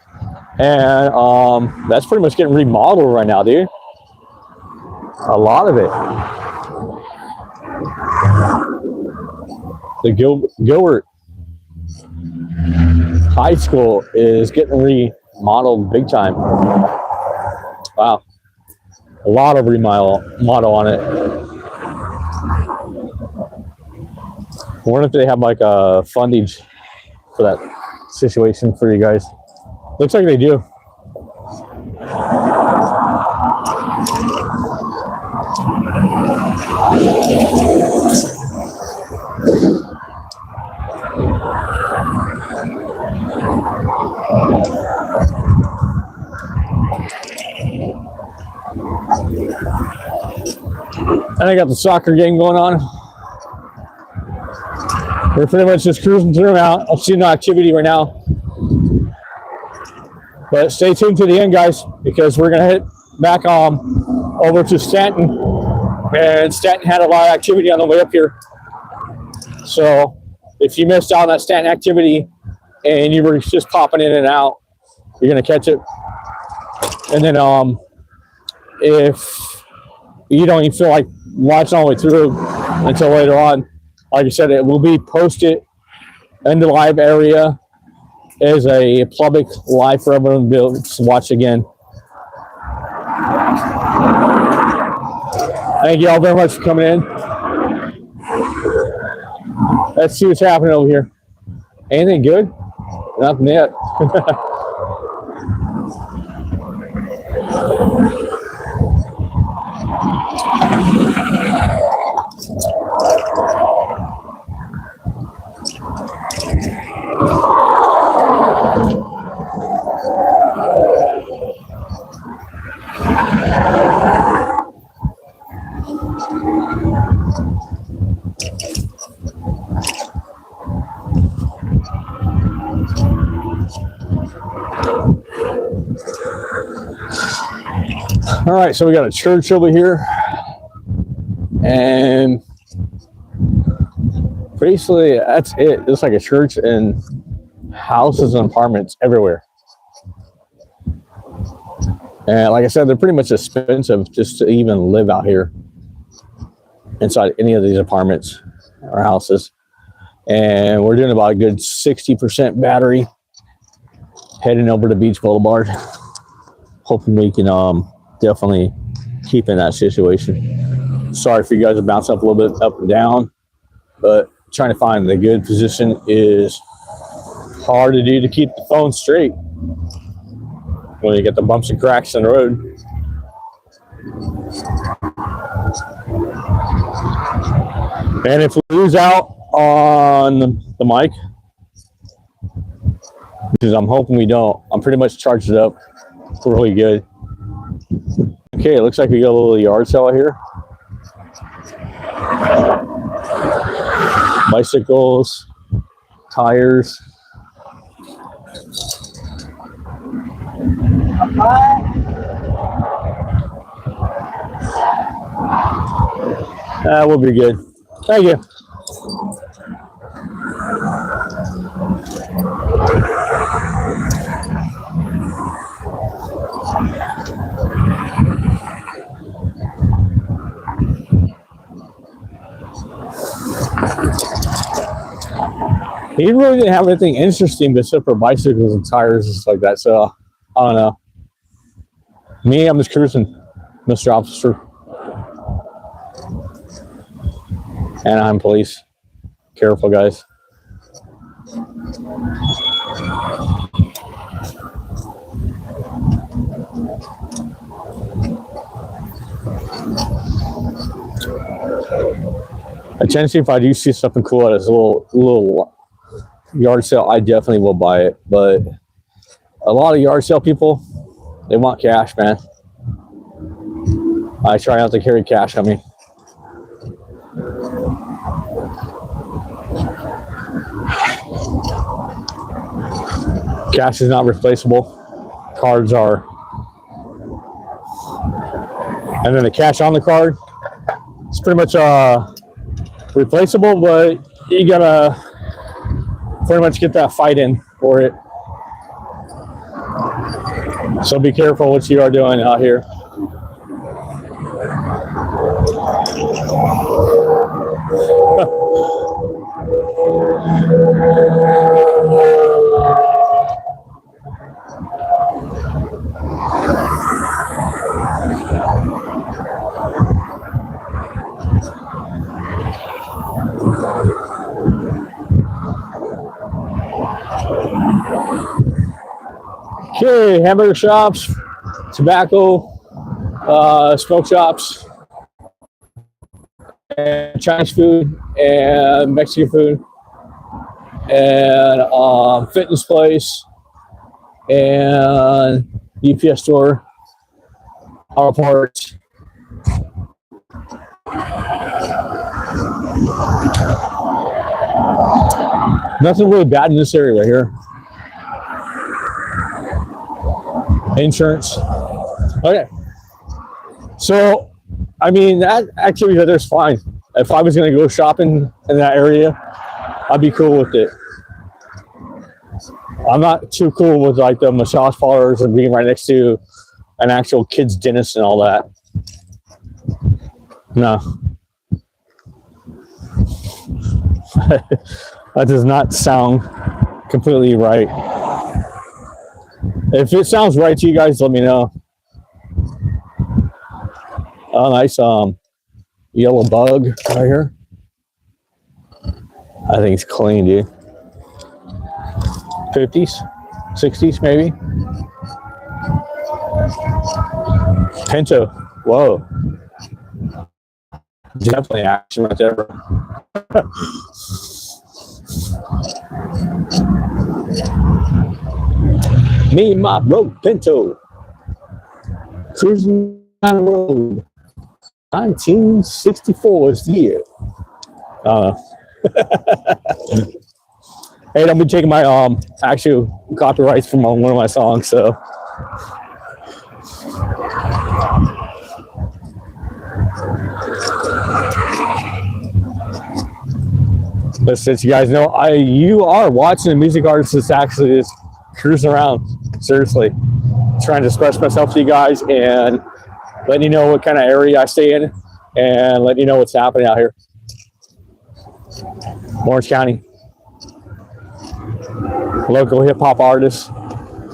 And that's pretty much getting remodeled right now, dude. A lot of it. The Gilbert High School is getting remodeled big time. Wow. A lot of remodel on it. I wonder if they have like a fundage for that situation for you guys. Looks like they do. And I got the soccer game going on. We're pretty much just cruising through now. I see no activity right now. But stay tuned to the end, guys, because we're going to hit back over to Stanton. And Stanton had a lot of activity on the way up here. So if you missed out on that Stanton activity and you were just popping in and out, you're going to catch it. And then if you don't even feel like watching all the way through until later on, like I said, it will be posted in the live area as a public live for everyone to be able to watch again. Thank you all very much for coming in. Let's see what's happening over here. Anything good? Nothing yet. All right, so we got a church over here, and basically that's it. It's like a church and houses and apartments everywhere. And like I said, they're pretty much expensive just to even live out here inside any of these apartments or houses. And we're doing about a good 60% battery heading over to Beach Boulevard. Hoping we can definitely keep in that situation. Sorry for you guys to bounce up a little bit up and down, but trying to find the good position is hard to do to keep the phone straight when you get the bumps and cracks in the road. And if we lose out on the mic, because I'm hoping we don't, I'm pretty much charged it up really good. Okay, it looks like we got a little yard sale out here. Bicycles, tires. We'll be good. Thank you. He really didn't have anything interesting except for bicycles and tires and stuff like that. So, I don't know. Me, I'm just cruising, Mr. Officer. Anaheim police. Careful, guys. I tend to see if I do see something cool at this little yard sale, I definitely will buy it. But a lot of yard sale people, they want cash, man. I try not to carry cash on me. Cash is not replaceable. Cards are. And then the cash on the card, it's pretty much replaceable, but you gotta pretty much get that fight in for it. So be careful what you are doing out here. Okay, hamburger shops, tobacco, smoke shops, and Chinese food, and Mexican food, and fitness place, and UPS store, auto parts. Nothing really bad in this area right here. Insurance. Okay. So, I mean, that activity right there's fine. If I was going to go shopping in that area, I'd be cool with it. I'm not too cool with like the massage parlors and being right next to an actual kid's dentist and all that. No. That does not sound completely right. If it sounds right to you guys, let me know. Oh, nice yellow bug right here. I think it's clean, dude. 50s, 60s maybe. Pinto. Whoa. Definitely action right there. Me and my bro Pinto. Cruising down the road. 1964 is the year. Hey, don't be taking my actual copyrights from one of my songs, so. But since you guys know, you are watching a music artist that's actually just cruising around, seriously, trying to express myself to you guys and letting you know what kind of area I stay in and letting you know what's happening out here. Orange County. Local hip hop artist,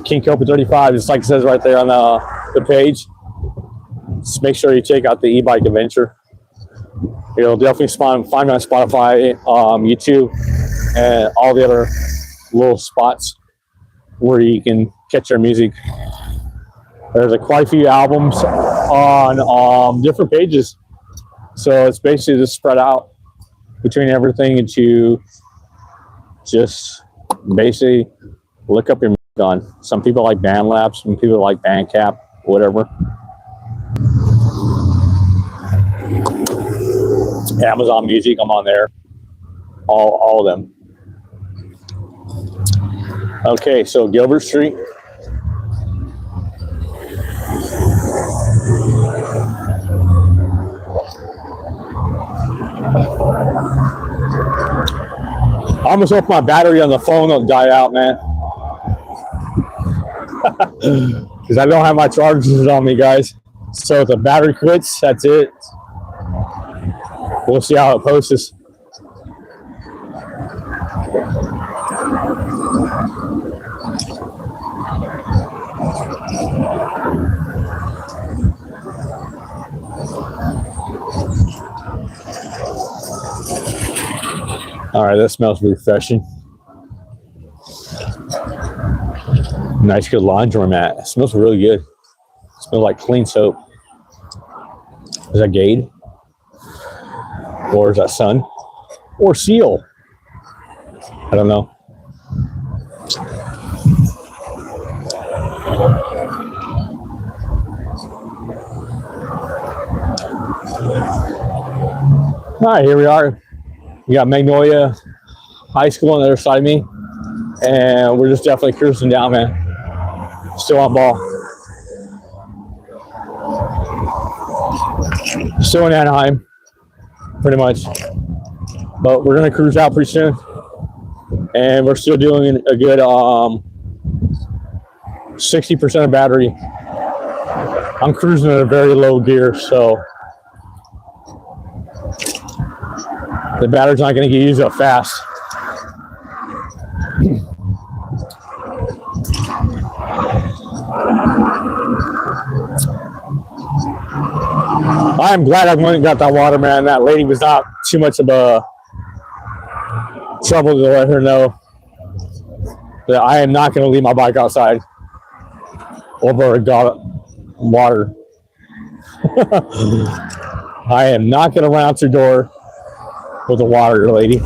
King kobra35, just like it says right there on the page. Just make sure you check out the e-bike adventure. You'll definitely find me on Spotify, YouTube, and all the other little spots where you can catch our music. There's quite a few albums on different pages, so it's basically just spread out between everything that you just basically look up your music on. Some people like BandLab, some people like Bandcamp, whatever. Amazon Music, I'm on there. All of them. Okay, so Gilbert Street. I almost hope my battery on the phone will die out, man. Because I don't have my chargers on me, guys. So if the battery quits, that's it. We'll see how it posts. All right, that smells refreshing. Nice, good laundromat. It smells really good. It smells like clean soap. Is that Gade? Or is that Sun? Or Seal? I don't know. All right, here we are. We got Magnolia High School on the other side of me, and we're just definitely cruising down, man. Still on ball. Still in Anaheim, pretty much. But we're gonna cruise out pretty soon, and we're still doing a good 60% of battery. I'm cruising at a very low gear, so the battery's not going to get used up fast. I'm glad I went and got that water, man. That lady was not too much of a trouble to let her know that I am not going to leave my bike outside over a gallon of water. I am not going to run out your door with the water, lady.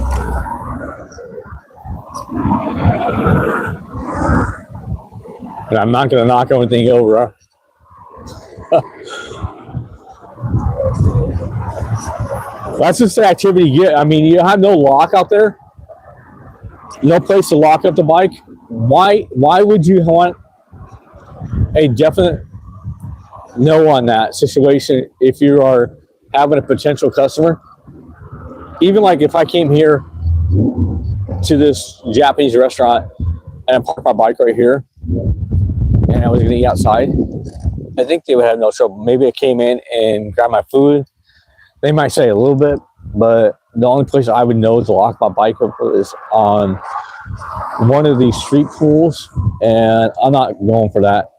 And I'm not going to knock anything over. That's just the activity you get. I mean, you have no lock out there. no place to lock up the bike. Why would you want a definite no on that situation if you are having a potential customer? Even like if I came here to this Japanese restaurant and I parked my bike right here and I was going to eat outside, I think they would have no trouble. Maybe I came in and grabbed my food. They might say a little bit, but the only place I would know to lock my bike up is on one of these street pools, and I'm not going for that.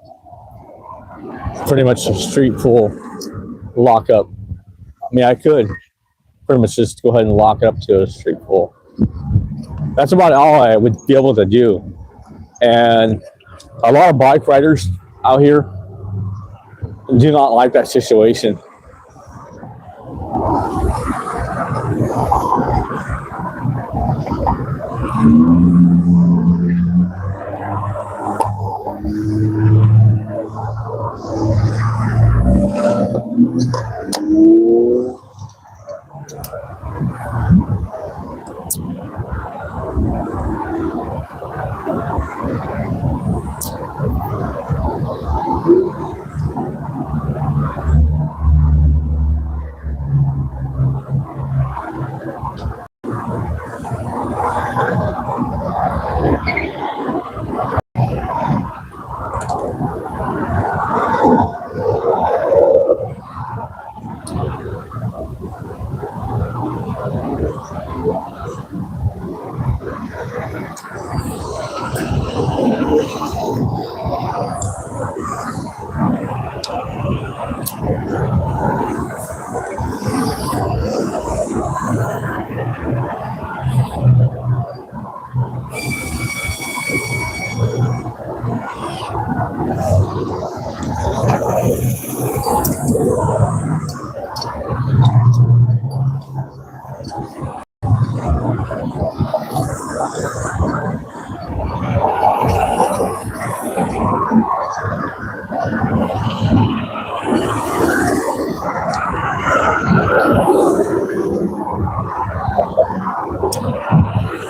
Pretty much a street pool lockup. I mean, I could pretty much just go ahead and lock it up to a street pool. That's about all I would be able to do. And a lot of bike riders out here do not like that situation.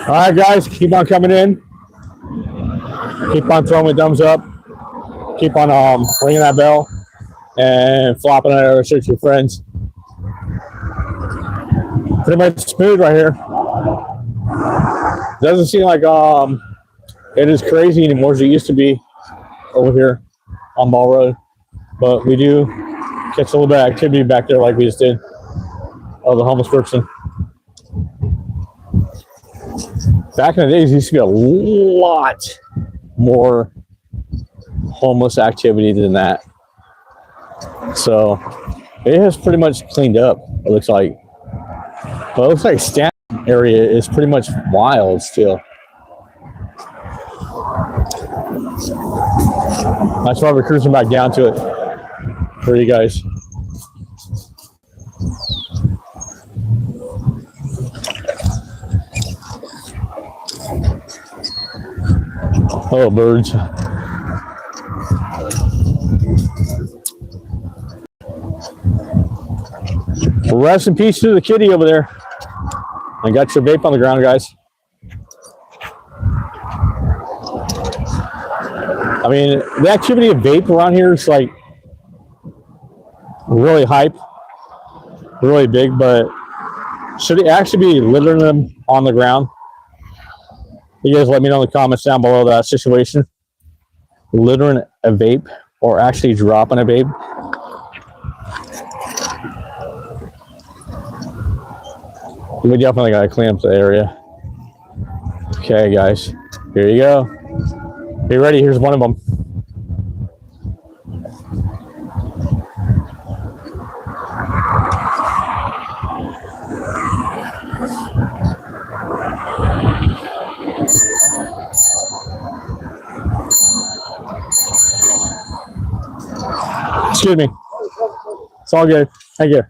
All right, guys, keep on coming in. Keep on throwing me thumbs up. Keep on ringing that bell and flopping it over to your friends. Pretty much smooth right here. Doesn't seem like it is crazy anymore as it used to be over here on Ball Road, but we do catch a little bit of activity back there like we just did of the homeless person. Back in the days, there used to be a lot more homeless activity than that. So it has pretty much cleaned up, it looks like. But it looks like Stanton area is pretty much wild still. That's why we're cruising back down to it for you guys. Oh, birds. Rest in peace to the kitty over there. I got your vape on the ground, guys. I mean, the activity of vape around here is like really hype, really big, but should it actually be littering them on the ground? You guys let me know in the comments down below that situation. Littering a vape or actually dropping a vape. We definitely got to clean up the area. Okay, guys. Here you go. Be ready. Here's one of them. Excuse me. It's all good. Thank you.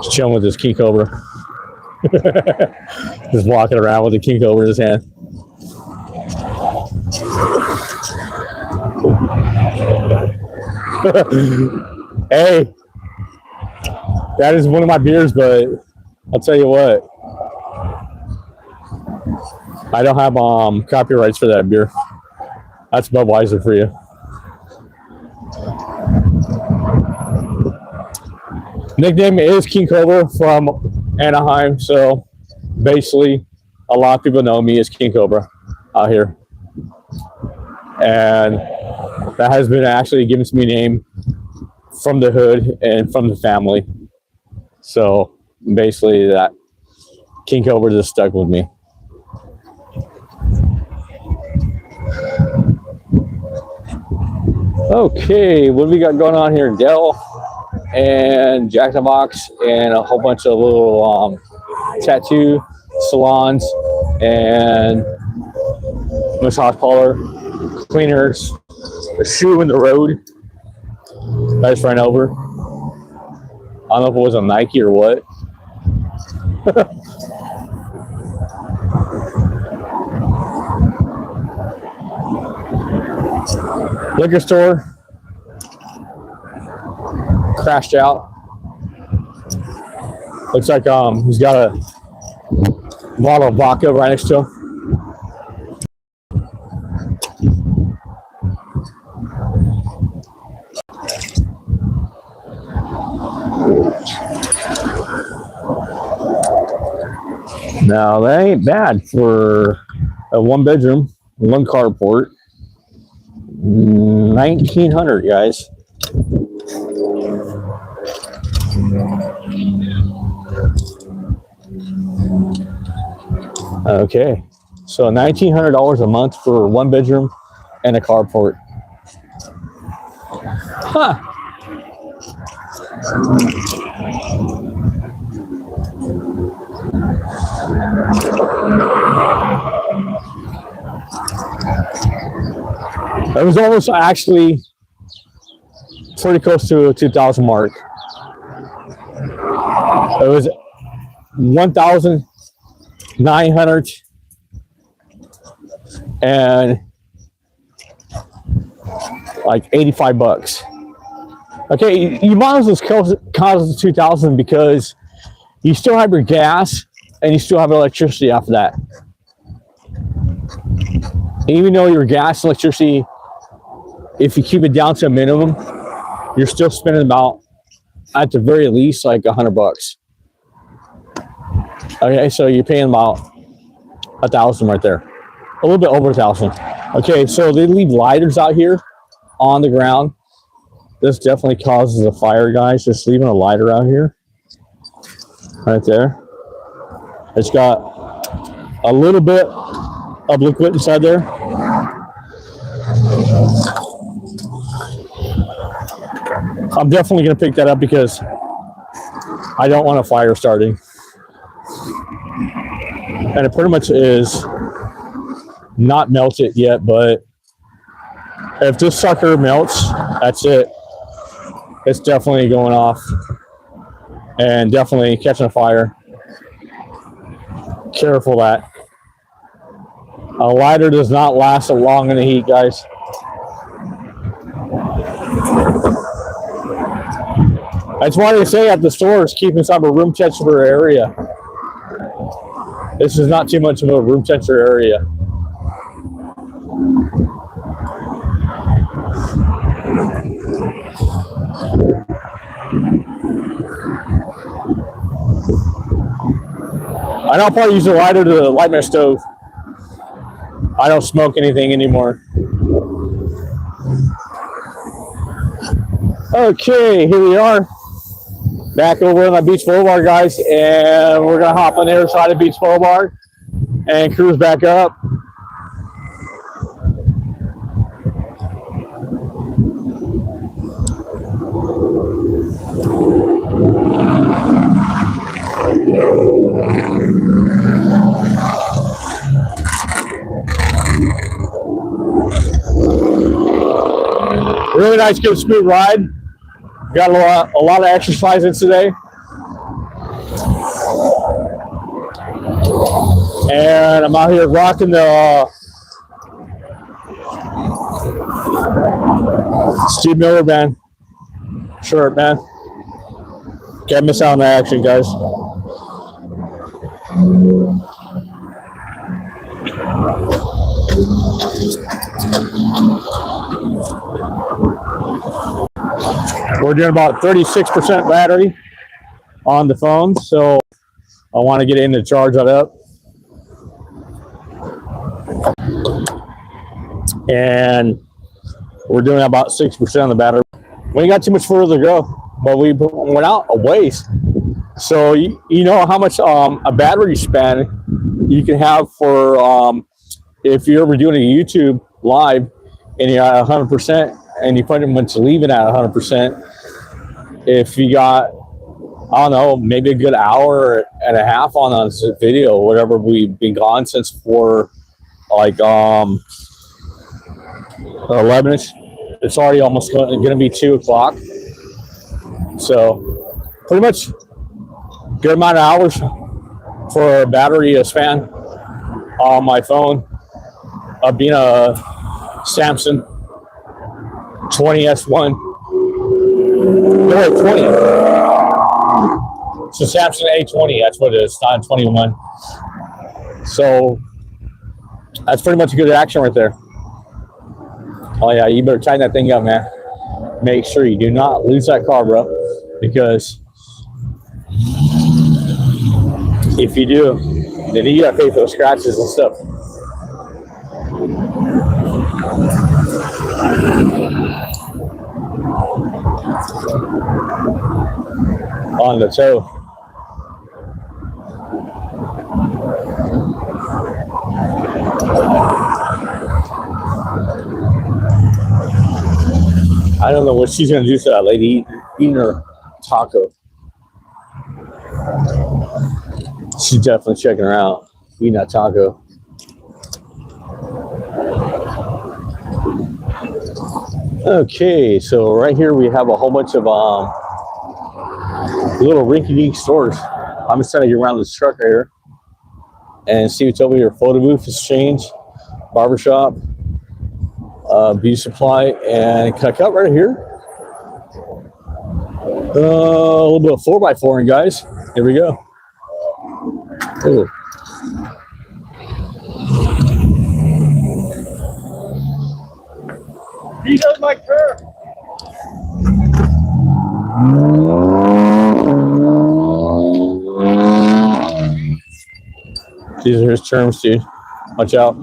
Just chilling with this king cobra. Just walking around with the king cobra in his hand. Hey, that is one of my beers, but I'll tell you what. I don't have copyrights for that beer. That's Budweiser for you. Nickname is King Cobra from Anaheim, so basically a lot of people know me as King Cobra out here. And that has been actually given to me a name from the hood and from the family. So basically that King Cobra just stuck with me. Okay, what do we got going on here? Dell and Jack in the Box and a whole bunch of little tattoo salons and massage parlor cleaners. A shoe in the road. I just ran over. I don't know if it was a Nike or what. Liquor store. Crashed out. Looks like he's got a bottle of vodka right next to him. Now that ain't bad for a one bedroom, one carport. 1900, guys. Okay, so $1,900 a month for one bedroom and a carport. Huh. It was almost actually pretty close to a 2,000 mark. It was 1,900 and like 85 bucks. Okay, you might as well cost 2,000 because you still have your gas and you still have electricity after that. And even though your gas and electricity, if you keep it down to a minimum, you're still spending about, at the very least, like 100 bucks. Okay, so you're paying about 1,000 right there. A little bit over 1,000. Okay, so they leave lighters out here on the ground. This definitely causes a fire, guys. Just leaving a lighter out here. Right there. It's got a little bit of liquid inside there. I'm definitely going to pick that up because I don't want a fire starting. And it pretty much is not melted yet, but if this sucker melts, that's it. It's definitely going off and definitely catching a fire. Careful that. A lighter does not last so long in the heat, guys. That's why they say at the stores, keep inside a room temperature area. This is not too much of a room temperature area. I don't probably use a lighter to light my stove. I don't smoke anything anymore. Okay, here we are. Back over on the Beach Boulevard, guys, and we're gonna hop on the other side of Beach Boulevard and cruise back up. Really nice, good, smooth ride. Got a lot of exercise in today. And I'm out here rocking the Steve Miller Band shirt, man. Can't miss out on the action, guys. We're doing about 36% battery on the phone, so I want to get in to charge that up. And we're doing about 6% on the battery. We ain't got too much further to go, but we went out a ways. So you know how much a battery span you can have for if you're ever doing a YouTube live and you're at 100% and you pretty much leave it at 100%. If you got, I don't know, maybe a good hour and a half on this video, whatever, we've been gone since for like 11ish. It's already almost going to be 2 o'clock. So pretty much good amount of hours for a battery span on my phone. Being a Samsung 20S1. No, 20. So Samsung A20, that's what it is, not 21. So that's pretty much a good action right there. Oh yeah, you better tighten that thing up, man. Make sure you do not lose that car, bro. Because if you do, then you gotta pay for the scratches and stuff. On the toe. I don't know what she's gonna do to that lady eating her taco. She's definitely checking her out, eating that taco. Okay, so right here we have a whole bunch of little rinky-dink stores. I'm just trying to get around this truck right here and see what's over here. Photo booth, exchange, barbershop, beauty supply, and cut right here. A little bit of 4x4, guys. Here we go. Ooh. He does my curve. These are his terms, dude. Watch out.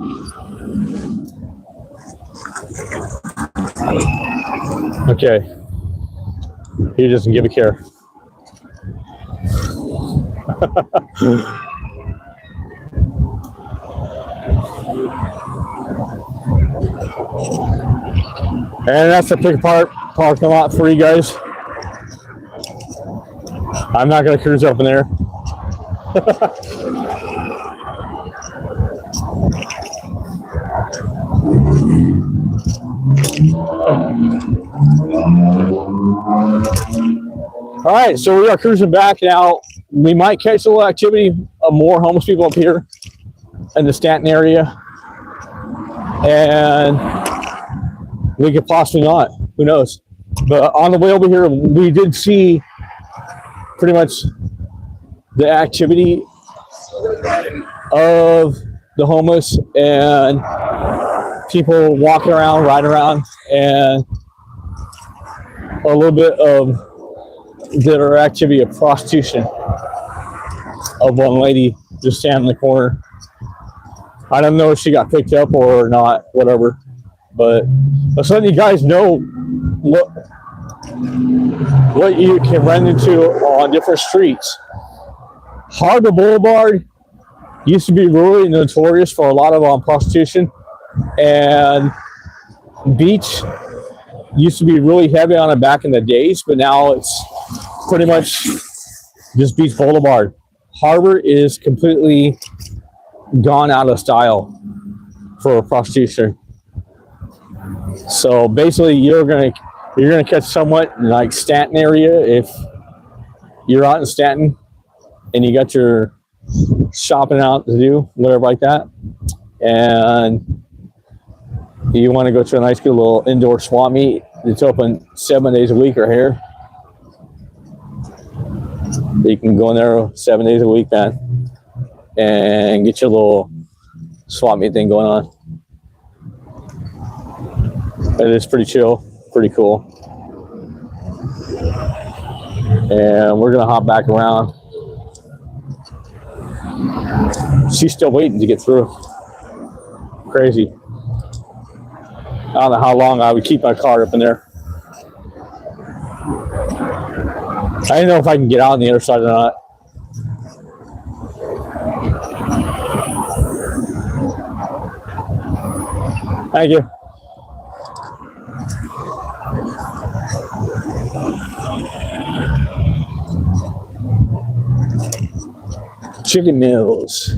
Okay. He doesn't give a care. And that's a big parking lot for you guys. I'm not going to cruise up in there. All right, so we are cruising back now. We might catch a little activity of more homeless people up here in the Stanton area. And we could possibly not. Who knows? But on the way over here, we did see pretty much the activity of the homeless and people walking around, riding around, and a little bit of their activity of prostitution of one lady just standing in the corner. I don't know if she got picked up or not, whatever. But let's let you guys know what you can run into on different streets. Harbor Boulevard used to be really notorious for a lot of prostitution, and Beach used to be really heavy on it back in the days, but now it's pretty much just Beach Boulevard. Harbor is completely gone out of style for prostitution. So basically, you're gonna catch someone in like Stanton area if you're out in Stanton and you got your shopping out to do, whatever like that, and you want to go to a nice good little indoor swap meet. It's open 7 days a week right here. You can go in there 7 days a week, man, and get your little swap meet thing going on. It is pretty chill, pretty cool. And we're gonna hop back around. She's still waiting to get through. Crazy. I don't know how long I would keep my car up in there. I don't know if I can get out on the other side or not. Thank you. Chicken meals.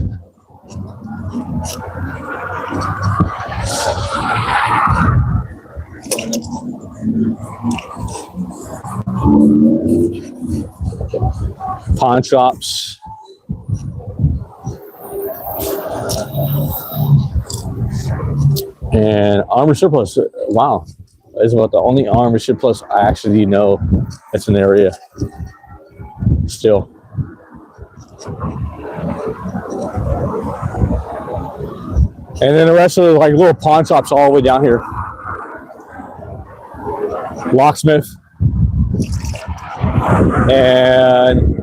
Pawn shops. And armor surplus. Wow. That's about the only armor surplus I actually know that's in the area. Still. And then the rest of the like little pawn shops all the way down here. Locksmith. And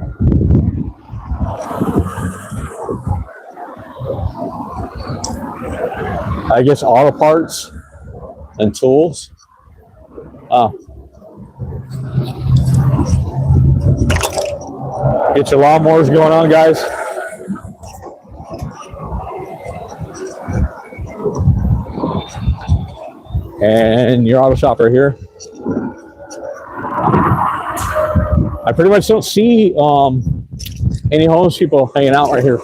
I guess auto parts and tools. Get your lawnmowers going on, guys. And your auto shop right here. I pretty much don't see any homeless people hanging out right here.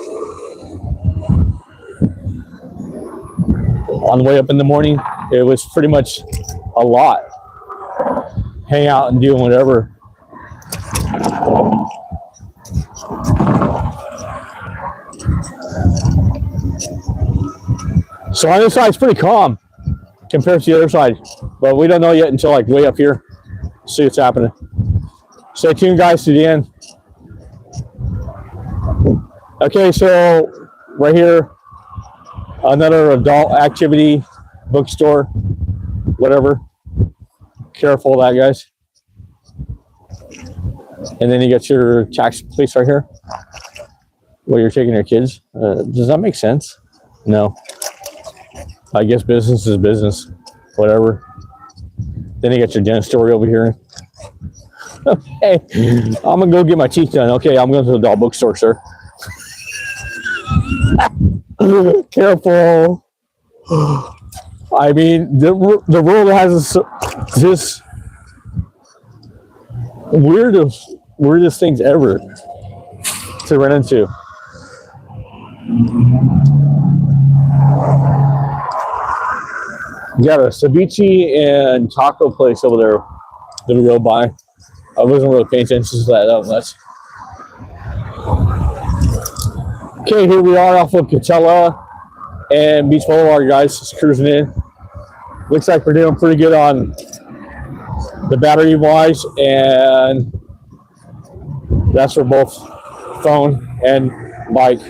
On the way up in the morning, it was pretty much a lot. Hang out and doing whatever. So on this side, it's pretty calm compared to the other side, but we don't know yet until like way up here. See what's happening. Stay tuned, guys, to the end. Okay, so right here, another adult activity bookstore, whatever. Careful of that, guys. And then you got your tax place right here where you're taking your kids. Does that make sense? No. I guess business is business, whatever. Then you got your dentistry over here. Okay, I'm gonna go get my teeth done. Okay, I'm going to the adult bookstore, sir. Careful. I mean, the world has this weirdest things ever to run into. You got a ceviche and taco place over there that we rode by. I wasn't really paying attention to that much. Okay, here we are off of Catella and Beach Boulevard, guys. Just cruising in. Looks like we're doing pretty good on the battery wise, and that's for both phone and bike.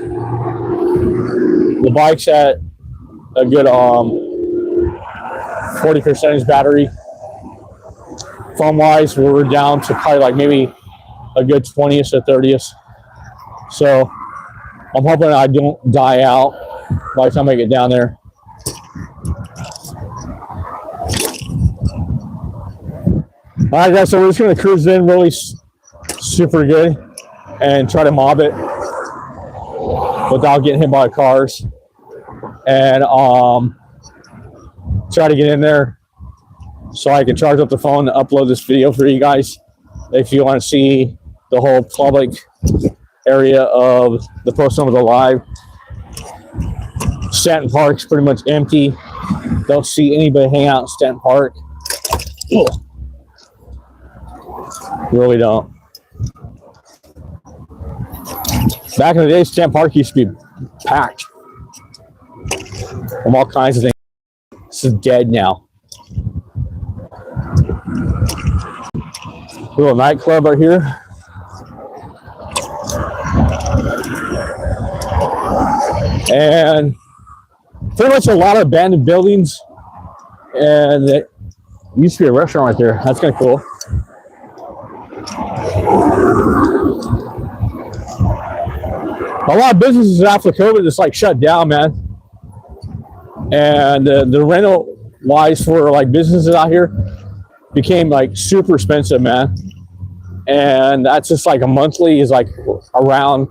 The bike's at a good 40% battery. Phone wise, we're down to probably like maybe a good 20th or 30th. So I'm hoping I don't die out by the time I get down there. All right, guys, so we're just going to cruise in really super good and try to mob it without getting hit by cars. And try to get in there so I can charge up the phone and upload this video for you guys. If you want to see the whole public area of the Post Number Live. Stanton Park's pretty much empty. Don't see anybody hang out in Stanton Park. Ugh. Really don't. Back in the day, Stanton Park used to be packed from all kinds of things. This is dead now. Little nightclub right here. And pretty much a lot of abandoned buildings, and it used to be a restaurant right there. That's kind of cool. A lot of businesses after COVID just like shut down, man. And the rental wise for like businesses out here became like super expensive, man. And that's just like a monthly is like around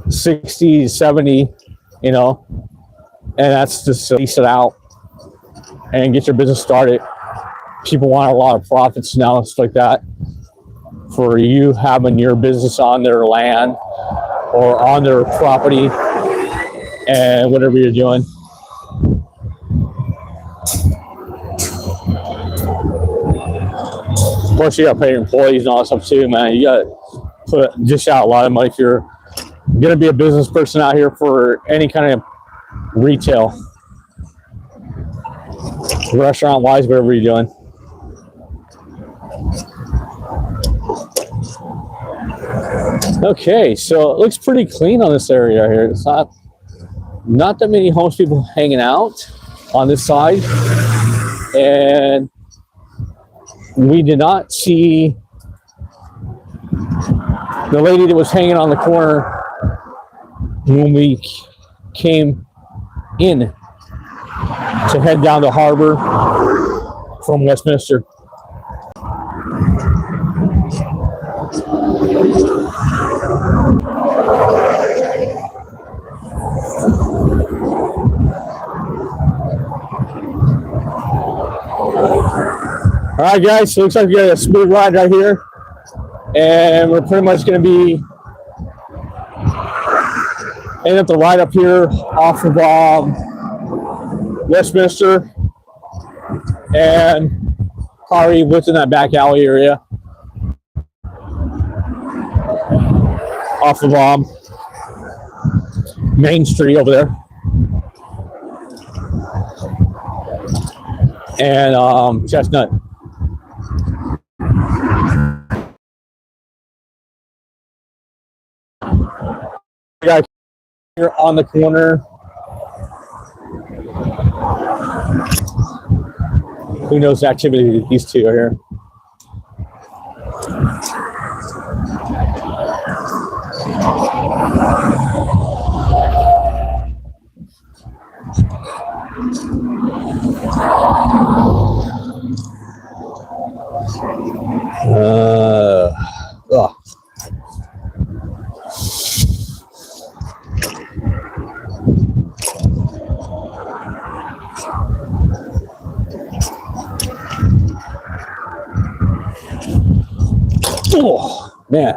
60, 70, you know, and that's just to lease it out and get your business started. People want a lot of profits now, stuff like that, for you having your business on their land or on their property and whatever you're doing. Of course, you got to pay your employees and all that stuff too, man. You got to dish out a lot of money if you're going to be a business person out here for any kind of retail, restaurant wise, whatever you're doing. Okay, so it looks pretty clean on this area here. It's not that many homeless people hanging out on this side, and we did not see the lady that was hanging on the corner when we came in to head down the harbor from Westminster. All right, guys, so it looks like we got a smooth ride right here, and we're pretty much going to be ending up the ride up here off of Westminster and probably within that back alley area off of Main Street over there. And Chestnut. Guy here on the corner. Who knows the activity these two are here? Oh. Oh, man,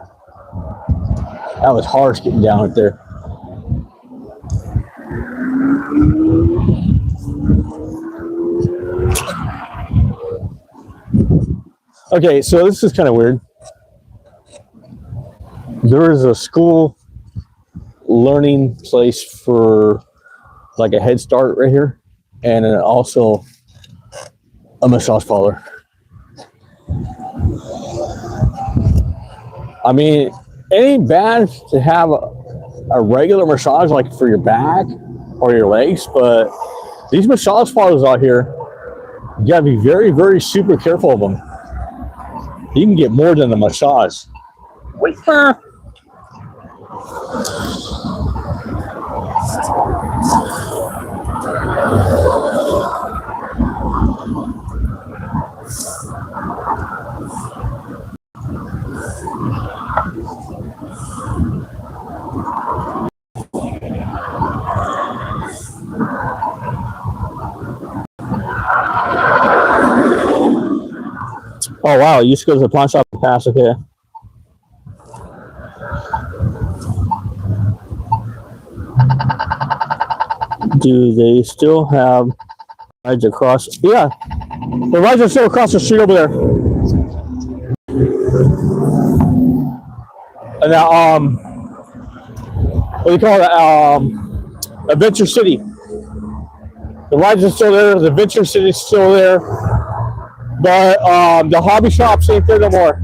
that was harsh getting down right there. Okay, so this is kind of weird. There is a school learning place for like a Head Start right here, and also a massage parlor. I mean, it ain't bad to have a regular massage like for your back or your legs, but these massage parlors out here, you gotta be very, very super careful of them. You can get more than a massage. Wait. Oh wow, you used to go to the pawn shop and pass, okay. Do they still have rides across? Yeah, the rides are still across the street over there. And now, what do you call it? Adventure City. The rides are still there. The Adventure City is still there. But the hobby shops ain't there no more.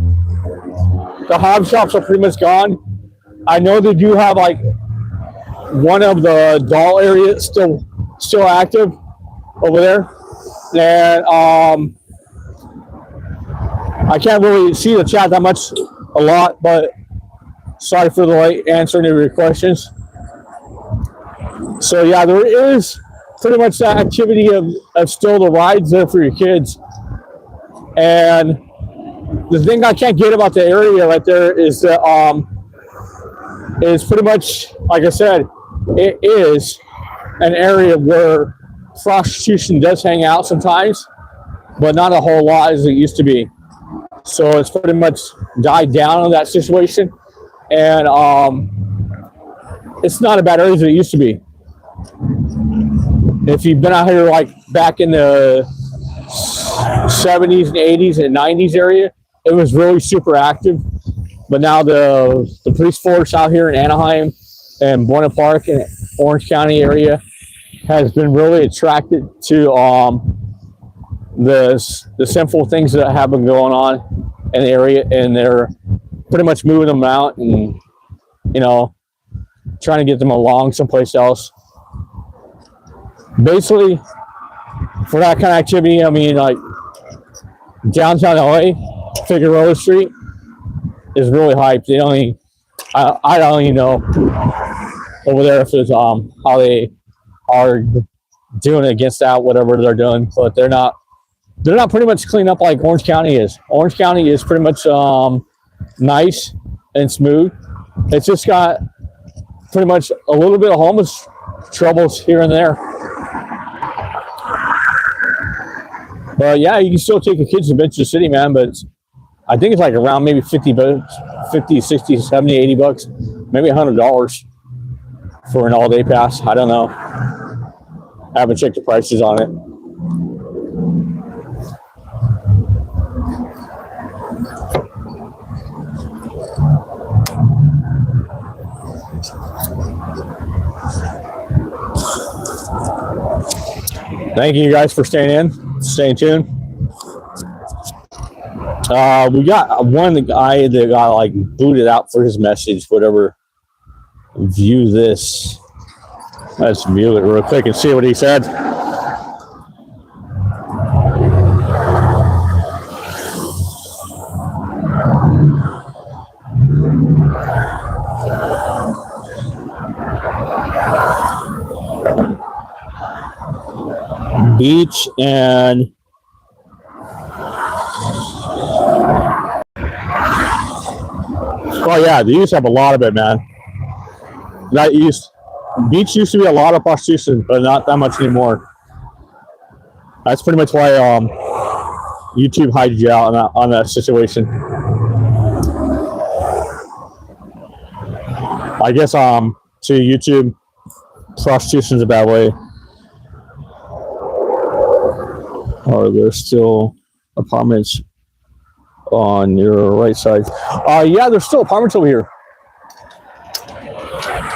The hobby shops are pretty much gone. I know they do have like one of the doll areas still still active over there. And I can't really see the chat that much, a lot, but sorry for the late answering your questions. So yeah, there is pretty much that activity of still the rides there for your kids. And the thing I can't get about the area right there is that is pretty much, like I said, it is an area where prostitution does hang out sometimes, but not a whole lot as it used to be. So it's pretty much died down in that situation, and it's not a bad area as it used to be. If you've been out here like back in the 70s and 80s and 90s area, it was really super active. But now the police force out here in Anaheim and Buena Park and Orange County area has been really attracted to the sinful things that have been going on in the area, and they're pretty much moving them out and, you know, trying to get them along someplace else. Basically, for that kind of activity, I mean, like downtown LA, Figueroa Street is really hyped. They only, I don't even know over there if it's how they are doing against that, whatever they're doing, but they're not pretty much cleaned up like Orange County is. Orange County is pretty much nice and smooth. It's just got pretty much a little bit of homeless troubles here and there. But yeah, you can still take your kids to Adventure City, man, but I think it's like around maybe 50 bucks, 50, 60, 70, 80 bucks, maybe $100 for an all-day pass. I don't know. I haven't checked the prices on it. Thank you guys for staying tuned. We got one guy that got like booted out for his message, whatever. View this. Let's view it real quick and see what he said. Beach and oh yeah, they used to have a lot of it, man. Beach used to be a lot of prostitution, but not that much anymore. That's pretty much why YouTube hides you out on that situation. I guess to YouTube, prostitution's a bad way. Are there still apartments on your right side? Yeah, there's still apartments over here.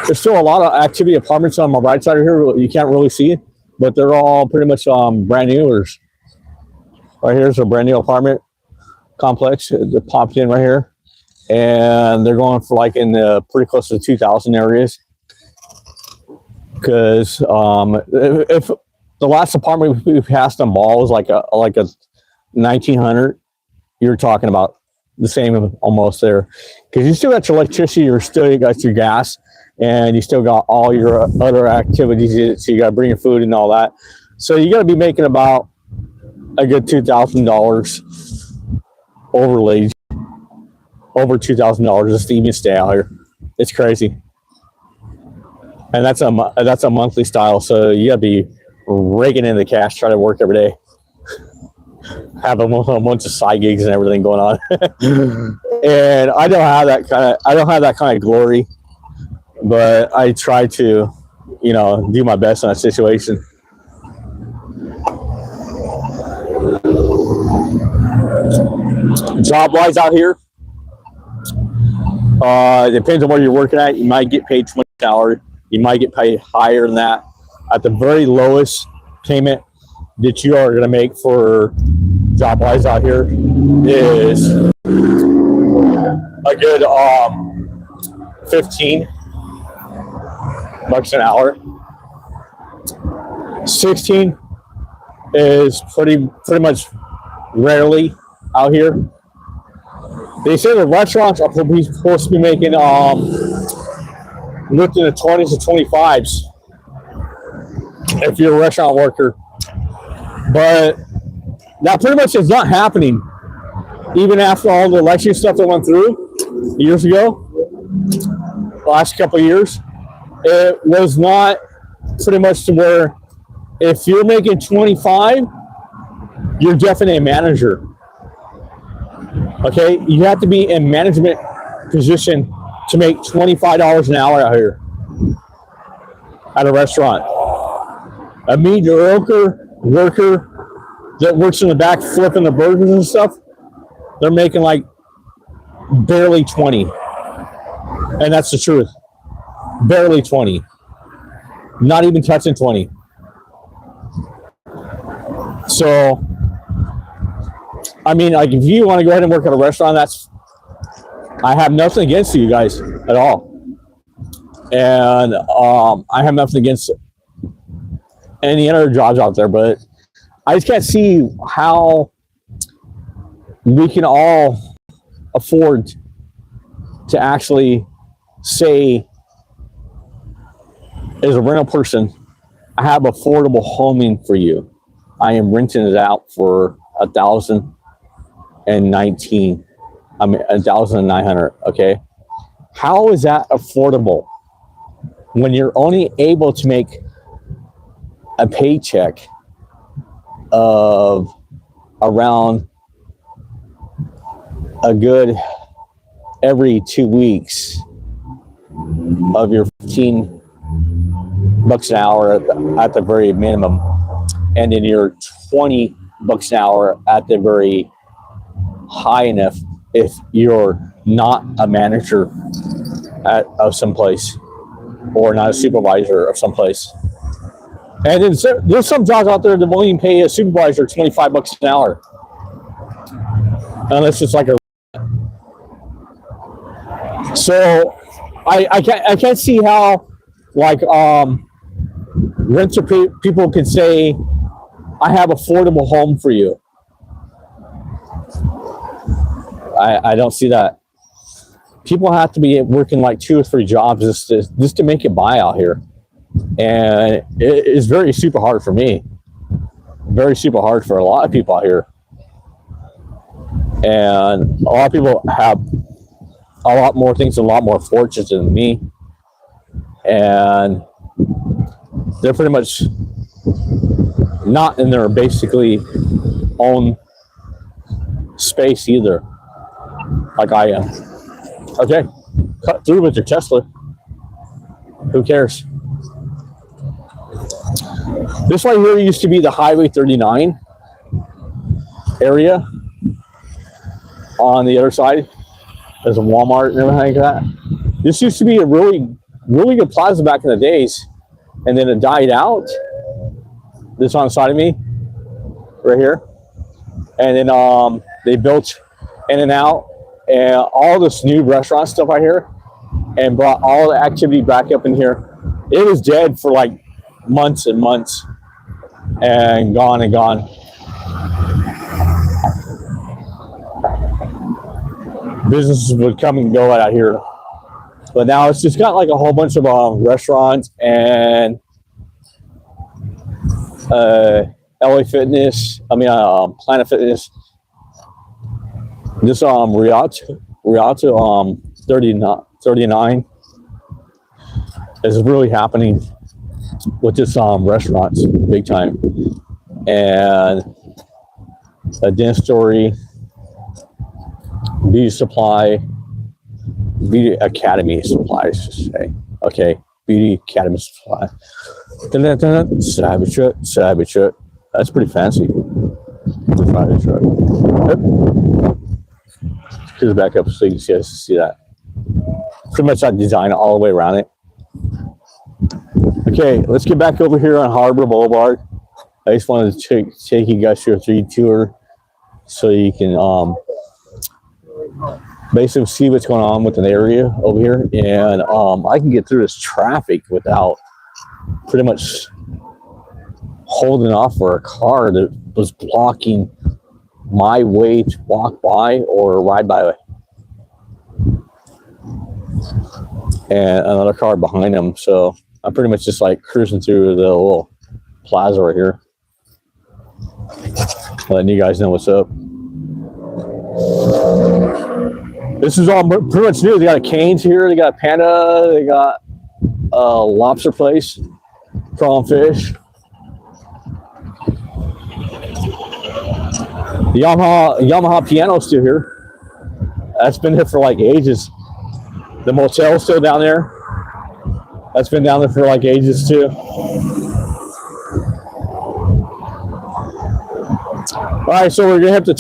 There's still a lot of activity apartments on my right side of here. You can't really see it, but they're all pretty much brand new. Right here's a brand new apartment complex that popped in right here, and they're going for like in the pretty close to the 2,000 areas. Because if the last apartment we passed on Ball was like a 1900, you're talking about the same almost there, because you still got your electricity, you got your gas, and you still got all your other activities. So you got to bring your food and all that. So you got to be making about a good $2,000 overlaid, over $2,000 just to even stay out here. It's crazy, and that's a monthly style. So you got to be raking in the cash, trying to work every day, have a bunch of side gigs and everything going on. And I don't have that kind of glory, but I try to, you know, do my best in that situation. Job wise out here, it depends on where you're working at. You might get paid $20 an hour. You might get paid higher than that. At the very lowest payment that you are going to make for job wise out here is a good 15 bucks an hour. 16 is pretty much rarely out here. They say the restaurants are supposed to be making looking at 20s to 25s if you're a restaurant worker, but that pretty much is not happening. Even after all the election stuff that went through years ago, the last couple of years, it was not pretty much to where if you're making 25, you're definitely a manager. Okay, you have to be in management position to make $25 an hour out here at a restaurant. A mediocre worker that works in the back flipping the burgers and stuff, they're making like barely 20. And that's the truth. Barely 20. Not even touching 20. So, I mean, like if you want to go ahead and work at a restaurant, I have nothing against you guys at all. And I have nothing against any other jobs out there, but I just can't see how we can all afford to actually say, as a rental person, I have affordable homing for you. I am renting it out for $1,019. I mean, $1,900. Okay, how is that affordable when you're only able to make a paycheck of around a good every 2 weeks of your 15 bucks an hour at the very minimum, and then your 20 bucks an hour at the very high enough if you're not a manager of someplace or not a supervisor of someplace. And then there's some jobs out there that won't even pay a supervisor 25 bucks an hour, unless it's like a. So I can't see how like renter people can say, I have affordable home for you. I don't see that. People have to be working like 2 or 3 jobs just to make it by out here. And it is very super hard for me. Very super hard for a lot of people out here. And a lot of people have a lot more things, a lot more fortunes than me. And they're pretty much not in their basically own space either, like I am. Okay, cut through with your Tesla. Who cares? This right here used to be the Highway 39 area. On the other side, there's a Walmart and everything like that. This used to be a really good plaza back in the days, and then it died out. This on the side of me, right here, and then they built In and Out and all this new restaurant stuff out here, and brought all the activity back up in here. It was dead for like months and months, and gone and gone. Businesses would come and go out here, but now it's just got like a whole bunch of restaurants and LA Fitness. I mean, Planet Fitness. This Rialto 39 is really happening with this restaurants big time, and a dance story, beauty supply, beauty academy supply, I should say. Okay, beauty academy supply. Cybertruck. That's pretty fancy. Private truck. Yep. Just back up so you can see that. Pretty much that design all the way around it. Okay, let's get back over here on Harbor Boulevard. I just wanted to take you guys through a 3D tour so you can basically see what's going on with an area over here, and I can get through this traffic without pretty much holding off for a car that was blocking my way to walk by or ride by. And another car behind him. So I'm pretty much just like cruising through the little plaza right here, letting you guys know what's up. This is all pretty much new. They got a Cane's here. They got a Panda. They got a lobster place, prawn fish. The Yamaha piano's still here. That's been here for like ages. The motel's still down there. That's been down there for like ages too. All right, so we're gonna hit the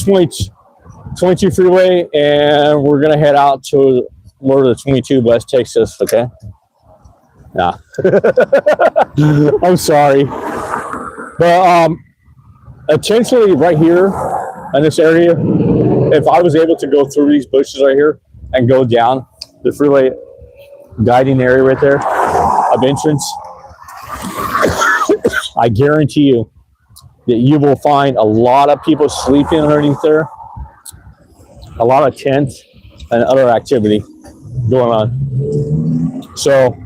22 freeway, and we're gonna head out to where the 22 west takes us. Okay. Nah. I'm sorry, but essentially right here in this area, if I was able to go through these bushes right here and go down the freeway guiding area right there of entrance, I guarantee you that you will find a lot of people sleeping underneath there, a lot of tents and other activity going on. So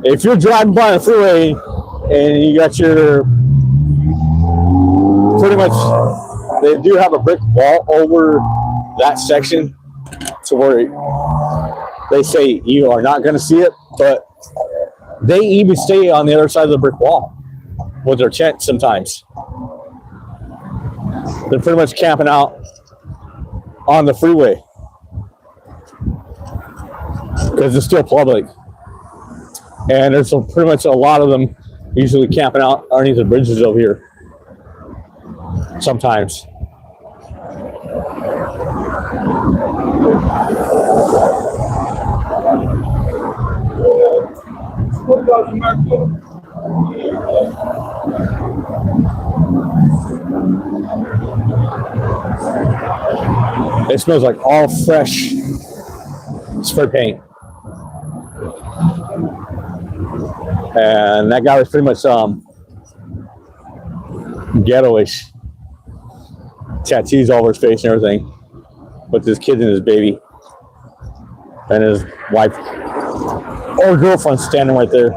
if you're driving by the freeway and you got your, pretty much, they do have a brick wall over that section to where they say you are not going to see it, but they even stay on the other side of the brick wall with their tent sometimes. They're pretty much camping out on the freeway because it's still public. And there's pretty much a lot of them usually camping out underneath the bridges over here sometimes. It smells like all fresh spray paint. And that guy was pretty much ghetto-ish. Tattoos all over his face and everything. With his kids and his baby. And his wife or girlfriend standing right there.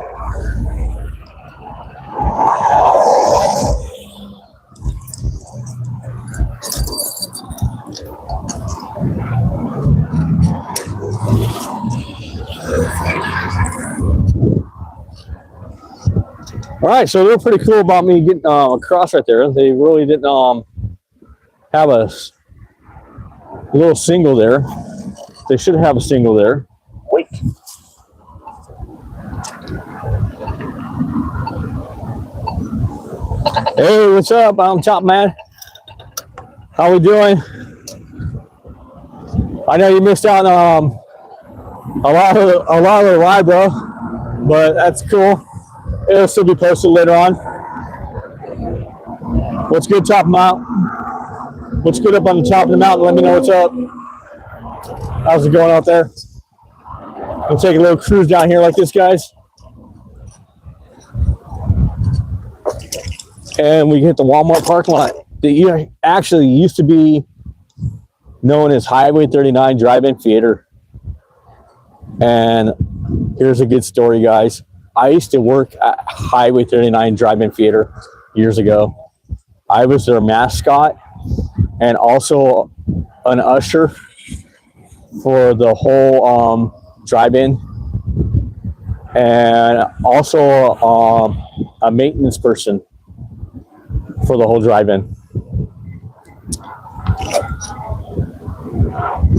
All right, so they're pretty cool about me getting across right there. They really didn't have a little single there. They should have a single there. Wait. Hey, what's up? I'm Top Man. How we doing? I know you missed out on a lot of the ride, bro, but that's cool. It'll still be posted later on. What's good, Top Mount? What's good up on the top of the mountain? Let me know what's up. How's it going out there? We'll take a little cruise down here like this, guys. And we hit the Walmart parking lot that actually used to be known as Highway 39 Drive-In Theater. And here's a good story, guys. I used to work at Highway 39 Drive-In Theater years ago. I was their mascot and also an usher for the whole drive-in, and also a maintenance person for the whole drive-in.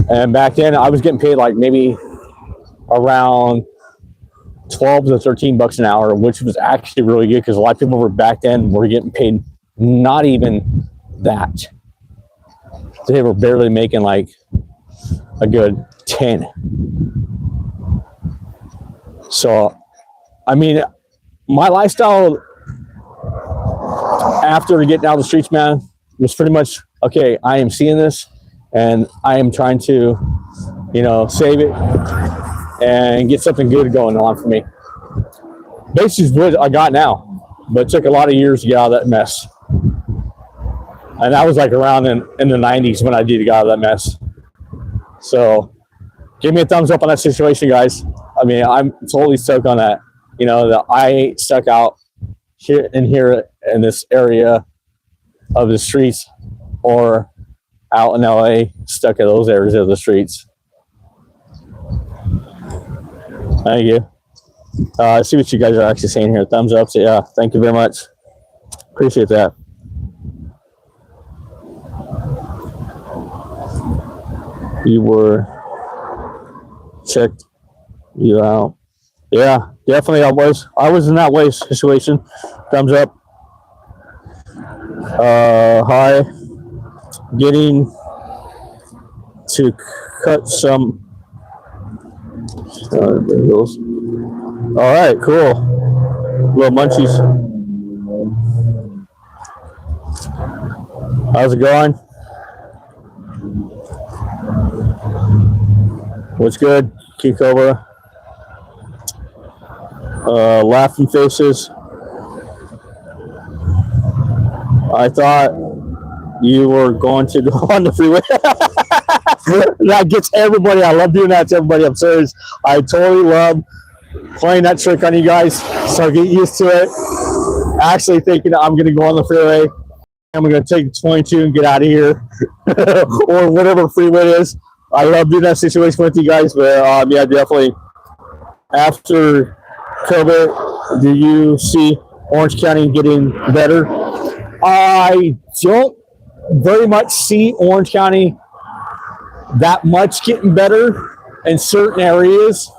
And back then I was getting paid like maybe around 12 to 13 bucks an hour, which was actually really good because a lot of people were back then were getting paid not even that. They were barely making like a good 10. So, I mean, my lifestyle after getting out of the streets, man, was pretty much, okay, I am seeing this and I am trying to, you know, save it and get something good going on for me. Basically is what I got now. but it took a lot of years to get out of that mess. And that was like around in the 90s when I did get out of that mess. So give me a thumbs up on that situation, guys. I mean, I'm totally stoked on that. You know, that I ain't stuck out here in this area of the streets, or out in LA stuck in those areas of the streets. Thank you. I see what you guys are actually saying here. Thumbs up. So yeah, thank you very much. Appreciate that. You were checked you out. Yeah, definitely I was in that way situation. Thumbs up. Hi. Getting to cut some. All right, cool. Little munchies. How's it going? What's good, Kobra? Laughing faces. I thought you were going to go on the freeway. That gets everybody. I love doing that to everybody. I'm serious. I totally love playing that trick on you guys. So get used to it. Actually thinking I'm going to go on the freeway. I'm going to take 22 and get out of here. Or whatever freeway it is. I love doing that situation with you guys. But yeah, definitely. After COVID, do you see Orange County getting better? I don't very much see Orange County that much getting better in certain areas.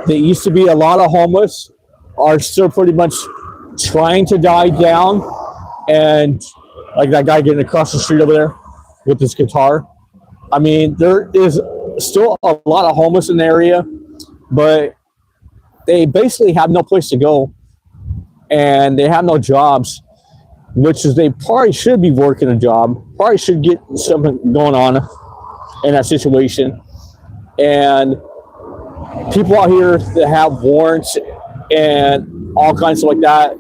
There used to be a lot of homeless, are still pretty much trying to die down. And like that guy getting across the street over there with his guitar. I mean, there is still a lot of homeless in the area, but they basically have no place to go and they have no jobs, which is they probably should be working a job, probably should get something going on in that situation. And people out here that have warrants and all kinds of stuff like that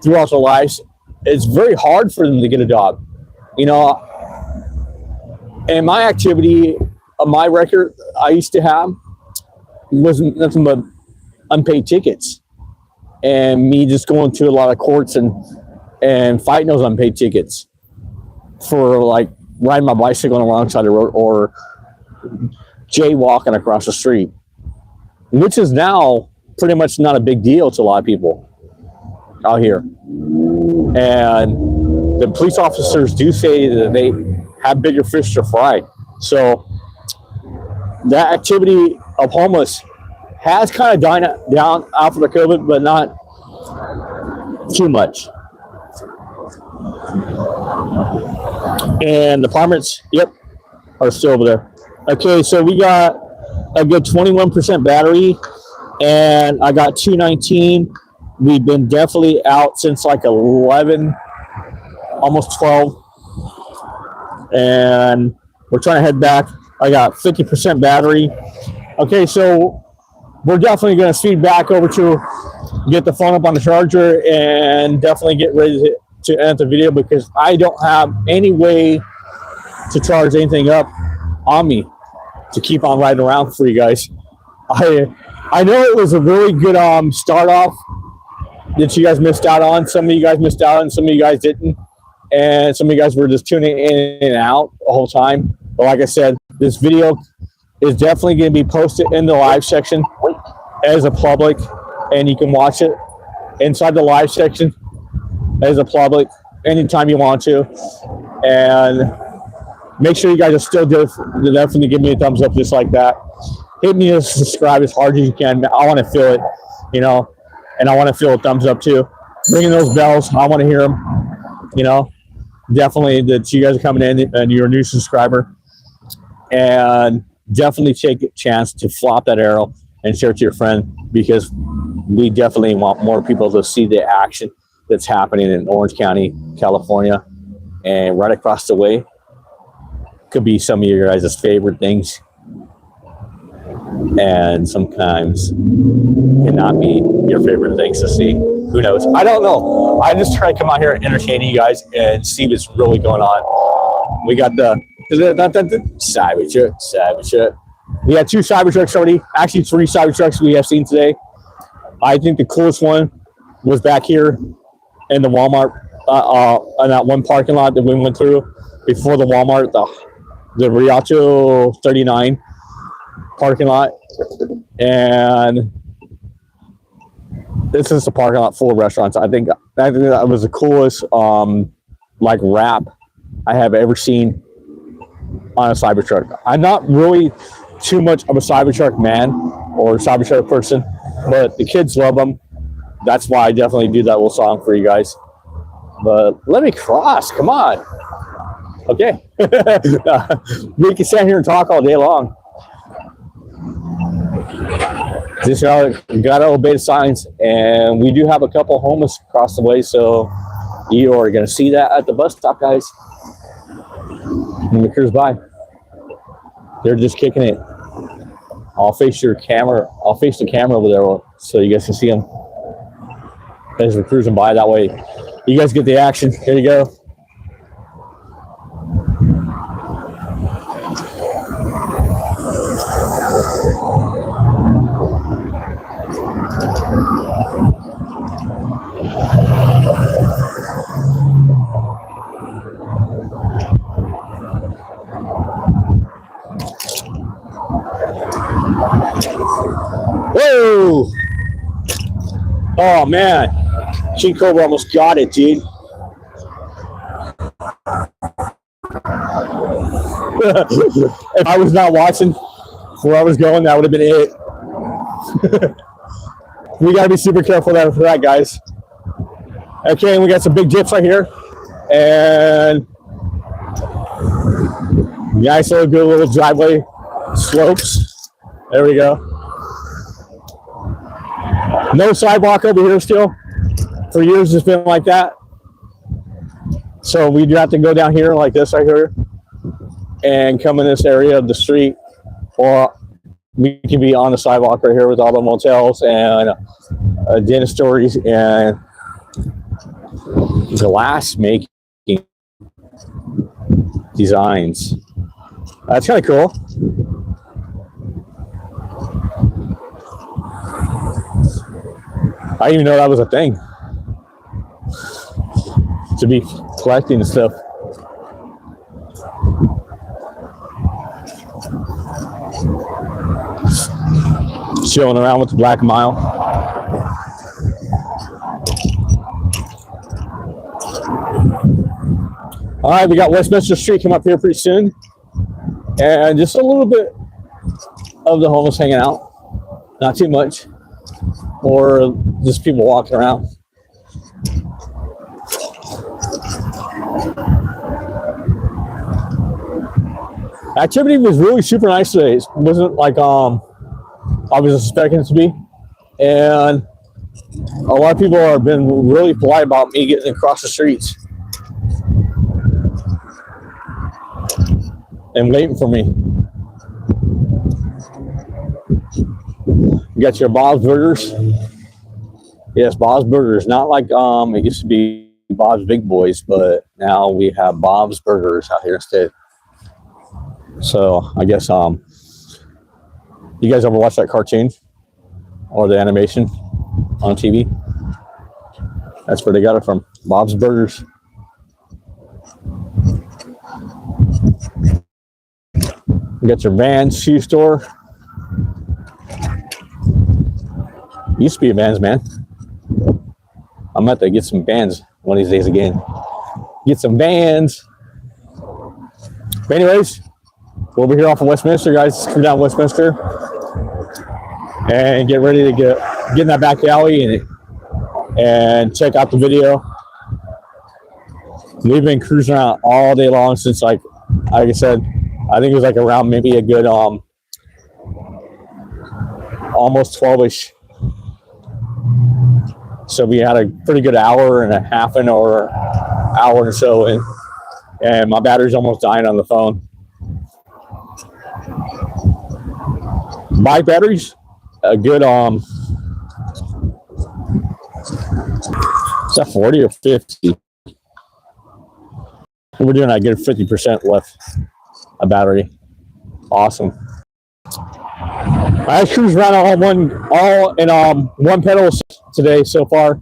throughout their lives, it's very hard for them to get a job. You know, and my activity, my record I used to have wasn't nothing but unpaid tickets. And me just going to a lot of courts and fighting those unpaid tickets for like riding my bicycle on the wrong side of the road or jaywalking across the street, which is now pretty much not a big deal to a lot of people out here. And the police officers do say that they have bigger fish to fry. So that activity of homeless has kind of died down after the COVID, but not too much. And the apartments, yep, are still over there. Okay, so we got a good 21% battery, and I got 219. We've been definitely out since like 11, almost 12, and we're trying to head back. I got 50% battery. Okay, so we're definitely going to speed back over to get the phone up on the charger and definitely get ready to end the video, because I don't have any way to charge anything up on me to keep on riding around for you guys. I know it was a really good start off that you guys missed out on. Some of you guys missed out on, some of you guys didn't, and some of you guys were just tuning in and out the whole time. But like I said, this video is definitely going to be posted in the live section as a public, and you can watch it inside the live section as a public anytime you want to. And make sure you guys are still there. Definitely give me a thumbs up just like that. Hit me to subscribe as hard as you can. I want to feel it, you know, and I want to feel a thumbs up too. Ringing those bells, I want to hear them, you know. Definitely that you guys are coming in and you're a new subscriber. And definitely take a chance to flop that arrow and share it to your friend, because we definitely want more people to see the action that's happening in Orange County, California, and right across the way could be some of your guys' favorite things. and sometimes cannot be your favorite things to see. Who knows? I don't know. I just try to come out here and entertain you guys and see what's really going on. We got the Cybertruck. We had 2 Cybertrucks already. Actually, 3 Cybertrucks we have seen today. I think the coolest one was back here in the Walmart, in that one parking lot that we went through before the Walmart, the Rialto 39 parking lot. And this is a parking lot full of restaurants. I think that was the coolest like wrap I have ever seen on a Cybertruck. I'm not really too much of a Cybertruck man or Cybertruck person, but the kids love them. That's why I definitely do that little song for you guys. But let me cross. Come on. Okay. We can stand here and talk all day long. Just gotta obey the signs, and we do have a couple homeless across the way, so you are gonna see that at the bus stop, guys. When the cruise by, they're just kicking it. I'll face your camera. I'll face the camera over there so you guys can see them as we're cruising by. That way, you guys get the action. Here you go. Whoa! Oh man, King Cobra almost got it, dude. If I was not watching where I was going, that would have been it. We gotta be super careful for that, guys. Okay, we got some big dips right here, and nice little good little driveway slopes. There we go. No sidewalk over here still. For years it's been like that. So we do have to go down here like this right here and come in this area of the street, or we can be on the sidewalk right here with all the motels and dentistries and glass making designs. That's kind of cool. I didn't even know that was a thing, to be collecting stuff. Chilling around with the Black Mile. All right, we got Westminster Street coming up here pretty soon, and just a little bit of the homeless hanging out, not too much. Or just people walking around. Activity was really super nice today. It wasn't like I was expecting it to be, and a lot of people have been really polite about me getting across the streets and waiting for me. You got your Bob's Burgers. Yes, Bob's Burgers. Not like it used to be Bob's Big Boys, but now we have Bob's Burgers out here instead. So I guess you guys ever watch that cartoon or the animation on TV? That's where they got it from. Bob's Burgers. You got your Vans shoe store. Used to be a Vans man. I'm about to get some Vans one of these days again. Get some Vans. But anyways, we're over here off of Westminster, guys. Come down Westminster and get ready to get in that back alley and check out the video. We've been cruising around all day long since like I said, I think it was like around maybe a good almost 12-ish. So we had a pretty good hour and a half or hour or so in, and my battery's almost dying on the phone. bike batteries, a good is that 40 or 50? We're doing a good 50% left a battery. Awesome. I cruised around all in one pedal today so far,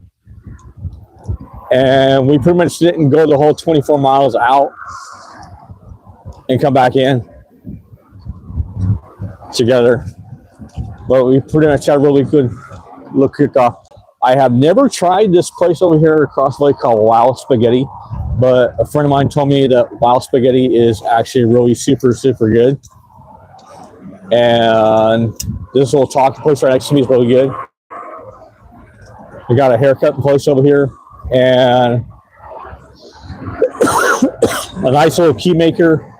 and we pretty much didn't go the whole 24 miles out and come back in together, but we pretty much had a really good little kickoff. I have never tried this place over here across the lake called Wild Spaghetti, but a friend of mine told me that Wild Spaghetti is actually really super good. And this little taco place right next to me is really good. We got a haircut place over here, and a nice little key maker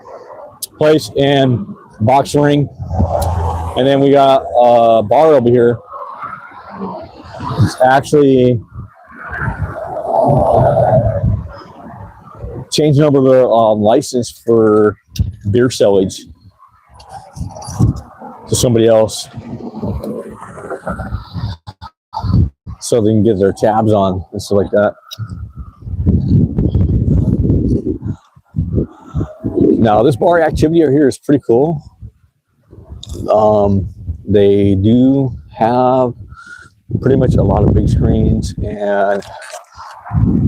place and box ring. And then we got a bar over here. It's actually changing over the license for beer sellage to somebody else, so they can get their tabs on and stuff like that. Now, this bar activity over here is pretty cool. They do have pretty much a lot of big screens and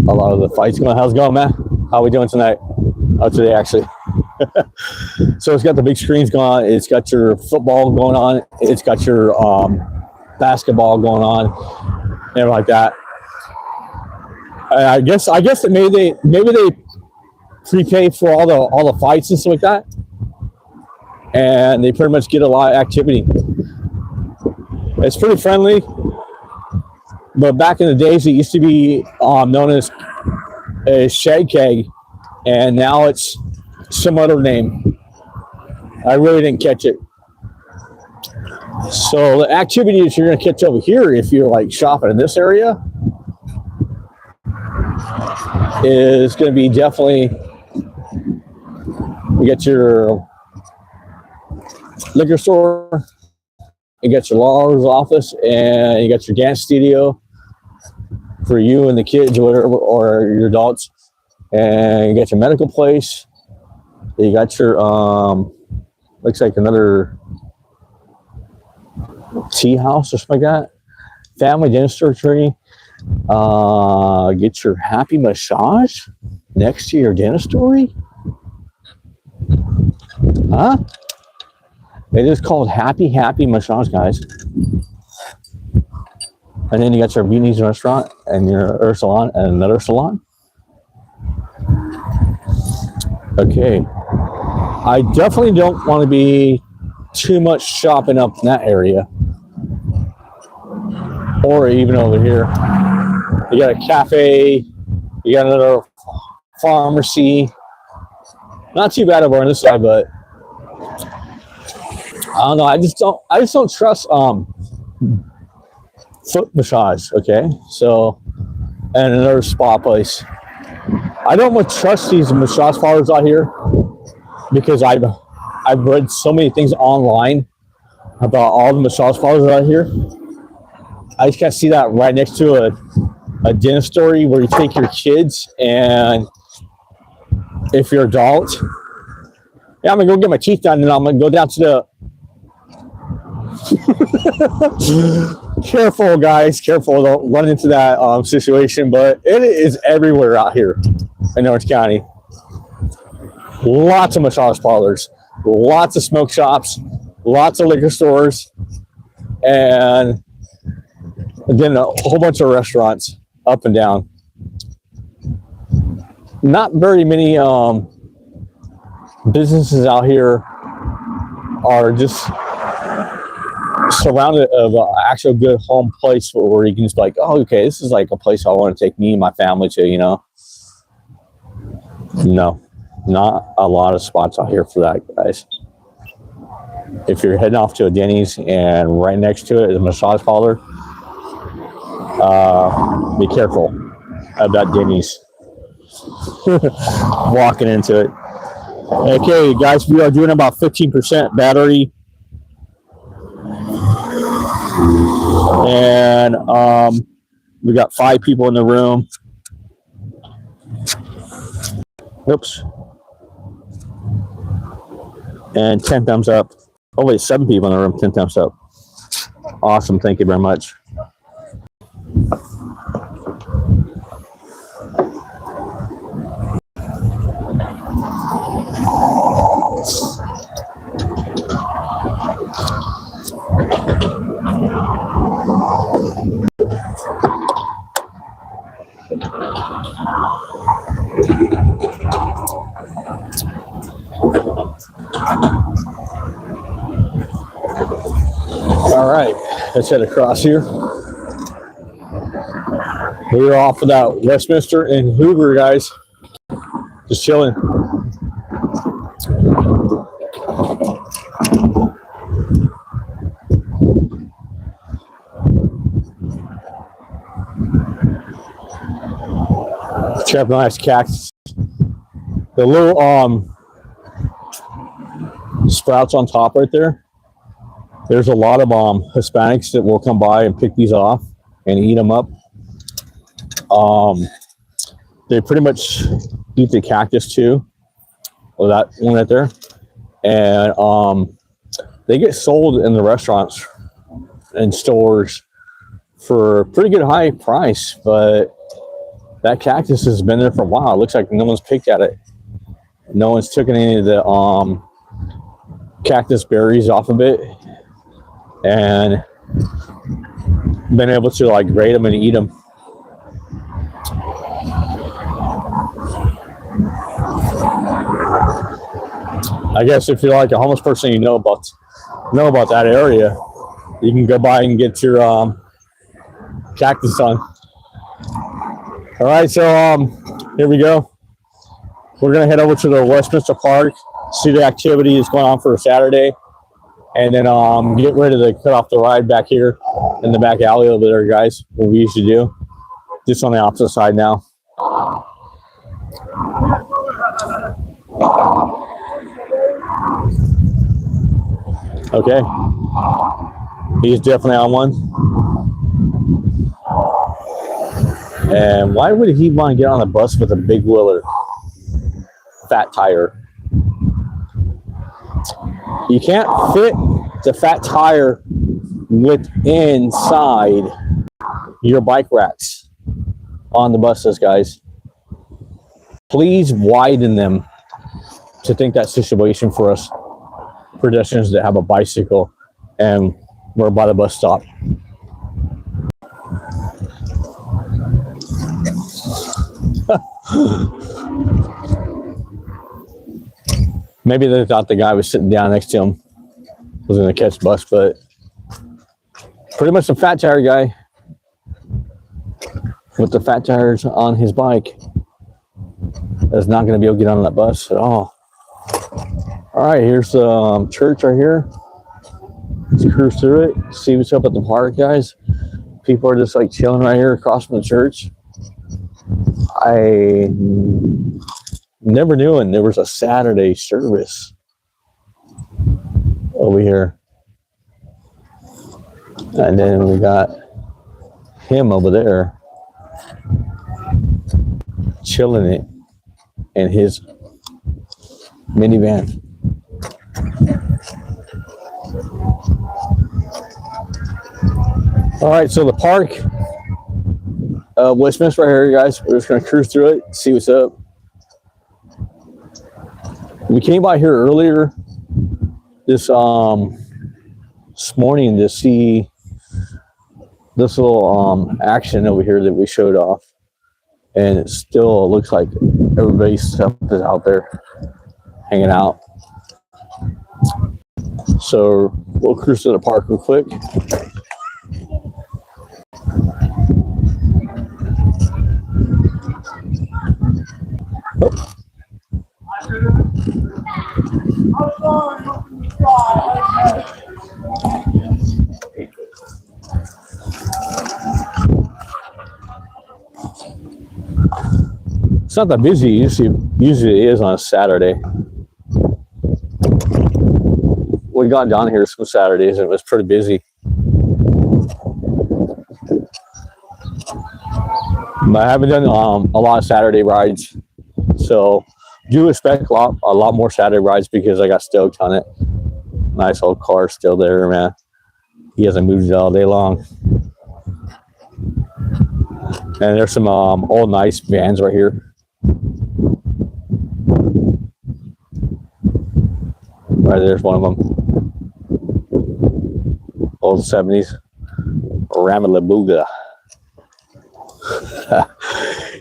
a lot of the fights going on. How's it going, man? How are we doing tonight? Oh, today, actually. So it's got the big screens going on. It's got your football going on. It's got your basketball going on, and everything like that. I guess that maybe they prepay for all the fights and stuff like that, and they pretty much get a lot of activity. It's pretty friendly, but back in the days it used to be known as a shag keg, and now it's some other name. I really didn't catch it. So the activities you're going to catch over here, if you're like shopping in this area, is going to be definitely, you get your liquor store, you got your lawyer's office, and you got your dance studio for you and the kids or whatever, or your adults, and you got your medical place. You got your looks like another tea house or something like that. Family dentistry. Get your happy massage next to your dentistry. Huh? It is called Happy Massage, guys. And then you got your Viennese restaurant and your salon and another salon. Okay. I definitely don't want to be too much shopping up in that area. Or even over here. You got a cafe. You got another pharmacy. Not too bad over on this side, but I don't know. I just don't trust foot massage. Okay, so and another spa place. I don't much trust these massage parlors out here because I've read so many things online about all the massage parlors out here. I just can't see that right next to a dentistry where you take your kids, and if you're adult, yeah, I'm gonna go get my teeth done, and I'm gonna go down to the careful, guys, careful, don't run into that situation, but it is everywhere out here in Orange County. Lots of massage parlors, lots of smoke shops, lots of liquor stores, and then a whole bunch of restaurants up and down. Not very many businesses out here are just surrounded of an actual good home place where you can just be like, oh, okay, this is like a place I want to take me and my family to, you know. No, not a lot of spots out here for that, guys. If you're heading off to a Denny's and right next to it is a massage parlor, be careful about Denny's. Walking into it. Okay, guys, we are doing about 15% battery. And we got 5 people in the room. Oops. And 10 thumbs up. Oh wait, 7 people in the room, 10 thumbs up. Awesome, thank you very much. All right, let's head across here. We're off of that Westminster and Hoover, guys. Just chilling. Check out nice cactus. The little sprouts on top right there. There's a lot of Hispanics that will come by and pick these off and eat them up. They pretty much eat the cactus too, or that one right there. And they get sold in the restaurants and stores for a pretty good high price, but that cactus has been there for a while. It looks like no one's picked at it. No one's taken any of the cactus berries off of it and been able to like grate them and eat them. I guess if you're like a homeless person, you know about that area, you can go by and get your cactus on. All right, so here we go. We're gonna head over to the Westminster Park, see the activity that's going on for Saturday, and then get ready to cut off the ride back here in the back alley over there, guys. What we usually do, just on the opposite side now. Okay, he's definitely on one. And why would he want to get on a bus with a big wheeler? Fat tire. You can't fit the fat tire inside your bike racks on the buses, guys. Please widen them to think that situation for us pedestrians that have a bicycle and we're by the bus stop. Maybe they thought the guy was sitting down next to him was going to catch the bus, but pretty much the fat tire guy with the fat tires on his bike is not going to be able to get on that bus at all. All right, here's the church right here. Let's cruise through it, see what's up at the park, guys. People are just like chilling right here across from the church. I never knew there was a Saturday service over here. And then we got him over there chilling it in his minivan. All right, so the park, Westminster right here, guys. We're just gonna cruise through it, see what's up. We came by here earlier this morning to see this little action over here that we showed off, and it still looks like everybody's stuff is out there hanging out. So we'll cruise to the park real quick. Oh. It's not that busy. Usually it is on a Saturday. We got down here some Saturdays and it was pretty busy. But I haven't done a lot of Saturday rides, so do expect a lot more Saturday rides because I got stoked on it. Nice old car still there, man. He hasn't moved it all day long. And there's some old nice vans right here. Right there's one of them. Old 70s Ramalabuga.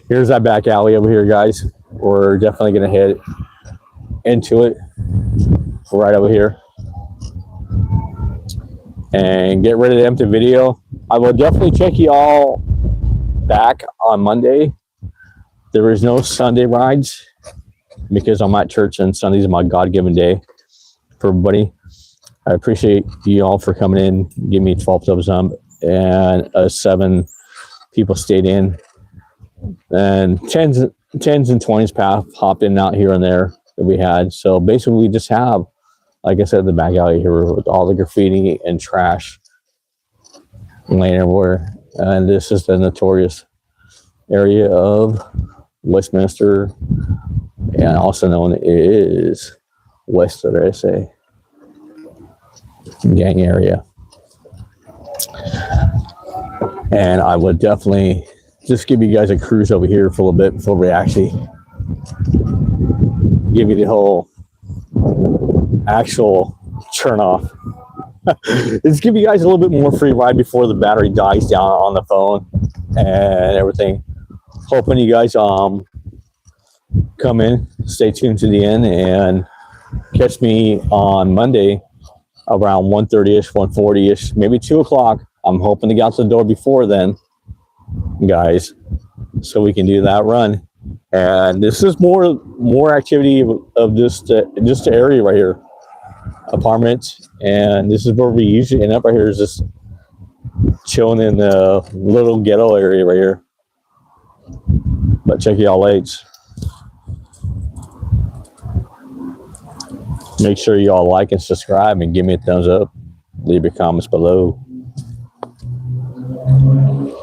Here's that back alley over here, guys. We're definitely gonna head into it right over here and get rid of the empty video. I will definitely check you all back on Monday. There is no Sunday rides because I'm at church and Sundays is my God-given day for everybody. I appreciate you all for coming in, give me 12 thumbs up, and 7 people stayed in, and 10s and 20s hopped in and out here and there that we had. So basically we just have, like I said, the back alley here with all the graffiti and trash laying everywhere. And this is the notorious area of Westminster, and also known as West of SA gang area. And I would definitely just give you guys a cruise over here for a little bit before we actually give you the whole actual turn off. Let's give you guys a little bit more free ride before the battery dies down on the phone and everything. Hoping you guys come in, stay tuned to the end, and catch me on Monday around 1:30ish, 1:40ish, maybe 2 o'clock. I'm hoping to get out the door before then, guys, so we can do that run. And this is more activity of just the area right here, apartments, and this is where we usually end up right here, is just chilling in the little ghetto area right here. But check y'all later. Make sure y'all like and subscribe and give me a thumbs up. Leave your comments below.